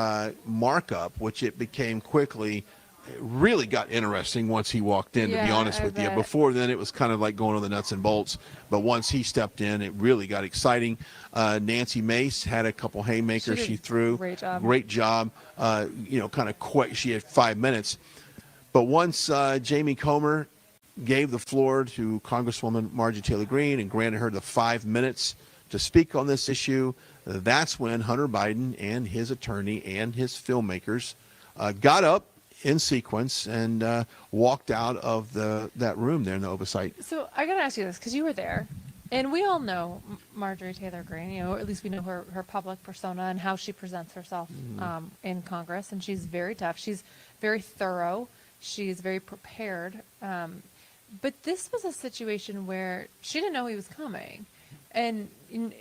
markup, which it became quickly, it really got interesting once he walked in, to be honest with you. Before then, it was kind of like going on the nuts and bolts. But once he stepped in, it really got exciting. Nancy Mace had a couple haymakers she threw. Great job. Kind of quick. She had 5 minutes. But once Jamie Comer gave the floor to Congresswoman Marjorie Taylor Greene and granted her the 5 minutes to speak on this issue, that's when Hunter Biden and his attorney and his filmmakers got up in sequence and walked out of that room there in the oversight. So I got to ask you this, because you were there, and we all know Marjorie Taylor Greene, or at least we know her public persona and how she presents herself in Congress, and she's very tough. She's very thorough. She's very prepared. But this was a situation where she didn't know he was coming. And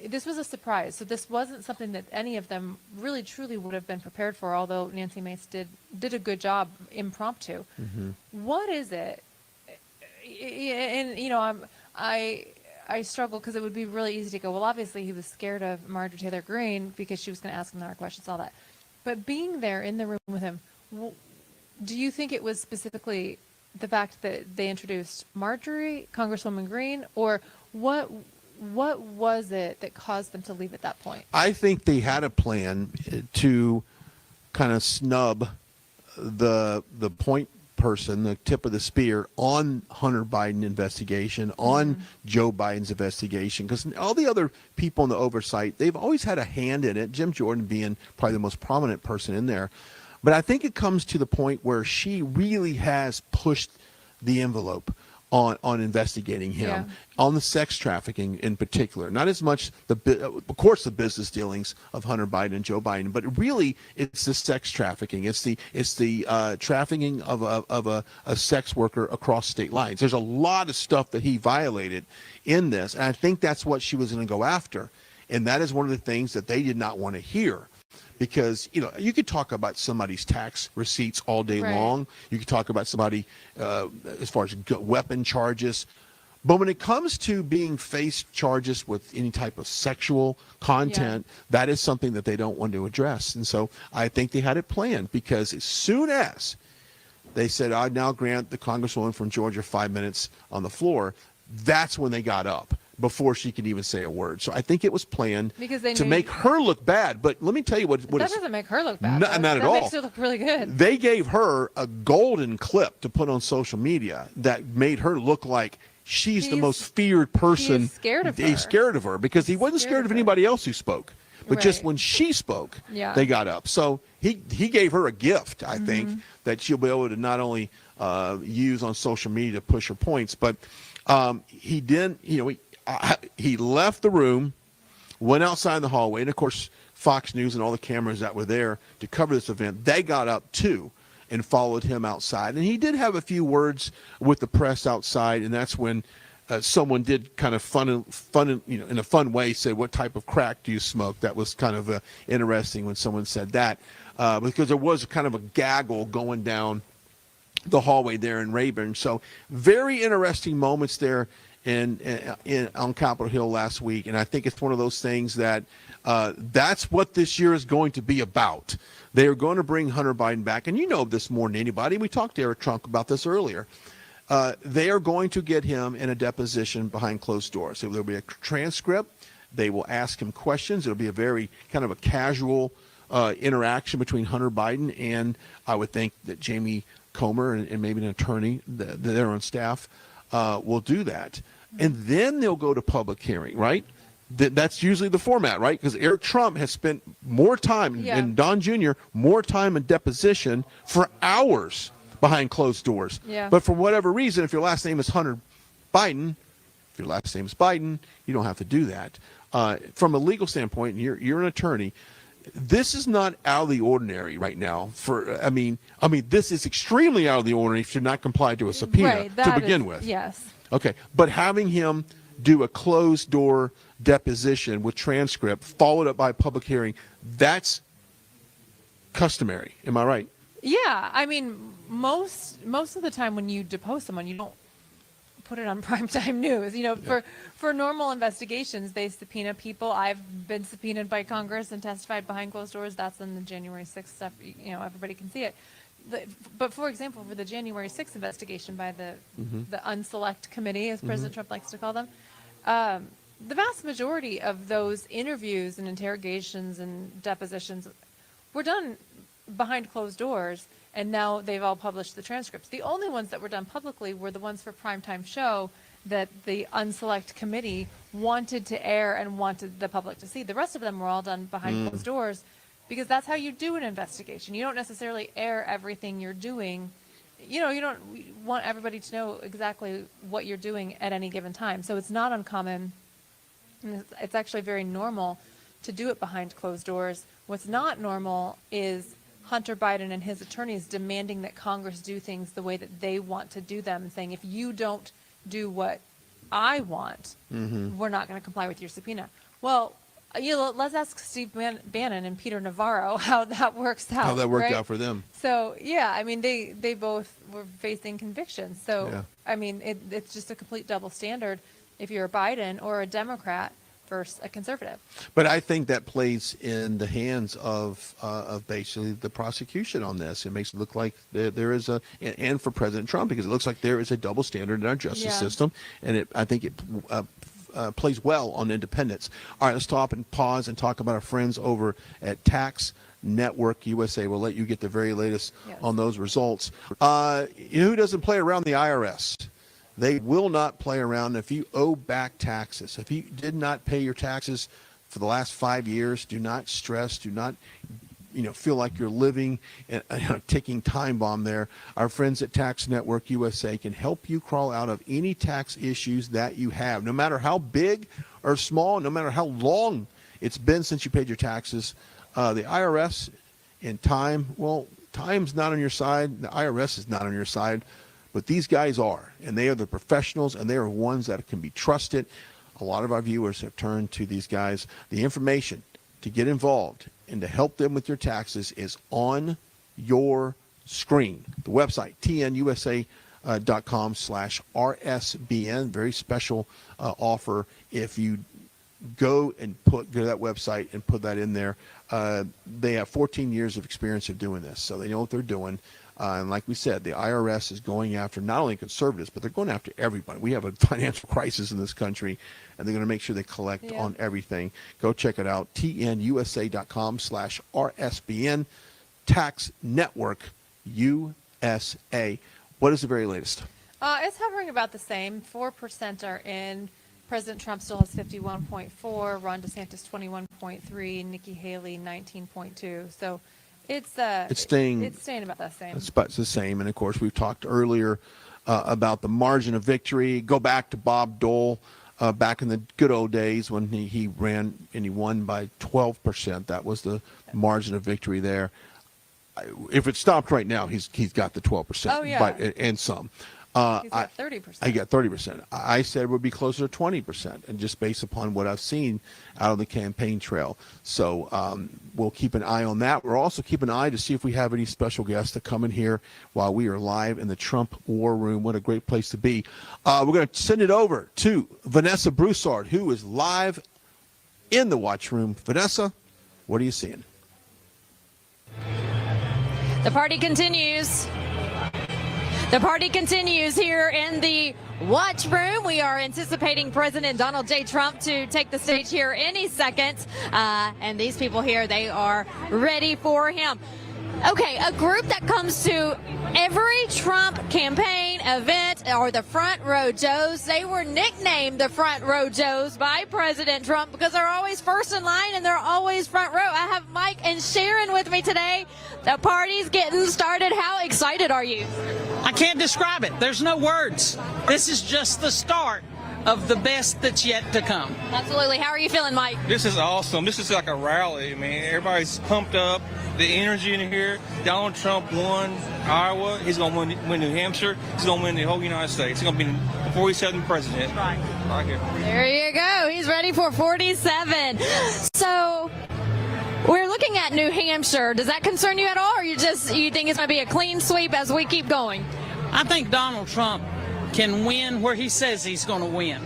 this was a surprise. So this wasn't something that any of them really truly would have been prepared for, although Nancy Mace did a good job impromptu. What is it? And I struggle because it would be really easy to go, well, obviously he was scared of Marjorie Taylor Greene because she was going to ask him our questions, all that. But being there in the room with him, do you think it was specifically the fact that they introduced Marjorie, Congresswoman Greene, or what was it that caused them to leave at that point? I think they had a plan to kind of snub the point person, the tip of the spear on Hunter Biden investigation, on Joe Biden's investigation, because all the other people in the oversight, they've always had a hand in it, Jim Jordan being probably the most prominent person in there. But I think it comes to the point where she really has pushed the envelope on investigating him, on the sex trafficking in particular. Not as much, of course, the business dealings of Hunter Biden and Joe Biden, but really it's the sex trafficking. It's the trafficking of a sex worker across state lines. There's a lot of stuff that he violated in this, and I think that's what she was going to go after. And that is one of the things that they did not want to hear. Because, you could talk about somebody's tax receipts all day long. You could talk about somebody as far as weapon charges. But when it comes to being faced charges with any type of sexual content, that is something that they don't want to address. And so I think they had it planned, because as soon as they said, I now grant the Congresswoman from Georgia 5 minutes on the floor, that's when they got up. before she could even say a word. So I think it was planned Because they to knew make her look bad. But let me tell you what that is, doesn't make her look bad. not at that all. makes her look really good. They gave her a golden clip to put on social media that made her look like she's the most feared person. He's scared of her. He's scared of her because he wasn't scared of anybody else who spoke. But just Right. when she spoke, Yeah. they got up. So he gave her a gift, I think, Mm-hmm. that she'll be able to not only use on social media to push her points, but he didn't, he left the room, went outside the hallway, and of course, Fox News and all the cameras that were there to cover this event, they got up too and followed him outside. And he did have a few words with the press outside, and that's when someone did kind of in a fun way said, "What type of crack do you smoke?" That was kind of interesting when someone said that, because there was kind of a gaggle going down the hallway there in Rayburn. So very interesting moments there on Capitol Hill last week, and I think it's one of those things that that's what this year is going to be about. They are going to bring Hunter Biden back, and you know this more than anybody. We talked to Eric Trump about this earlier. They are going to get him in a deposition behind closed doors. So there'll be a transcript. They will ask him questions. It'll be a very kind of a casual interaction between Hunter Biden and I would think that Jamie Comer and maybe an attorney that they're on staff will do that. And then they'll go to public hearing, right? That's usually the format, right? Because Eric Trump has spent more time, and Don Jr., more time in deposition for hours behind closed doors. Yeah. But for whatever reason, if your last name is Hunter Biden, if your last name is Biden, you don't have to do that. From a legal standpoint, and you're an attorney, this is not out of the ordinary right now. I mean, this is extremely out of the ordinary if you're not complied to a subpoena Right, to that begin is- with. Yes. Okay, but having him do a closed door deposition with transcript followed up by a public hearing, that's customary. Am I right? Yeah, I mean, most of the time when you depose someone, you don't put it on primetime news. For normal investigations, they subpoena people. I've been subpoenaed by Congress and testified behind closed doors. That's in the January 6th stuff. Everybody can see it. But for example, for the January 6th investigation by the unselect committee, as President Trump likes to call them, the vast majority of those interviews and interrogations and depositions were done behind closed doors, and now they've all published the transcripts. The only ones that were done publicly were the ones for primetime show that the unselect committee wanted to air and wanted the public to see. The rest of them were all done behind closed doors because that's how you do an investigation. You don't necessarily air everything you're doing. You don't want everybody to know exactly what you're doing at any given time. So it's not uncommon. It's actually very normal to do it behind closed doors. What's not normal is Hunter Biden and his attorneys demanding that Congress do things the way that they want to do them and saying, if you don't do what I want, we're not going to comply with your subpoena. Well, let's ask Steve Bannon and Peter Navarro how that works out. How that worked right? out for them. So, yeah, I mean, they both were facing convictions. So, Yeah. I mean, it's just a complete double standard if you're a Biden or a Democrat versus a conservative. But I think that plays in the hands of basically the prosecution on this. It makes it look like there is and for President Trump, because it looks like there is a double standard in our justice system, and I think it plays well on independence. All right, let's stop and pause and talk about our friends over at Tax Network USA. We'll let you get the very latest on those results. Who doesn't play around the IRS? They will not play around. If you owe back taxes, if you did not pay your taxes for the last 5 years, do not stress, do not feel like you're living in a ticking time bomb there. Our friends at Tax Network USA can help you crawl out of any tax issues that you have, no matter how big or small, no matter how long it's been since you paid your taxes. The IRS in time's not on your side. The IRS is not on your side. But these guys are, and they are the professionals, and they are ones that can be trusted. A lot of our viewers have turned to these guys. The information to get involved and to help them with your taxes is on your screen. The website, tnusa.com/RSBN. Very special offer if you go to that website and put that in there. They have 14 years of experience of doing this, so they know what they're doing. And like we said, the IRS is going after not only conservatives, but they're going after everybody. We have a financial crisis in this country, and they're going to make sure they collect on everything. Go check it out, tnusa.com/RSBN, Tax Network USA. What is the very latest? It's hovering about the same. 4% are in. President Trump still has 51.4, Ron DeSantis 21.3, Nikki Haley 19.2. So it's staying about the same. It's about the same. And of course, we've talked earlier about the margin of victory. Go back to Bob Dole back in the good old days when he ran and he won by 12%. That was the margin of victory there. If it stopped right now, he's got the 12%. Oh, yeah. And some. He's got 30%. I got 30%. I said it would be closer to 20%, and just based upon what I've seen out of the campaign trail. So we'll keep an eye on that. We're also keeping an eye to see if we have any special guests to come in here while we are live in the Trump War Room. What a great place to be. We're going to send it over to Vanessa Broussard, who is live in the watch room. Vanessa, what are you seeing? The party continues. The party continues here in the watch room. We are anticipating President Donald J. Trump to take the stage here any second. And these people here, they are ready for him. Okay, a group that comes to every Trump campaign event are the Front Row Joes. They were nicknamed the Front Row Joes by President Trump because they're always first in line and they're always front row. I have Mike and Sharon with me today. The party's getting started. How excited are you? I can't describe it. There's no words. This is just the start of the best that's yet to come. Absolutely. How are you feeling, Mike? This is awesome. This is like a rally. I mean, everybody's pumped up. The energy in here. Donald Trump won Iowa. He's going to win New Hampshire. He's going to win the whole United States. He's going to be the 47th president. Right here. There you go. He's ready for 47. So we're looking at New Hampshire. Does that concern you at all, or you think it's going to be a clean sweep as we keep going? I think Donald Trump can win where he says he's going to win.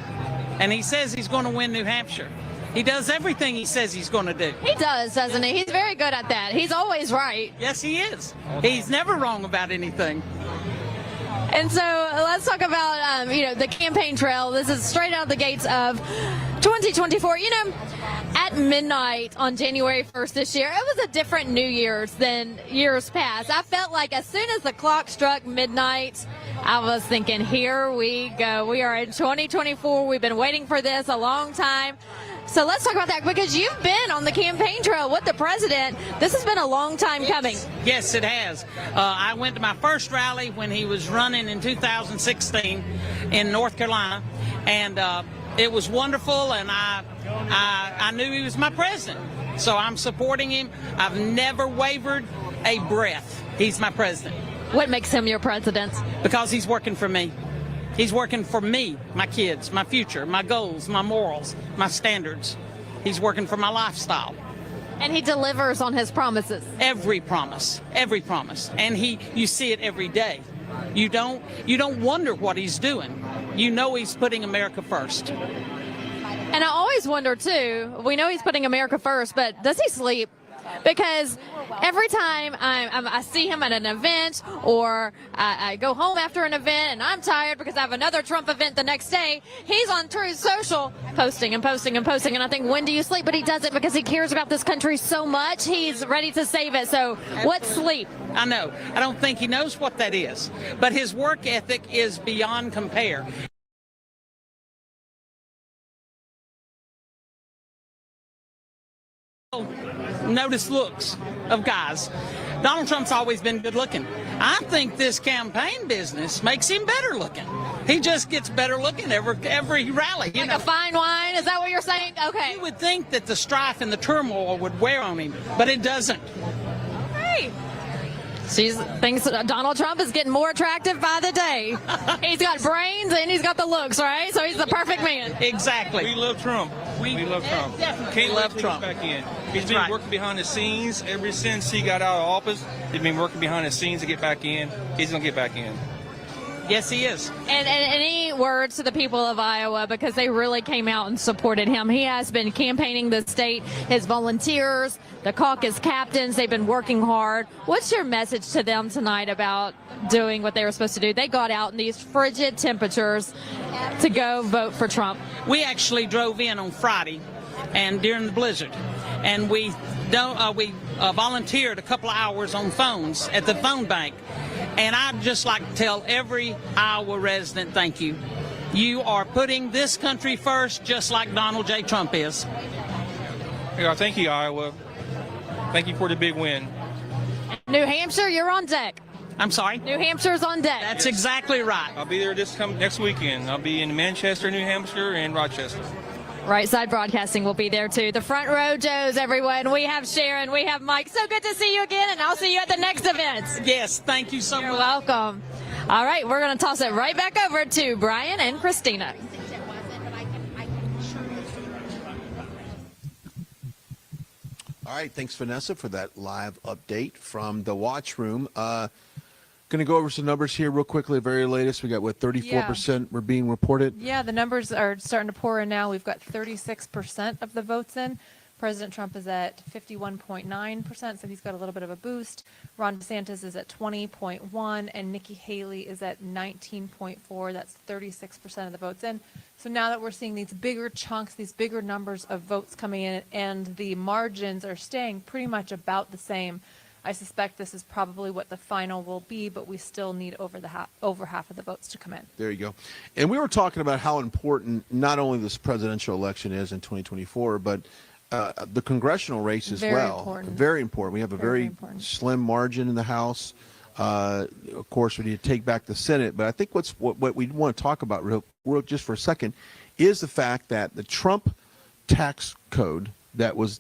And he says he's going to win New Hampshire. He does everything he says he's going to do. He does, doesn't he? He's very good at that. He's always right. Yes, he is. He's never wrong about anything. And so let's talk about, the campaign trail. This is straight out the gates of 2024. At midnight on January 1st this year, it was a different New Year's than years past. I felt like as soon as the clock struck midnight, I was thinking, here we go. We are in 2024. We've been waiting for this a long time. So let's talk about that, because you've been on the campaign trail with the president. This has been a long time coming. Yes, it has. I went to my first rally when he was running in 2016 in North Carolina, and it was wonderful, and I knew he was my president. So I'm supporting him. I've never wavered a breath. He's my president. What makes him your president? Because he's working for me. He's working for me, my kids, my future, my goals, my morals, my standards. He's working for my lifestyle. And he delivers on his promises. Every promise, and you see it every day. You don't wonder what he's doing. You know he's putting America first. And I always wonder too. We know he's putting America first, but does he sleep? Because every time I see him at an event, or I go home after an event and I'm tired because I have another Trump event the next day, he's on Truth Social posting and posting and posting. And I think, when do you sleep? But he does it because he cares about this country so much. He's ready to save it. So what sleep? I know. I don't think he knows what that is. But his work ethic is beyond compare. Notice looks of guys. Donald Trump's always been good looking. I think this campaign business makes him better looking. He just gets better looking every rally. Like a fine wine? Is that what you're saying? Okay. You would think that the strife and the turmoil would wear on him, but it doesn't. Hey. She thinks Donald Trump is getting more attractive by the day. He's got brains and he's got the looks, right? So he's the perfect man. Exactly. We love Trump. We love Trump. Can't love Trump back in. He's been working behind the scenes ever since he got out of office. He's been working behind the scenes to get back in. He's going to get back in. Yes, he is. And any words to the people of Iowa, because they really came out and supported him. He has been campaigning the state, his volunteers, the caucus captains, they've been working hard. What's your message to them tonight about doing what they were supposed to do? They got out in these frigid temperatures to go vote for Trump. We actually drove in on Friday and during the blizzard, and we volunteered a couple of hours on phones at the phone bank. And I'd just like to tell every Iowa resident, thank you. You are putting this country first, just like Donald J. Trump is. Yeah, thank you, Iowa. Thank you for the big win. New Hampshire, you're on deck. I'm sorry? New Hampshire's on deck. That's exactly right. I'll be there next weekend. I'll be in Manchester, New Hampshire, and Rochester. Right Side Broadcasting will be there too. The Front Row Joes, everyone. We have Sharon, we have Mike. So good to see you again, and I'll see you at the next event. Yes, thank you so much. You're welcome. All right, we're going to toss it right back over to Brian and Christina. All right, thanks, Vanessa, for that live update from the Watch Room. Going to go over some numbers here real quickly. The very latest, we got, 34% were being reported? Yeah, the numbers are starting to pour in now. We've got 36% of the votes in. President Trump is at 51.9%, so he's got a little bit of a boost. Ron DeSantis is at 20.1%, and Nikki Haley is at 19.4%. That's 36% of the votes in. So now that we're seeing these bigger chunks, these bigger numbers of votes coming in, and the margins are staying pretty much about the same, I suspect this is probably what the final will be, but we still need over half of the votes to come in. There you go. And we were talking about how important not only this presidential election is in 2024, but the congressional race as well. Important. Very important. We have a very slim margin in the House. Of course, we need to take back the Senate. But I think what we want to talk about real just for a second is the fact that the Trump tax code that was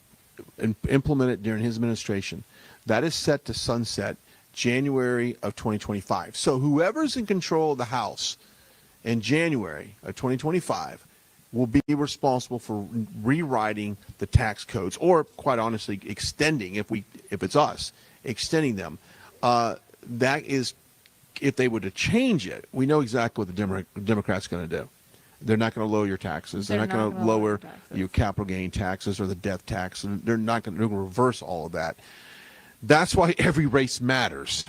implemented during his administration, that is set to sunset January of 2025. So whoever's in control of the House in January of 2025 will be responsible for rewriting the tax codes, or quite honestly, extending, if it's us, extending them. That is, if they were to change it, we know exactly what the Democrats are going to do. They're not going to lower your taxes. They're not going to lower your capital gain taxes or the death tax. They're going to reverse all of that. That's why every race matters.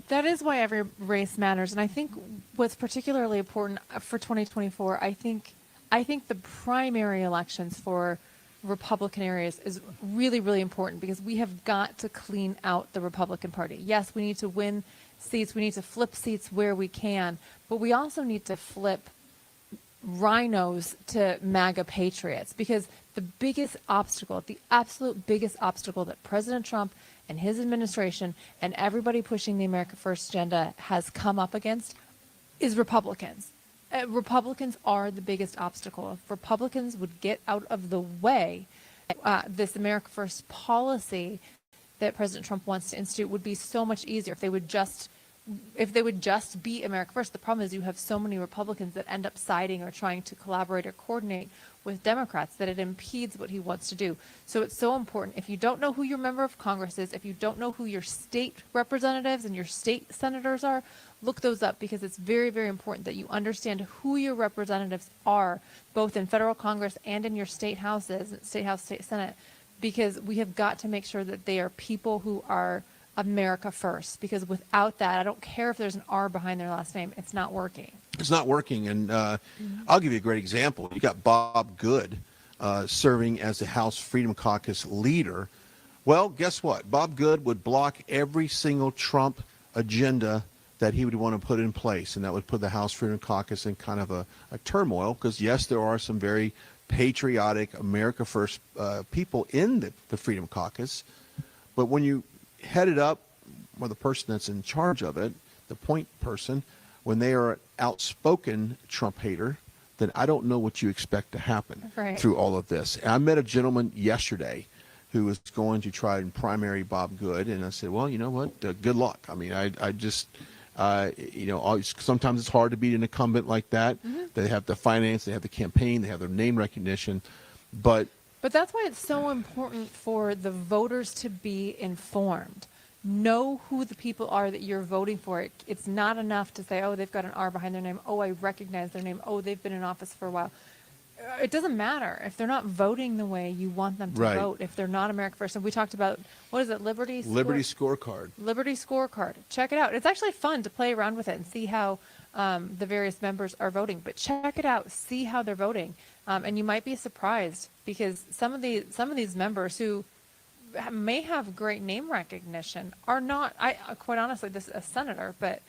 That is why every race matters. And I think what's particularly important for 2024, I think the primary elections for Republican areas is really, really important, because we have got to clean out the Republican Party. Yes, we need to win seats. We need to flip seats where we can. But we also need to flip rhinos to MAGA patriots, because the biggest obstacle, the absolute biggest obstacle that President Trump and his administration and everybody pushing the America First agenda has come up against is Republicans. Republicans are the biggest obstacle. If Republicans would get out of the way, this America First policy that President Trump wants to institute would be so much easier if they would just be America First. The problem is you have so many Republicans that end up siding or trying to collaborate or coordinate with Democrats that it impedes what he wants to do. So it's so important. If you don't know who your member of Congress is, if you don't know who your state representatives and your state senators are, look those up, because it's very, very important that you understand who your representatives are, both in federal Congress and in your state houses, state house, state senate, because we have got to make sure that they are people who are America First, because without that, I don't care if there's an R behind their last name, it's not working. It's not working. And I'll give you a great example. You got Bob Good serving as the House Freedom Caucus leader. Well, guess what? Bob Good would block every single Trump agenda that he would want to put in place, and that would put the House Freedom Caucus in kind of a turmoil, because, yes, there are some very patriotic America First people in the Freedom Caucus, but when you head it up, or the person that's in charge of it, the point person, when they are an outspoken Trump hater, then I don't know what you expect to happen through all of this. And I met a gentleman yesterday who was going to try and primary Bob Good, and I said, well, you know what, good luck. I mean, I just, sometimes it's hard to beat an incumbent like that. They have the finance, they have the campaign, they have their name recognition, But that's why it's so important for the voters to be informed, know who the people are that you're voting for. It's not enough to say, oh, they've got an R behind their name. Oh, I recognize their name. Oh, they've been in office for a while. It doesn't matter if they're not voting the way you want them to Right. vote, if they're not America First. And we talked about, what is it, Liberty Scorecard. Liberty Scorecard. Check it out. It's actually fun to play around with it and see how the various members are voting. But check it out. See how they're voting. And you might be surprised because some of these members who may have great name recognition are not, quite honestly, this is a senator, but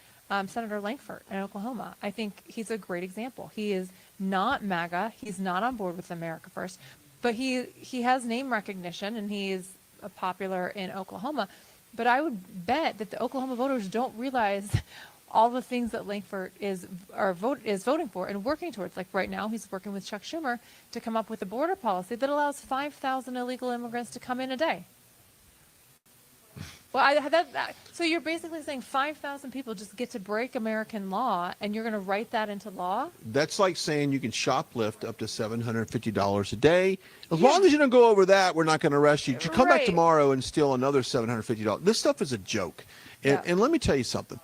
Senator Langford in Oklahoma. I think he's a great example. He is not MAGA. He's not on board with America First, but he has name recognition and he is popular in Oklahoma. But I would bet that the Oklahoma voters don't realize all the things that Langford is voting for and working towards. Like right now, he's working with Chuck Schumer to come up with a border policy that allows 5,000 illegal immigrants to come in a day. Well, so you're basically saying 5,000 people just get to break American law, and you're going to write that into law? That's like saying you can shoplift up to $750 a day. As long as you don't go over that, we're not going to arrest you. You come back tomorrow and steal another $750. This stuff is a joke. And let me tell you something.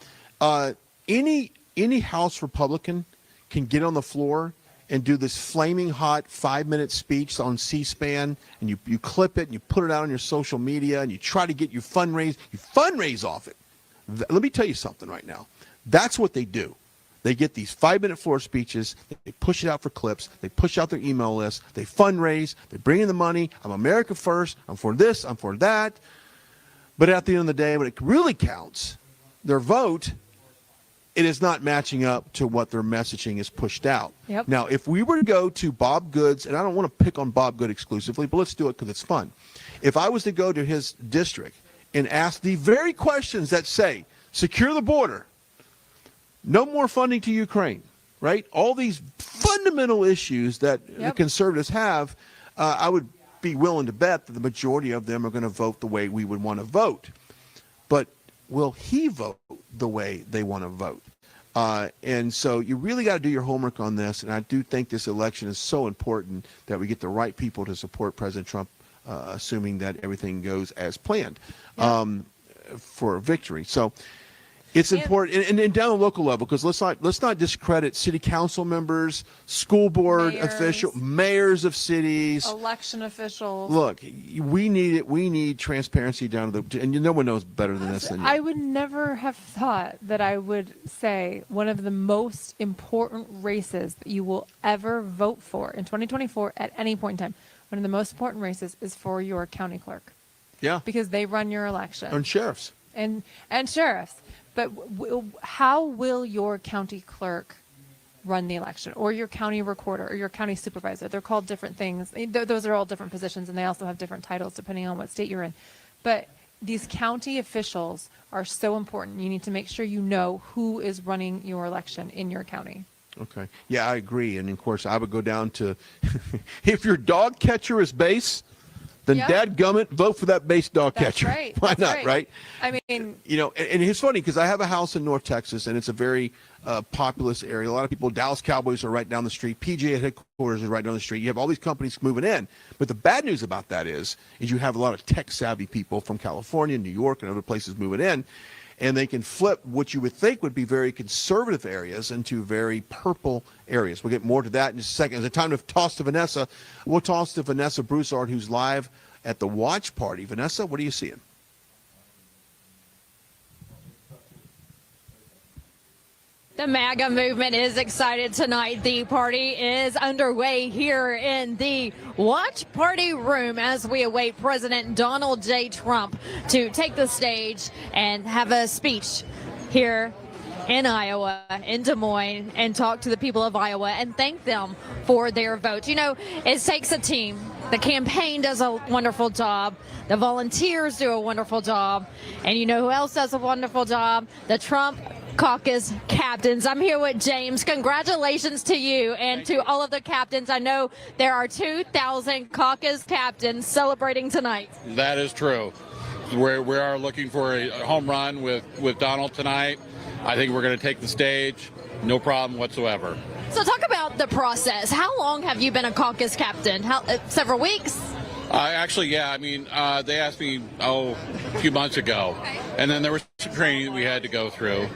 Any House Republican can get on the floor and do this flaming hot 5-minute speech on C-SPAN, and you clip it and you put it out on your social media and you try to get you fundraise off it. Let me tell you something right now. That's what they do. They get these 5-minute floor speeches, they push it out for clips, they push out their email list, they fundraise, they bring in the money. I'm America First, I'm for this, I'm for that. But at the end of the day, when it really counts, their vote, it is not matching up to what their messaging is pushed out. Yep. Now, if we were to go to Bob Good's, and I don't want to pick on Bob Good exclusively, but let's do it because it's fun. If I was to go to his district and ask the very questions that say, secure the border, no more funding to Ukraine, right? All these fundamental issues that the conservatives have, I would be willing to bet that the majority of them are going to vote the way we would want to vote. But will he vote the way they want to vote? And so you really got to do your homework on this. And I do think this election is so important that we get the right people to support President Trump, assuming that everything goes as planned for a victory. So it's important, and down the local level, because let's not discredit city council members, school board officials, mayors of cities, election officials. Look, we need it. We need transparency down to the, and no one knows better than this than you. I would never have thought that I would say one of the most important races that you will ever vote for in 2024 at any point in time. One of the most important races is for your county clerk. Yeah. Because they run your election. And sheriffs. And sheriffs. But how will your county clerk run the election, or your county recorder, or your county supervisor? They're called different things. Those are all different positions, and they also have different titles depending on what state you're in. But these county officials are so important. You need to make sure you know who is running your election in your county. Okay. Yeah, I agree. And of course, I would go down to if your dog catcher is base, then dadgummit, vote for that base dog catcher. Right. Why not, right? I mean, you know, and it's funny because I have a house in North Texas, and it's a very populous area. A lot of people, Dallas Cowboys are right down the street. PGA headquarters is right down the street. You have all these companies moving in. But the bad news about that is you have a lot of tech-savvy people from California, New York, and other places moving in. And they can flip what you would think would be very conservative areas into very purple areas. We'll get more to that in just a second. It's time to toss to Vanessa. We'll toss to Vanessa Broussard, who's live at the watch party. Vanessa, what are you seeing? The MAGA movement is excited tonight. The party is underway here in the watch party room as we await President Donald J. Trump to take the stage and have a speech here in Iowa, in Des Moines, and talk to the people of Iowa and thank them for their vote. You know, it takes a team. The campaign does a wonderful job. The volunteers do a wonderful job. And you know who else does a wonderful job? The Trump Caucus captains. I'm here with James. Congratulations to you and to all of the captains. I know there are 2,000 caucus captains celebrating tonight. That is true. We are looking for a home run with Donald tonight. I think we're going to take the stage. No problem whatsoever. So talk about the process. How long have you been a caucus captain? Several weeks? Actually, yeah. I mean, they asked me, a few months ago, and then there was some training that we had to go through,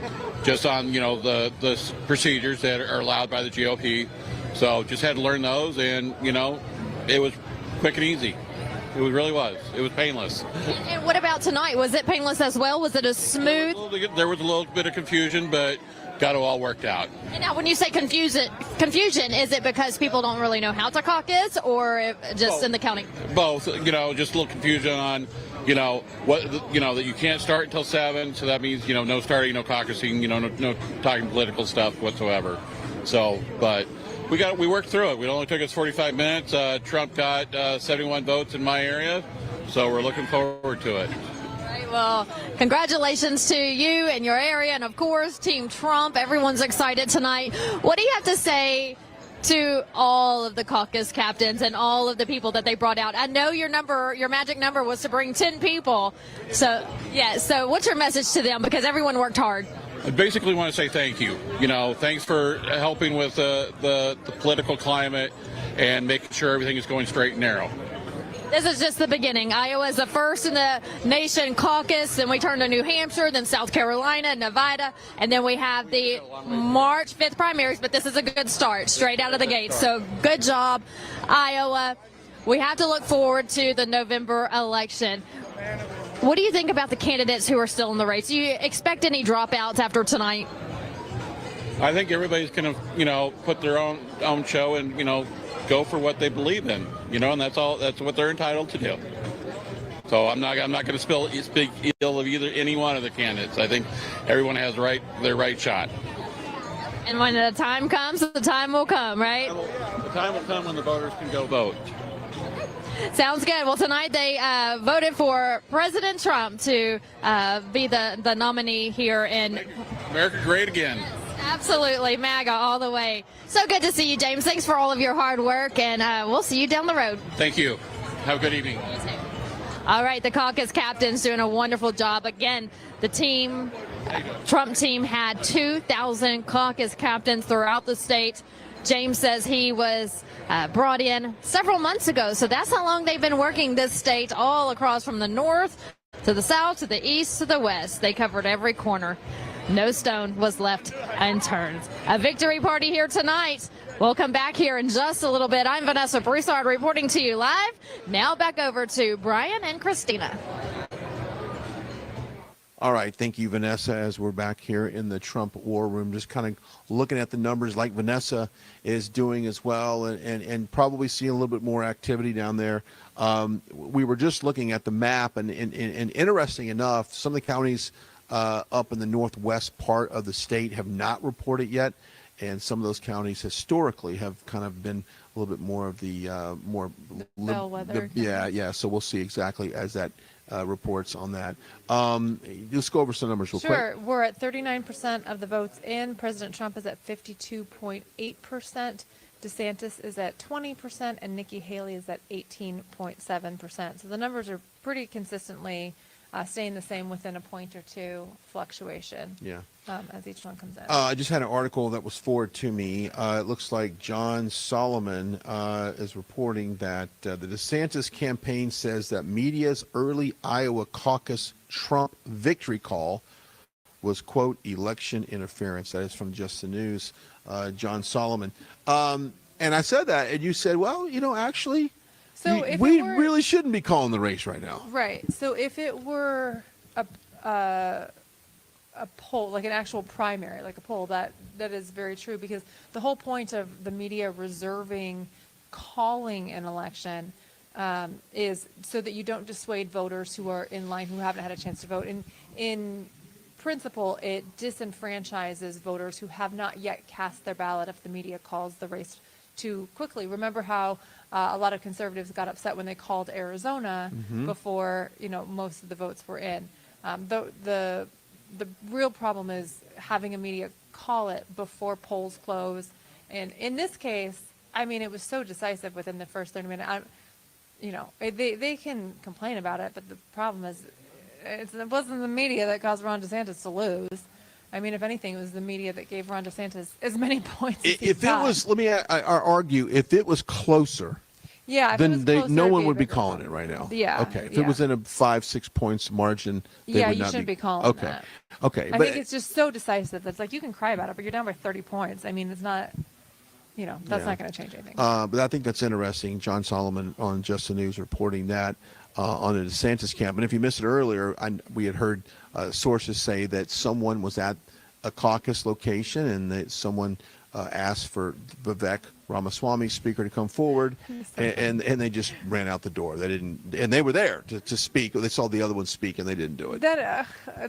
just on the procedures that are allowed by the GOP. So just had to learn those, and it was quick and easy. It really was. It was painless. And what about tonight? Was it painless as well? Was it as smooth? There was a little bit of confusion, but got it all worked out. And now, when you say confusion, is it because people don't really know how to caucus, or just in the county? Both. Just a little confusion on, what that you can't start until 7, so that means no starting, no caucusing, no talking political stuff whatsoever. So, but we worked through it. It only took us 45 minutes. Trump got 71 votes in my area, so we're looking forward to it. Right, well, congratulations to you and your area, and of course, Team Trump. Everyone's excited tonight. What do you have to say to all of the caucus captains and all of the people that they brought out? I know your magic number was to bring 10 people. So, yeah, so what's your message to them? Because everyone worked hard. I basically want to say thank you. Thanks for helping with the political climate and making sure everything is going straight and narrow. This is just the beginning. Iowa is the first in the nation caucus, then we turn to New Hampshire, then South Carolina, Nevada, and then we have the March 5th primaries, but this is a good start, straight out of the gate. So good job, Iowa. We have to look forward to the November election. What do you think about the candidates who are still in the race? Do you expect any dropouts after tonight? I think everybody's going to, put their own show and, go for what they believe in, and that's what they're entitled to do. So I'm not going to speak ill of any one of the candidates. I think everyone has their right shot. And when the time comes, the time will come, right? The time will come when the voters can go vote. Sounds good. Well, tonight they voted for President Trump to be the nominee here in America Great Again. Absolutely, MAGA all the way. So good to see you, James. Thanks for all of your hard work, and we'll see you down the road. Thank you. Have a good evening. All right, the caucus captain's doing a wonderful job. Again, the Trump team had 2,000 caucus captains throughout the state. James says he was brought in several months ago, so that's how long they've been working this state, all across from the north to the south to the east to the west. They covered every corner. No stone was left unturned. A victory party here tonight. We'll come back here in just a little bit. I'm Vanessa Broussard reporting to you live. Now back over to Brian and Christina. All right, thank you, Vanessa, as we're back here in the Trump war room, just kind of looking at the numbers like Vanessa is doing as well, and probably seeing a little bit more activity down there. We were just looking at the map, and interesting enough, some of the counties up in the northwest part of the state have not reported yet, and some of those counties historically have kind of been a little bit more of the bellwether. Yeah. So we'll see exactly as that reports on that. Let's go over some numbers real quick. Sure. We're at 39% of the votes in. President Trump is at 52.8%. DeSantis is at 20%, and Nikki Haley is at 18.7%. So the numbers are pretty consistently staying the same within a point or two fluctuation. Yeah. As each one comes in. I just had an article that was forwarded to me. It looks like John Solomon is reporting that the DeSantis campaign says that media's early Iowa caucus Trump victory call was, quote, election interference. That is from Just the News, John Solomon. And I said that, and you said, well, actually, we really shouldn't be calling the race right now. Right. So if it were a poll, like an actual primary, like a poll, that is very true, because the whole point of the media reserving calling an election is so that you don't dissuade voters who are in line who haven't had a chance to vote. In principle, it disenfranchises voters who have not yet cast their ballot if the media calls the race too quickly. Remember how a lot of conservatives got upset when they called Arizona before most of the votes were in. The real problem is having a media call it before polls close. And in this case, I mean, it was so decisive within the first 30 minutes. They can complain about it, but the problem is it wasn't the media that caused Ron DeSantis to lose. I mean, if anything, it was the media that gave Ron DeSantis as many points as he got. Let me argue, if it was closer, Yeah, if it then was they closer, no it'd one be a would be bigger calling it problem. right now. Yeah, Okay. If yeah. it was in a 5-6 points margin, they Yeah, would you not shouldn't be. be calling Okay. that. Okay. I but think it's just so decisive. It's like you can cry about it, but you're down by 30 points. I mean, it's not, that's Yeah. not going to change anything. But I think that's interesting. John Solomon on Just the News reporting that on the DeSantis camp. And if you missed it earlier, we had heard sources say that someone was at a caucus location and that someone asked for Vivek Ramaswamy, speaker, to come forward, and they just ran out the door. They didn't, and they were there to speak. They saw the other one speak, and they didn't do it.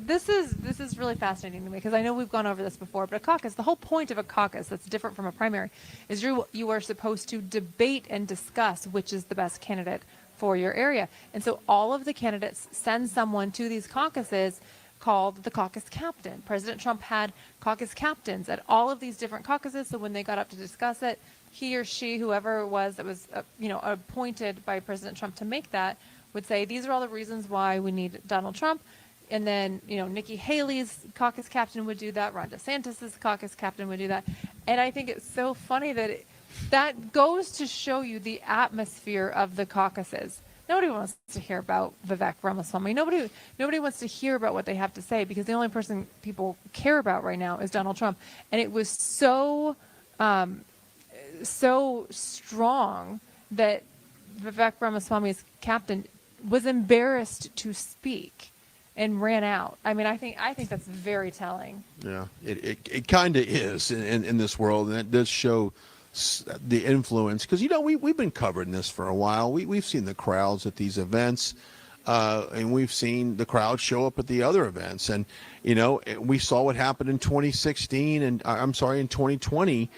This is really fascinating to me because I know we've gone over this before, but a caucus, the whole point of a caucus that's different from a primary is you are supposed to debate and discuss which is the best candidate for your area. And so all of the candidates send someone to these caucuses called the caucus captain. President Trump had caucus captains at all of these different caucuses. So when they got up to discuss it, he or she, whoever it was that was appointed by President Trump to make that, would say, these are all the reasons why we need Donald Trump. And then, Nikki Haley's caucus captain would do that. Ron DeSantis's caucus captain would do that. And I think it's so funny that that goes to show you the atmosphere of the caucuses. Nobody wants to hear about Vivek Ramaswamy. Nobody wants to hear about what they have to say because the only person people care about right now is Donald Trump. And it was so strong that Vivek Ramaswamy's captain was embarrassed to speak and ran out. I mean, I think that's very telling. Yeah, it kind of is in this world, and it does show the influence because we've been covering this for a while. We've seen the crowds at these events, and we've seen the crowd show up at the other events, and we saw what happened in 2016 and in 2020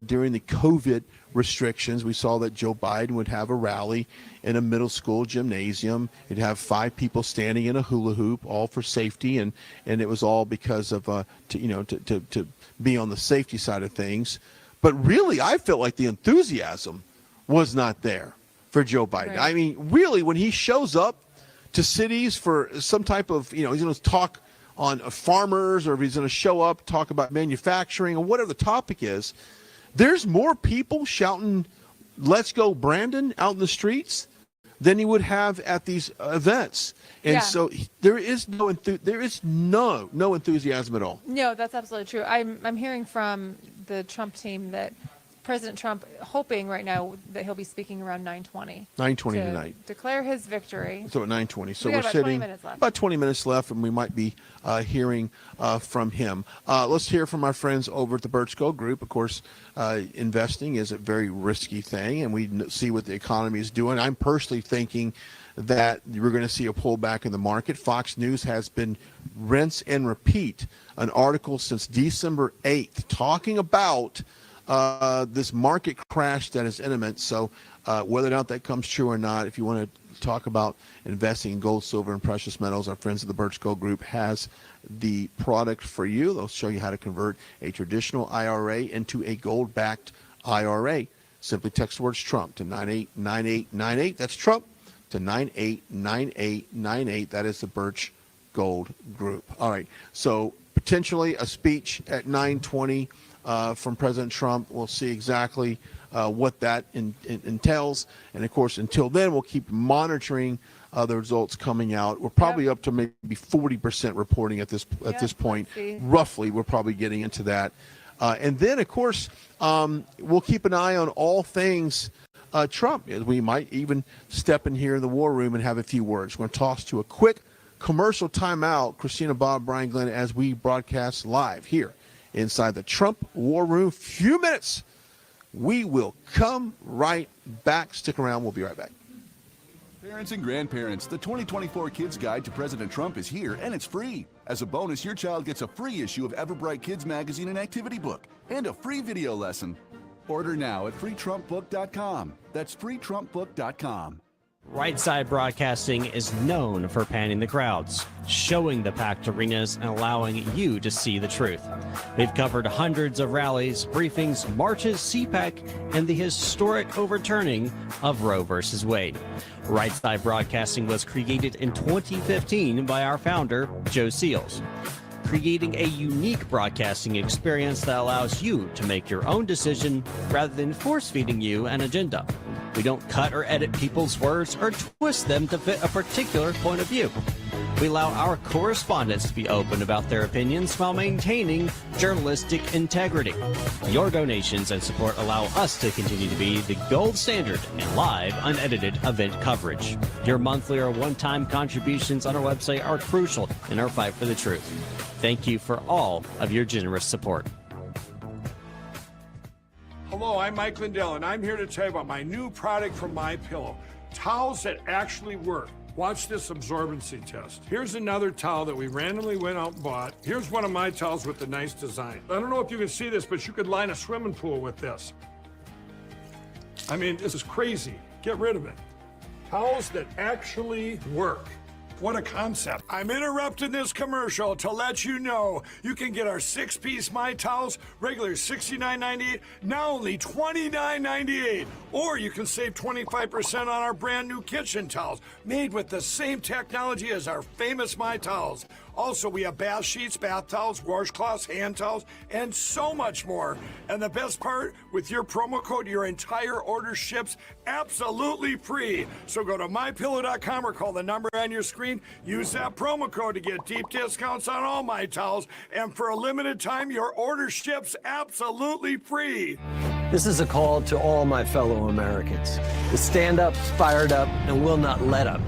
during the COVID restrictions. We saw that Joe Biden would have a rally in a middle school gymnasium. He'd have 5 people standing in a hula hoop, all for safety, and it was all because of to be on the safety side of things. But really, I felt like the enthusiasm was not there for Joe Biden. Right. I mean, really, when he shows up to cities for some type of, he's going to talk on farmers, or if he's going to show up, talk about manufacturing, or whatever the topic is, there's more people shouting, "Let's go, Brandon," out in the streets than he would have at these events. And so there is no enthusiasm at all. No, that's absolutely true. I'm hearing from the Trump team that President Trump hoping right now that he'll be speaking around 9:20. 9:20 tonight. Declare his victory. So at 9:20. So we're sitting 20 minutes left. about 20 minutes left, and we might be hearing from him. Let's hear from our friends over at the Birch Gold Group. Of course, investing is a very risky thing, and we see what the economy is doing. I'm personally thinking that we're going to see a pullback in the market. Fox News has been rinse and repeat an article since December 8th talking about this market crash that is imminent. So whether or not that comes true or not, if you want to talk about investing in gold, silver, and precious metals, our friends at the Birch Gold Group has the product for you. They'll show you how to convert a traditional IRA into a gold-backed IRA. Simply text the words Trump to 989898. That's Trump to 989898. That is the Birch Gold Group. All right. So potentially a speech at 9:20 from President Trump. We'll see exactly what that entails. And of course, until then, we'll keep monitoring the results coming out. We're probably up to maybe 40% reporting at this point. Roughly, we're probably getting into that. And then, of course, we'll keep an eye on all things Trump. We might even step in here in the war room and have a few words. We're going to toss to a quick commercial timeout. Christina, Bob, Brian, Glenn, as we broadcast live here inside the Trump War Room. Few minutes. We will come right back. Stick around. We'll be right back. Parents and grandparents, the 2024 Kids Guide to President Trump is here, and it's free. As a bonus, your child gets a free issue of Everbright Kids magazine and activity book, and a free video lesson. Order now at freetrumpbook.com. That's freetrumpbook.com. Right Side Broadcasting is known for panning the crowds, showing the packed arenas, and allowing you to see the truth. They've covered hundreds of rallies, briefings, marches, CPAC, and the historic overturning of Roe versus Wade. Right Side Broadcasting was created in 2015 by our founder, Joe Seals, creating a unique broadcasting experience that allows you to make your own decision rather than force-feeding you an agenda. We don't cut or edit people's words or twist them to fit a particular point of view. We allow our correspondents to be open about their opinions while maintaining journalistic integrity. Your donations and support allow us to continue to be the gold standard in live, unedited event coverage. Your monthly or one-time contributions on our website are crucial in our fight for the truth. Thank you for all of your generous support. Hello, I'm Mike Lindell, and I'm here to tell you about my new product from MyPillow. Towels that actually work. Watch this absorbency test. Here's another towel that we randomly went out and bought. Here's one of my towels with the nice design. I don't know if you can see this, but you could line a swimming pool with this. I mean, this is crazy. Get rid of it. Towels that actually work. What a concept. I'm interrupting this commercial to let you know you can get our 6-piece My Towels, regular $69.98, now only $29.98. Or you can save 25% on our brand new kitchen towels, made with the same technology as our famous My Towels. Also, we have bath sheets, bath towels, washcloths, hand towels, and so much more. And the best part, with your promo code, your entire order ships absolutely free. So go to mypillow.com or call the number on your screen. Use that promo code to get deep discounts on all My Towels. And for a limited time, your order ships absolutely free. This is a call to all my fellow Americans to stand up, fired up, and will not let up.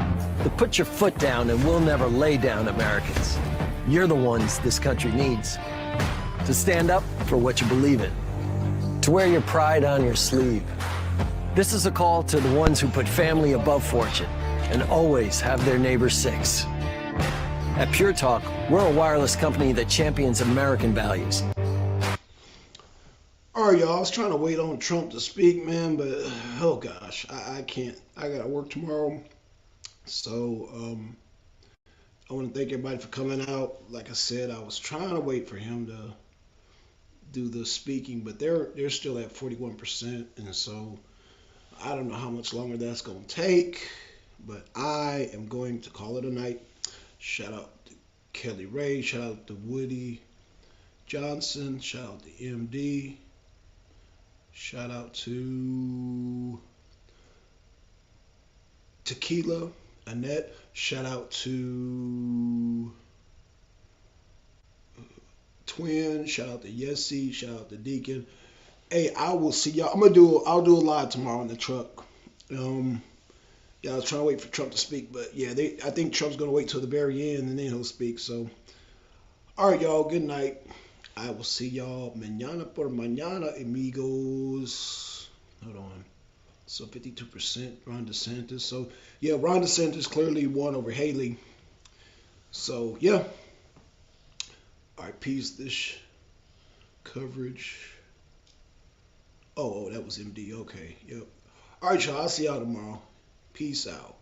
To put your foot down and will never lay down, Americans. You're the ones this country needs. To stand up for what you believe in. To wear your pride on your sleeve. This is a call to the ones who put family above fortune and always have their neighbors six. At Pure Talk, we're a wireless company that champions American values. All right, y'all. I was trying to wait on Trump to speak, man, but oh gosh, I can't. I gotta work tomorrow. So I want to thank everybody for coming out. Like I said, I was trying to wait for him to do the speaking, but they're still at 41%, and so I don't know how much longer that's going to take, but I am going to call it a night. Shout out to Kelly Ray, shout out to Woody Johnson, shout out to MD, shout out to Tequila, Annette, shout out to Twin, shout out to Yessie, shout out to Deacon. Hey, I will see y'all. I'll do a live tomorrow in the truck. Yeah, I was trying to wait for Trump to speak, but yeah, I think Trump's gonna wait till the very end and then he'll speak. So, all right, y'all. Good night. I will see y'all mañana por mañana, amigos. Hold on. So 52% Ron DeSantis. So yeah, Ron DeSantis clearly won over Haley. So yeah. All right, peace. This coverage. Oh, that was MD. Okay, yep. All right, y'all. I'll see y'all tomorrow. Peace out.